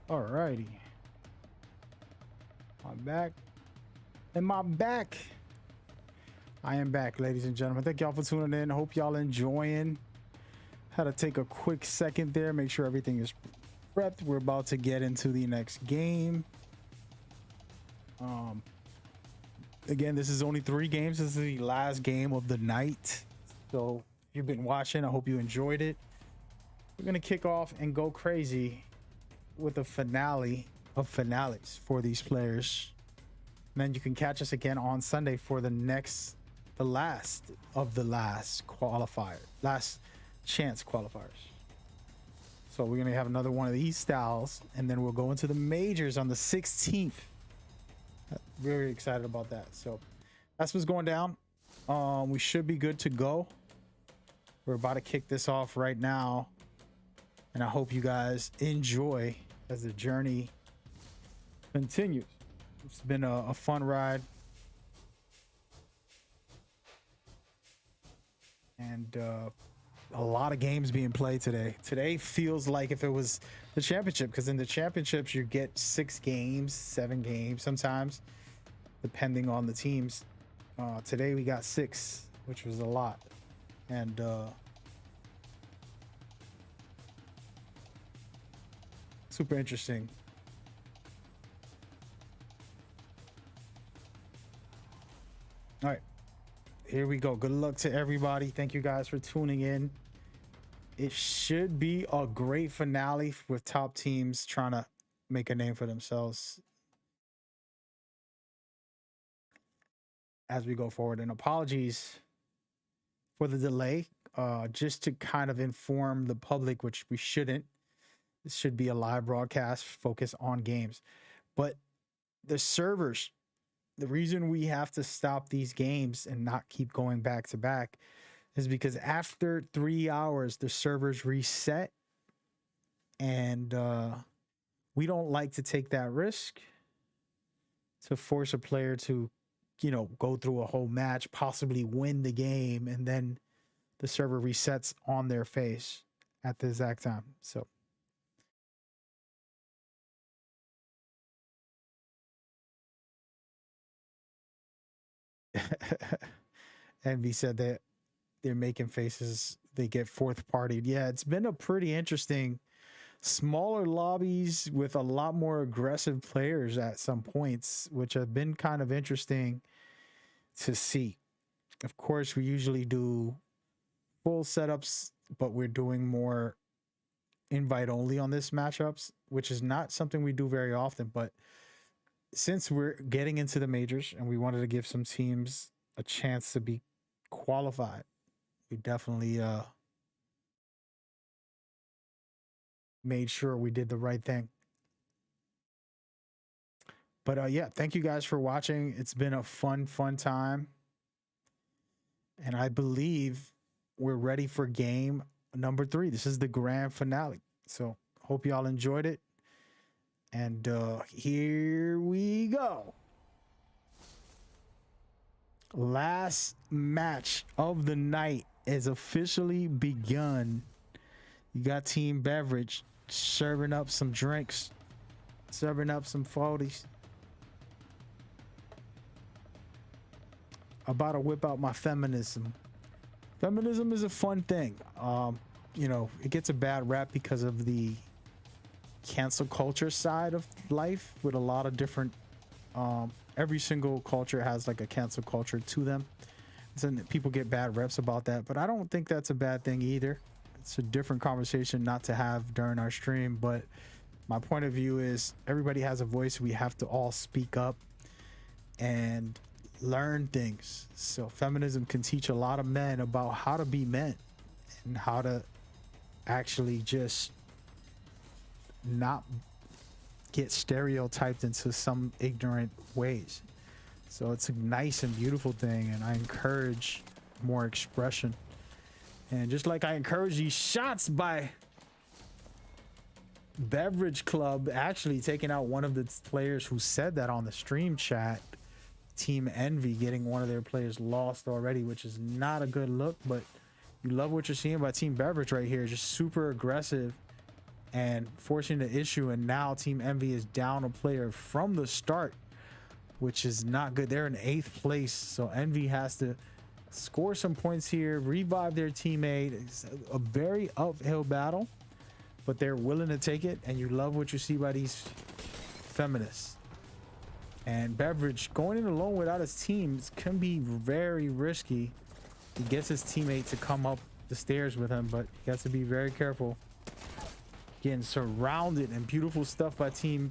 Alrighty. I'm back. And my back. I am back, ladies and gentlemen. Thank y'all for tuning in. Hope y'all enjoying. Had to take a quick second there, make sure everything is prepped. We're about to get into the next game. Again, this is only 3 games. This is the last game of the night. So if you've been watching, I hope you enjoyed it. We're gonna kick off and go crazy with a finale of finales for these players. And then you can catch us again on Sunday for the last of the last qualifier, last chance qualifiers. So we're gonna have another one of these styles, and then we'll go into the majors on the 16th. Very excited about that. So that's what's going down. We should be good to go. We're about to kick this off right now, and I hope you guys enjoy as the journey continues. It's been a fun ride, and a lot of games being played today. Today feels like if it was the championship, because in the championships you get 6 games, 7 games sometimes, depending on the teams. Today we got 6, which was a lot, and super interesting. All right, here we go. Good luck to everybody. Thank you guys for tuning in. It should be a great finale with top teams trying to make a name for themselves as we go forward. And apologies for the delay, just to kind of inform the public, which we shouldn't. This should be a live broadcast, focus on games. But the servers, the reason we have to stop these games and not keep going back to back is because after 3 hours, the servers reset, and we don't like to take that risk to force a player to, you know, go through a whole match, possibly win the game, and then the server resets on their face at the exact time. So Envy said that they're making faces, they get fourth partied. Yeah, it's been a pretty interesting, smaller lobbies with a lot more aggressive players at some points, which have been kind of interesting to see. Of course, we usually do full setups, but we're doing more invite only on this matchups, which is not something we do very often. But since we're getting into the majors and we wanted to give some teams a chance to be qualified, we definitely made sure we did the right thing. But yeah, thank you guys for watching. It's been a fun time, and I believe we're ready for game number 3. This is the grand finale, so hope y'all enjoyed it, and here we go. Last match of the night is officially begun. You got Team Beverage serving up some drinks, serving up some 40s. About to whip out my feminism. Feminism is a fun thing. You know, it gets a bad rap because of the cancel culture side of life, with a lot of different every single culture has like a cancel culture to them. So people get bad reps about that, but I don't think that's a bad thing either. It's a different conversation not to have during our stream, but my point of view is everybody has a voice. We have to all speak up and learn things. So feminism can teach a lot of men about how to be men and how to actually just not get stereotyped into some ignorant ways. So it's a nice and beautiful thing, and I encourage more expression. And just like I encourage these shots by Beverage Club, actually taking out one of the players who said that on the stream chat, Team Envy, getting one of their players lost already, which is not a good look. But you love what you're seeing by Team Beverage right here, just super aggressive and forcing the issue. And now Team Envy is down a player from the start, which is not good. They're in 8th place, so Envy has to score some points here, revive their teammate. It's a very uphill battle, but they're willing to take it, and you love what you see by these feminists. And Beverage going in alone without his team can be very risky. He gets his teammate to come up the stairs with him, but he has to be very careful. Getting surrounded, and beautiful stuff by team.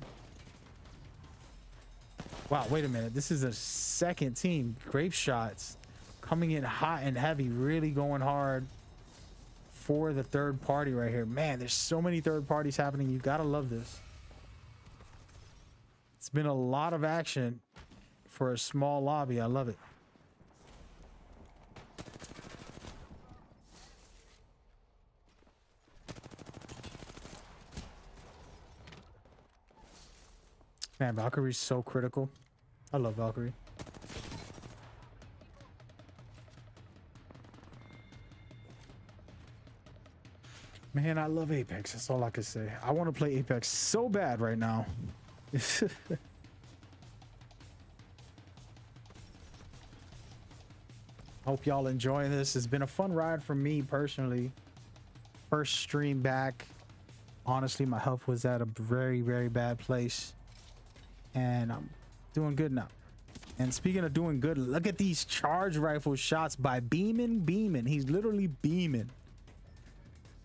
Wow, wait a minute. This is a second team. Grape Shots coming in hot and heavy, really going hard for the third party right here. Man, there's so many third parties happening. You gotta love this. It's been a lot of action for a small lobby. I love it. Man, Valkyrie's so critical. I love Valkyrie. Man, I love Apex. That's all I can say. I want to play Apex so bad right now. Hope y'all enjoying this. It's been a fun ride for me personally. First stream back. Honestly, my health was at a very, very bad place. And I'm doing good now. And speaking of doing good, look at these charge rifle shots by Beeman. He's literally beaming.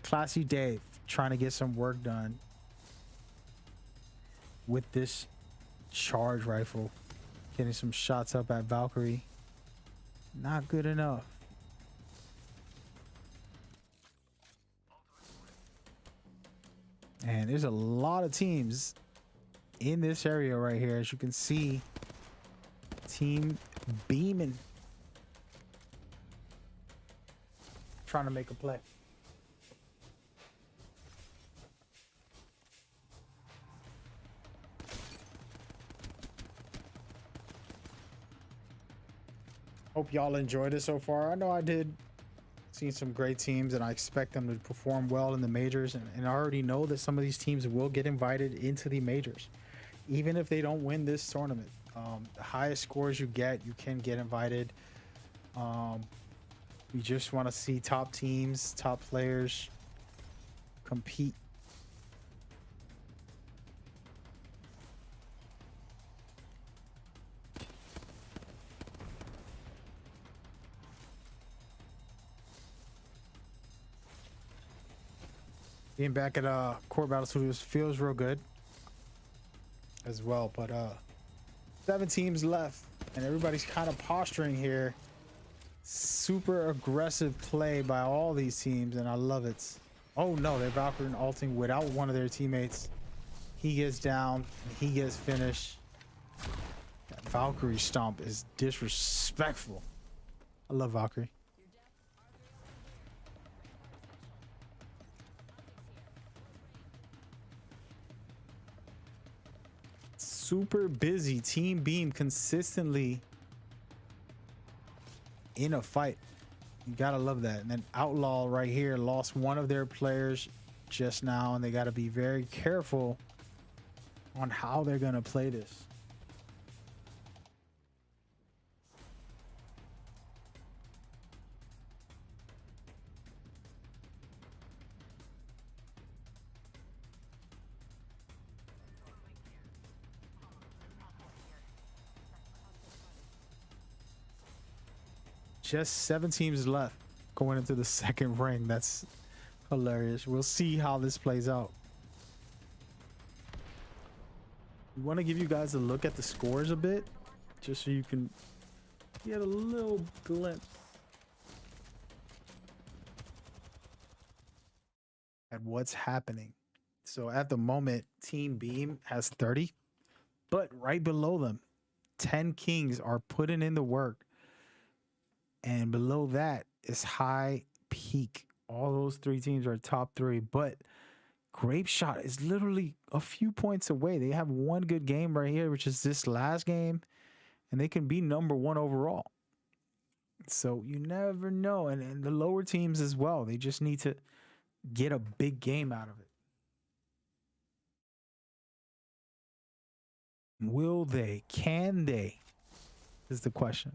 Classy Dave trying to get some work done with this charge rifle. Getting some shots up at Valkyrie. Not good enough. And there's a lot of teams in this area right here. As you can see, Team Beeman trying to make a play. Hope y'all enjoyed it so far. I know I did. Seen some great teams, and I expect them to perform well in the majors. And I already know that some of these teams will get invited into the majors, even if they don't win this tournament. The highest scores you get, you can get invited. We just want to see top teams, top players compete. Being back at Core Battle Studios feels real good as well, but 7 teams left and everybody's kind of posturing here. Super aggressive play by all these teams, and I love it. Oh no, they're Valkyrie and ulting without one of their teammates. He gets down, he gets finished. That Valkyrie stomp is disrespectful. I love Valkyrie. Super busy. Team Beam consistently in a fight. You gotta love that. And then Outlaw right here lost one of their players just now, and they gotta be very careful on how they're gonna play this. Just 7 teams left going into the second ring. That's hilarious. We'll see how this plays out. We want to give you guys a look at the scores a bit, just so you can get a little glimpse at what's happening. So at the moment, Team Beam has 30, but right below them, 10 Kings are putting in the work. And below that is High Peak. All those 3 teams are top 3, but Grape Shot is literally a few points away. They have one good game right here, which is this last game, and they can be number 1 overall. So you never know. And the lower teams as well. They just need to get a big game out of it. Will they? Can they? Is the question.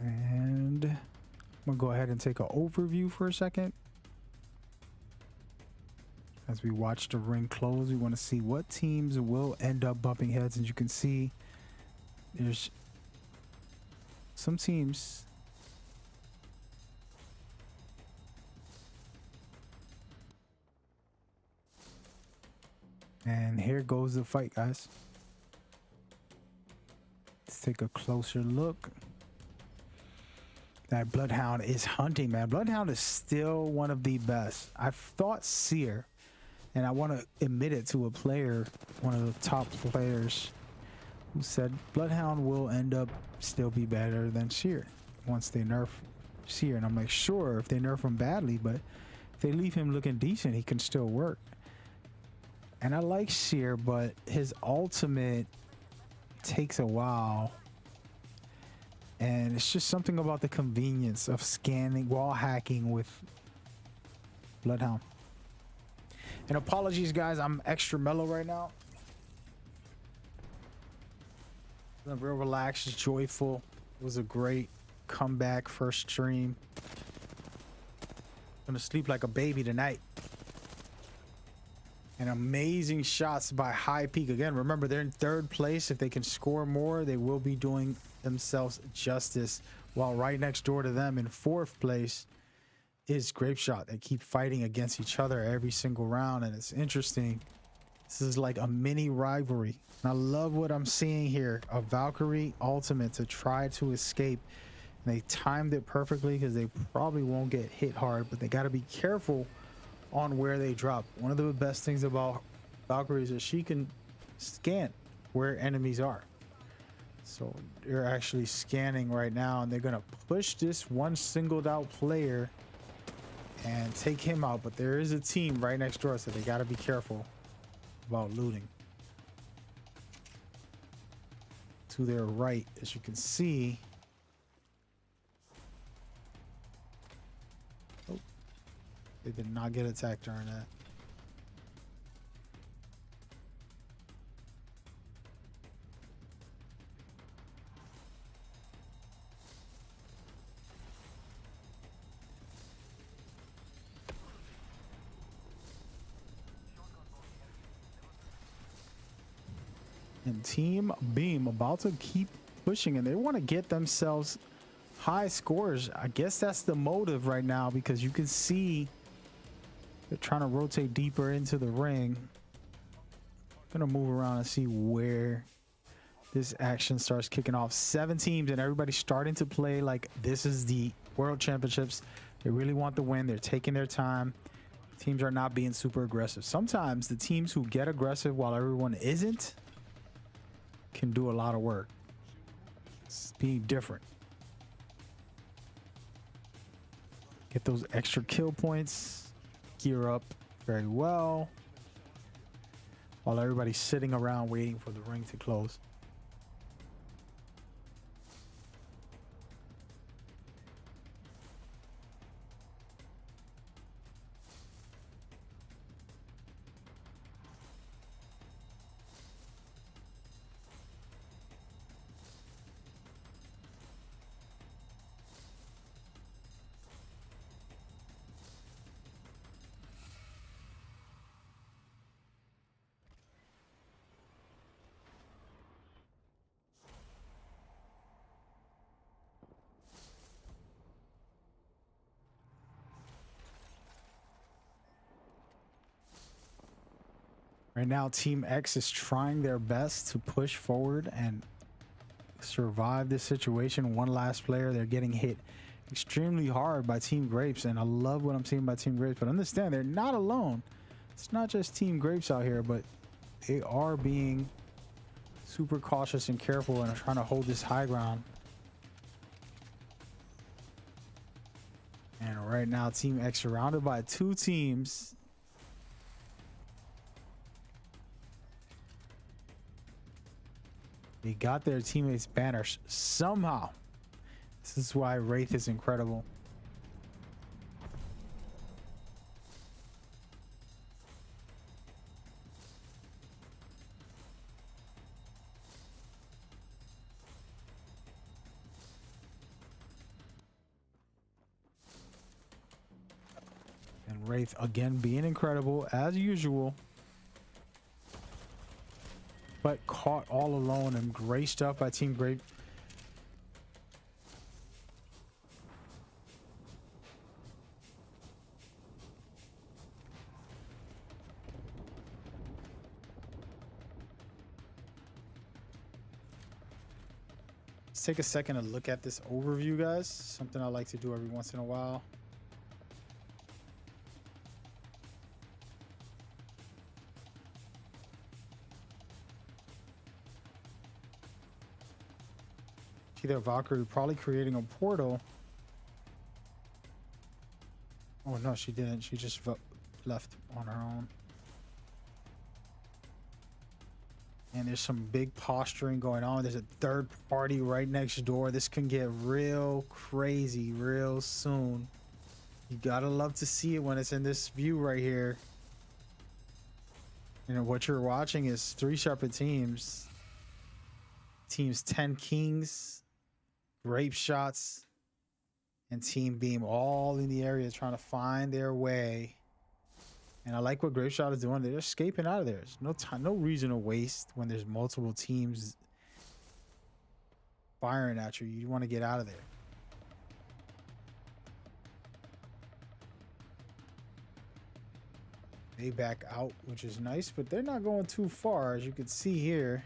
And I'm gonna go ahead and take an overview for a second. As we watch the ring close, we want to see what teams will end up bumping heads. As you can see, there's some teams and here goes the fight, guys. Let's take a closer look. That Bloodhound is hunting, man. Bloodhound is still one of the best. I've thought Seer, and I want to admit it to a player, one of the top players, who said Bloodhound will end up still be better than Seer once they nerf Seer. And I'm like, sure, if they nerf him badly, but if they leave him looking decent, he can still work. And I like Seer, but his ultimate takes a while. And it's just something about the convenience of scanning, wall hacking with Bloodhound. And apologies, guys, I'm extra mellow right now. I'm real relaxed, joyful. It was a great comeback first stream. Gonna sleep like a baby tonight. And amazing shots by High Peak. Again, remember, they're in third place. If they can score more, they will be doing themselves justice. While right next door to them in fourth place is Grape Shot. They keep fighting against each other every single round, and it's interesting. This is like a mini rivalry. And I love what I'm seeing here. A Valkyrie ultimate to try to escape. And they timed it perfectly because they probably won't get hit hard, but they got to be careful on where they drop. One of the best things about Valkyrie is that she can scan where enemies are. So they're actually scanning right now, and they're gonna push this one singled out player and take him out. But there is a team right next door, so they got to be careful about looting. To their right, as you can see, oh, they did not get attacked during that. And Team Beam about to keep pushing, and they want to get themselves high scores. I guess that's the motive right now, because you can see they're trying to rotate deeper into the ring. Gonna move around and see where this action starts kicking off. 7 teams, and everybody's starting to play like this is the World Championships. They really want the win. They're taking their time. Teams are not being super aggressive. Sometimes the teams who get aggressive while everyone isn't can do a lot of work. It's being different. Get those extra kill points. Gear up very well. While everybody's sitting around waiting for the ring to close. Right now, Team X is trying their best to push forward and survive this situation. One last player, they're getting hit extremely hard by Team Grapes, and I love what I'm seeing by Team Grapes. But understand, they're not alone. It's not just Team Grapes out here, but they are being super cautious and careful and are trying to hold this high ground. And right now, Team X surrounded by two teams. They got their teammates' banners somehow. This is why Wraith is incredible. And Wraith again being incredible as usual. But caught all alone, and great stuff by Team Grape. Let's take a second to look at this overview, guys. Something I like to do every once in a while. See there, Valkyrie probably creating a portal. Oh no, she didn't. She just left on her own. And there's some big posturing going on. There's a third party right next door. This can get real crazy real soon. You gotta love to see it when it's in this view right here. You know, what you're watching is three separate teams. Teams 10 Kings, Grape Shots, and Team Beam all in the area trying to find their way. And I like what Grape Shot is doing. They're escaping out of there. There's no time, no reason to waste when there's multiple teams firing at you. You want to get out of there. They back out, which is nice, but they're not going too far, as you can see here.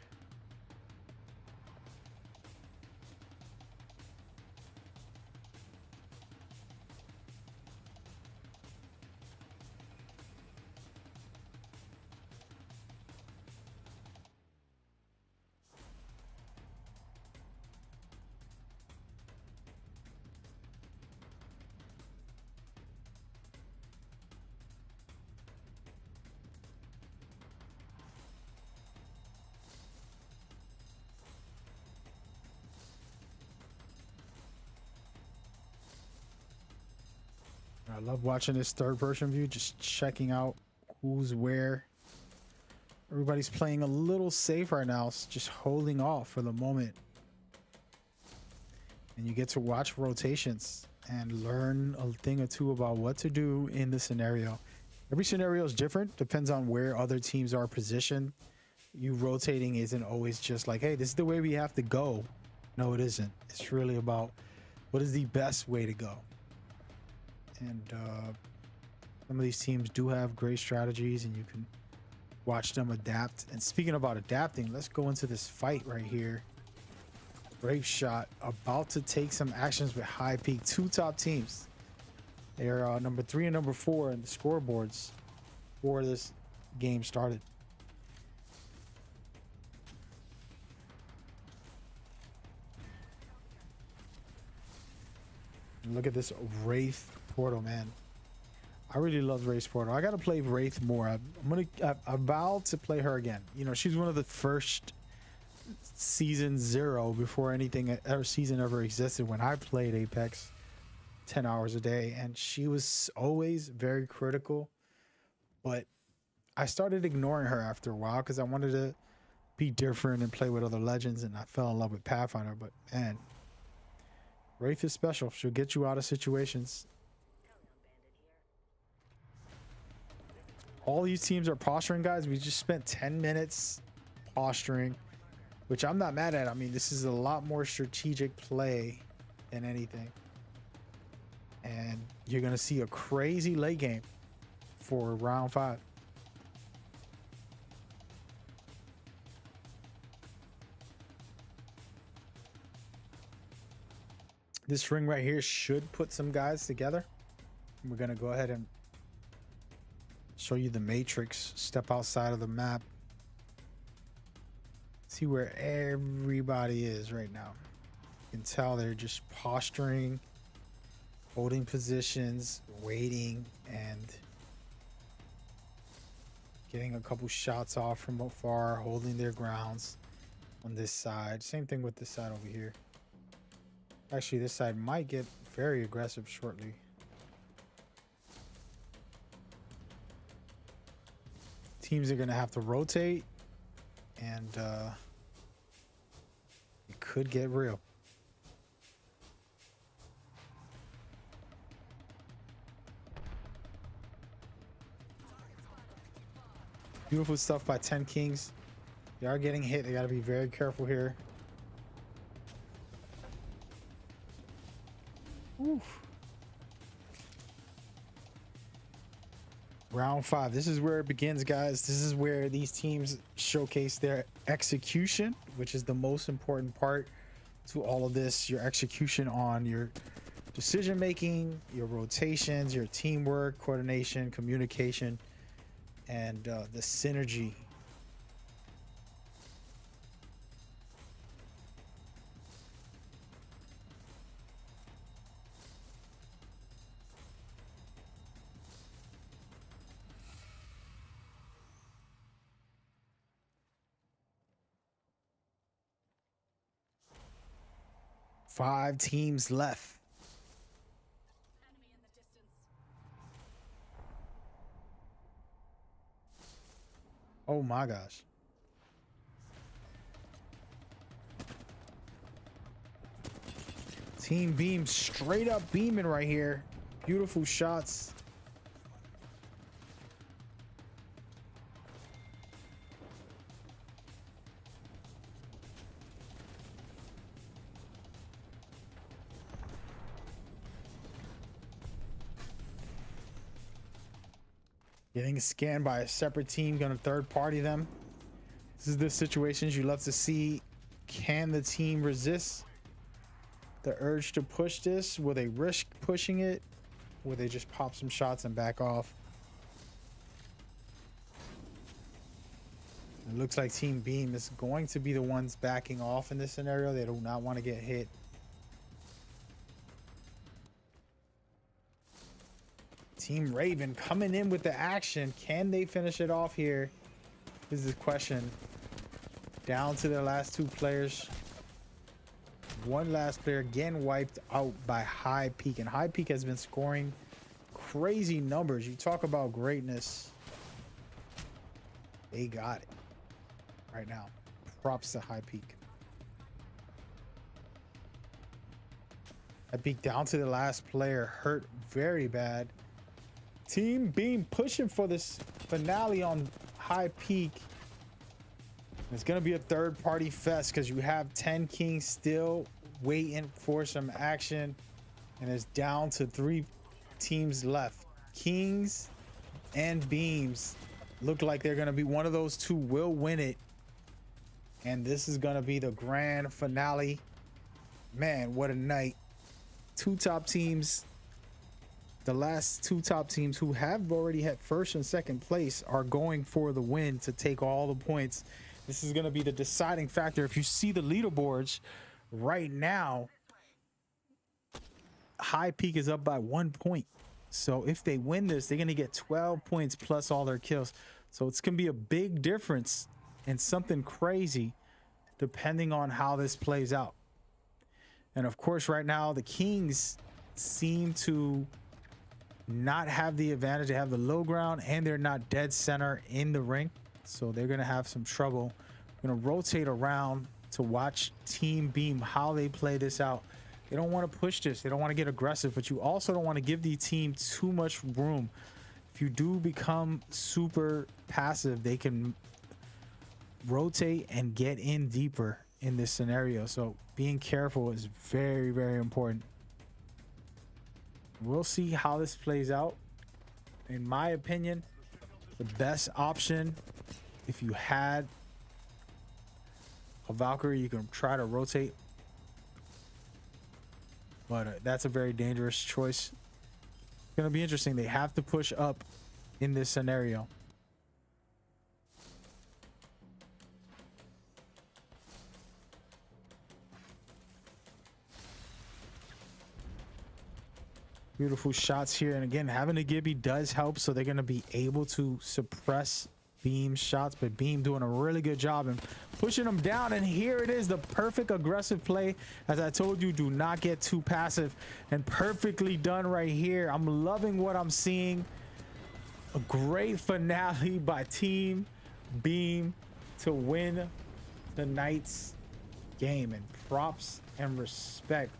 I love watching this third person view, just checking out who's where. Everybody's playing a little safe right now, just holding off for the moment. And you get to watch rotations and learn a thing or two about what to do in the scenario. Every scenario is different, depends on where other teams are positioned. You rotating isn't always just like, hey, this is the way we have to go. No, it isn't. It's really about what is the best way to go. And some of these teams do have great strategies, and you can watch them adapt. And speaking about adapting, let's go into this fight right here. Grape Shot about to take some actions with High Peak. Two top teams. They are number 3 and number 4 in the scoreboards before this game started. And look at this Wraith portal, man. I really love Wraith portal. I gotta play Wraith more. I vowed to play her again. You know, she's one of the first season 0 before anything season ever existed when I played Apex 10 hours a day, and she was always very critical. But I started ignoring her after a while because I wanted to be different and play with other legends, and I fell in love with Pathfinder. But man, Wraith is special. She'll get you out of situations. All these teams are posturing, guys. We just spent 10 minutes posturing, which I'm not mad at. I mean, this is a lot more strategic play than anything. And you're going to see a crazy late game for round 5. This ring right here should put some guys together. We're gonna go ahead and show you the matrix. Step outside of the map. See where everybody is right now. You can tell they're just posturing, holding positions, waiting, and getting a couple shots off from afar, holding their grounds on this side. Same thing with this side over here. Actually, this side might get very aggressive shortly. Teams are going to have to rotate, and it could get real. Beautiful stuff by 10 Kings. They are getting hit. They got to be very careful here. Oof. Round 5. This is where it begins, guys. This is where these teams showcase their execution, which is the most important part to all of this. Your execution on your decision making, your rotations, your teamwork, coordination, communication, and the synergy. Five teams left. Enemy in the distance. Oh my gosh. Team Beam straight up beaming right here. Beautiful shots. Getting scanned by a separate team, gonna third party them. This is the situations you love to see. Can the team resist the urge to push this? Will they risk pushing it? Will they just pop some shots and back off? It looks like Team Beam is going to be the ones backing off in this scenario. They do not want to get hit. Team Raven coming in with the action. Can they finish it off here? This is the question. Down to their last two players. One last player again wiped out by High Peak. And High Peak has been scoring crazy numbers. You talk about greatness. They got it right now. Props to High Peak. High Peak down to the last player. Hurt very bad. Team Beam pushing for this finale on High Peak. It's going to be a third party fest because you have 10 Kings still waiting for some action. And it's down to 3 teams left. Kings and Beams look like they're going to be one of those two will win it. And this is going to be the grand finale. Man, what a night. 2 top teams. The last 2 top teams who have already had first and second place are going for the win to take all the points. This is going to be the deciding factor. If you see the leaderboards right now, High Peak is up by 1 point. So if they win this, they're going to get 12 points plus all their kills. So it's going to be a big difference and something crazy depending on how this plays out. And of course, right now, the Kings seem to not have the advantage. They have the low ground and they're not dead center in the ring, so they're gonna have some trouble. I'm gonna rotate around to watch Team Beam how they play this out. They don't want to push this, they don't want to get aggressive, but you also don't want to give the team too much room. If you do become super passive, they can rotate and get in deeper in this scenario, so being careful is very, very important. We'll see how this plays out. In my opinion, the best option, if you had a Valkyrie, you can try to rotate but that's a very dangerous choice. It's gonna be interesting. They have to push up in this scenario. Beautiful shots here, and again, having a Gibby does help, so they're going to be able to suppress Beam's shots, but Beam doing a really good job and pushing them down. And here it is, the perfect aggressive play. As I told you, do not get too passive, and perfectly done right here. I'm loving what I'm seeing. A great finale by Team Beam to win tonight's game, and props and respect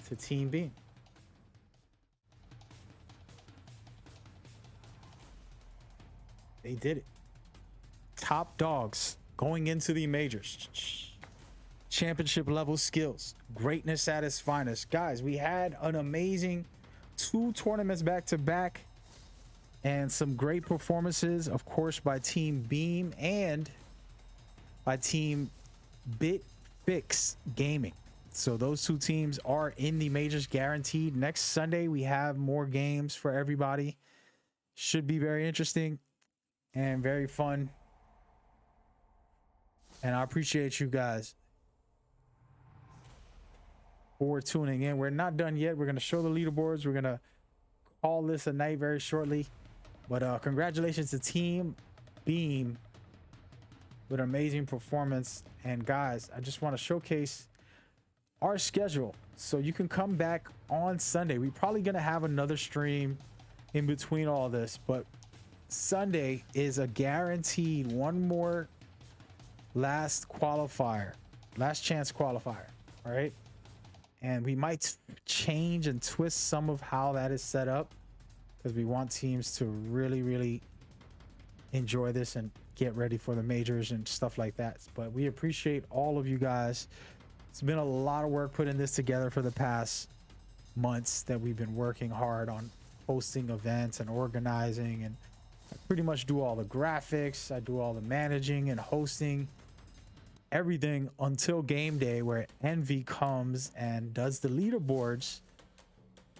to Team Beam. They did it. Top dogs going into the majors. Championship level skills. Greatness at its finest. Guys, we had an amazing 2 tournaments back to back and some great performances, of course, by Team Beam and by Team BitFix Gaming. So those 2 teams are in the majors guaranteed. Next Sunday, we have more games for everybody. Should be very interesting and very fun. And I appreciate you guys for tuning in. We're not done yet. We're going to show the leaderboards. We're going to call this a night very shortly. But congratulations to Team Beam with an amazing performance. And guys, I just want to showcase our schedule so you can come back on Sunday. We're probably going to have another stream in between all this, but Sunday is a guaranteed one more last chance qualifier. All right, and we might change and twist some of how that is set up because we want teams to really enjoy this and get ready for the majors and stuff like that. But we appreciate all of you guys. It's been a lot of work putting this together for the past months that we've been working hard on hosting events and organizing, and I pretty much do all the graphics. I do all the managing and hosting, everything until game day, where Envy comes and does the leaderboards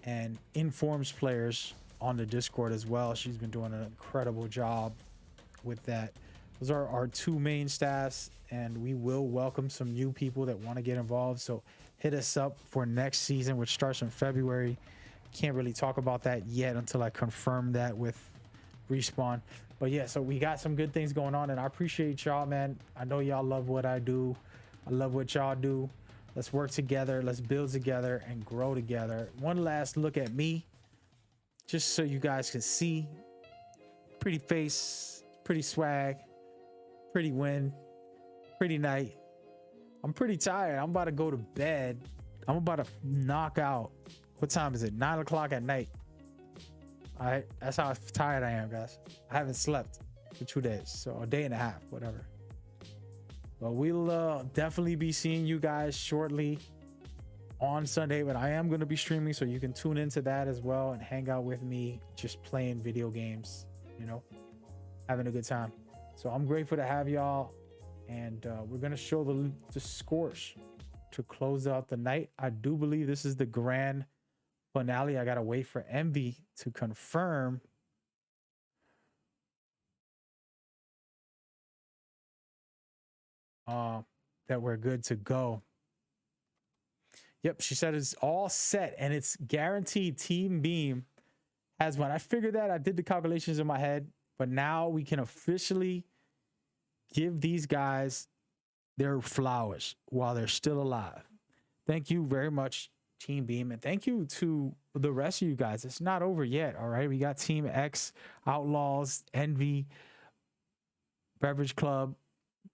and informs players on the Discord as well. She's been doing an incredible job with that. Those are our 2 main staffs, and we will welcome some new people that want to get involved. So hit us up for next season, which starts in February. Can't really talk about that yet until I confirm that with Respawn. But yeah, so we got some good things going on, and I appreciate y'all, man. I know y'all love what I do. I love what y'all do. Let's work together. Let's build together and grow together. One last look at me, just so you guys can see. Pretty face, pretty swag, pretty win, pretty night. I'm pretty tired. I'm about to go to bed. I'm about to knock out. What time is it? 9 o'clock at night. All right, that's how tired I am, guys. I haven't slept for 2 days, so a day and a half, whatever. But we'll definitely be seeing you guys shortly on Sunday. But I am going to be streaming, so you can tune into that as well and hang out with me, just playing video games, you know, having a good time. So I'm grateful to have y'all, and we're going to show the scores to close out the night. I do believe this is the grand finale. I gotta wait for Envy to confirm. That we're good to go. Yep, she said it's all set and it's guaranteed. Team Beam has won. I figured that. I did the calculations in my head, but now we can officially give these guys their flowers while they're still alive. Thank you very much, Team Beam, and thank you to the rest of you guys. It's not over yet. All right, we got Team X, Outlaws, Envy, Beverage Club,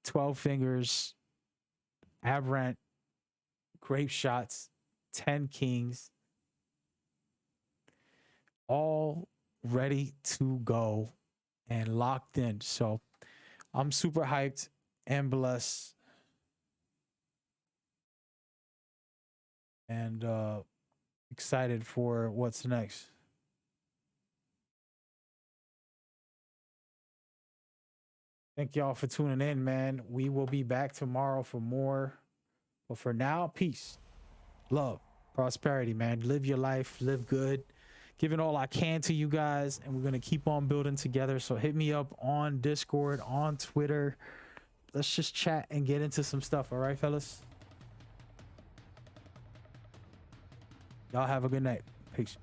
12 Fingers, Aberrant, Grape Shots, 10 Kings, all ready to go and locked in. So I'm super hyped and blessed, and excited for what's next. Thank y'all for tuning in, man. We will be back tomorrow for more. But for now, peace. love, prosperity, man. Live your life, live good. Giving all I can to you guys, and we're going to keep on building together. So hit me up on Discord, on Twitter. Let's just chat and get into some stuff. All right, fellas? Y'all have a good night. Peace.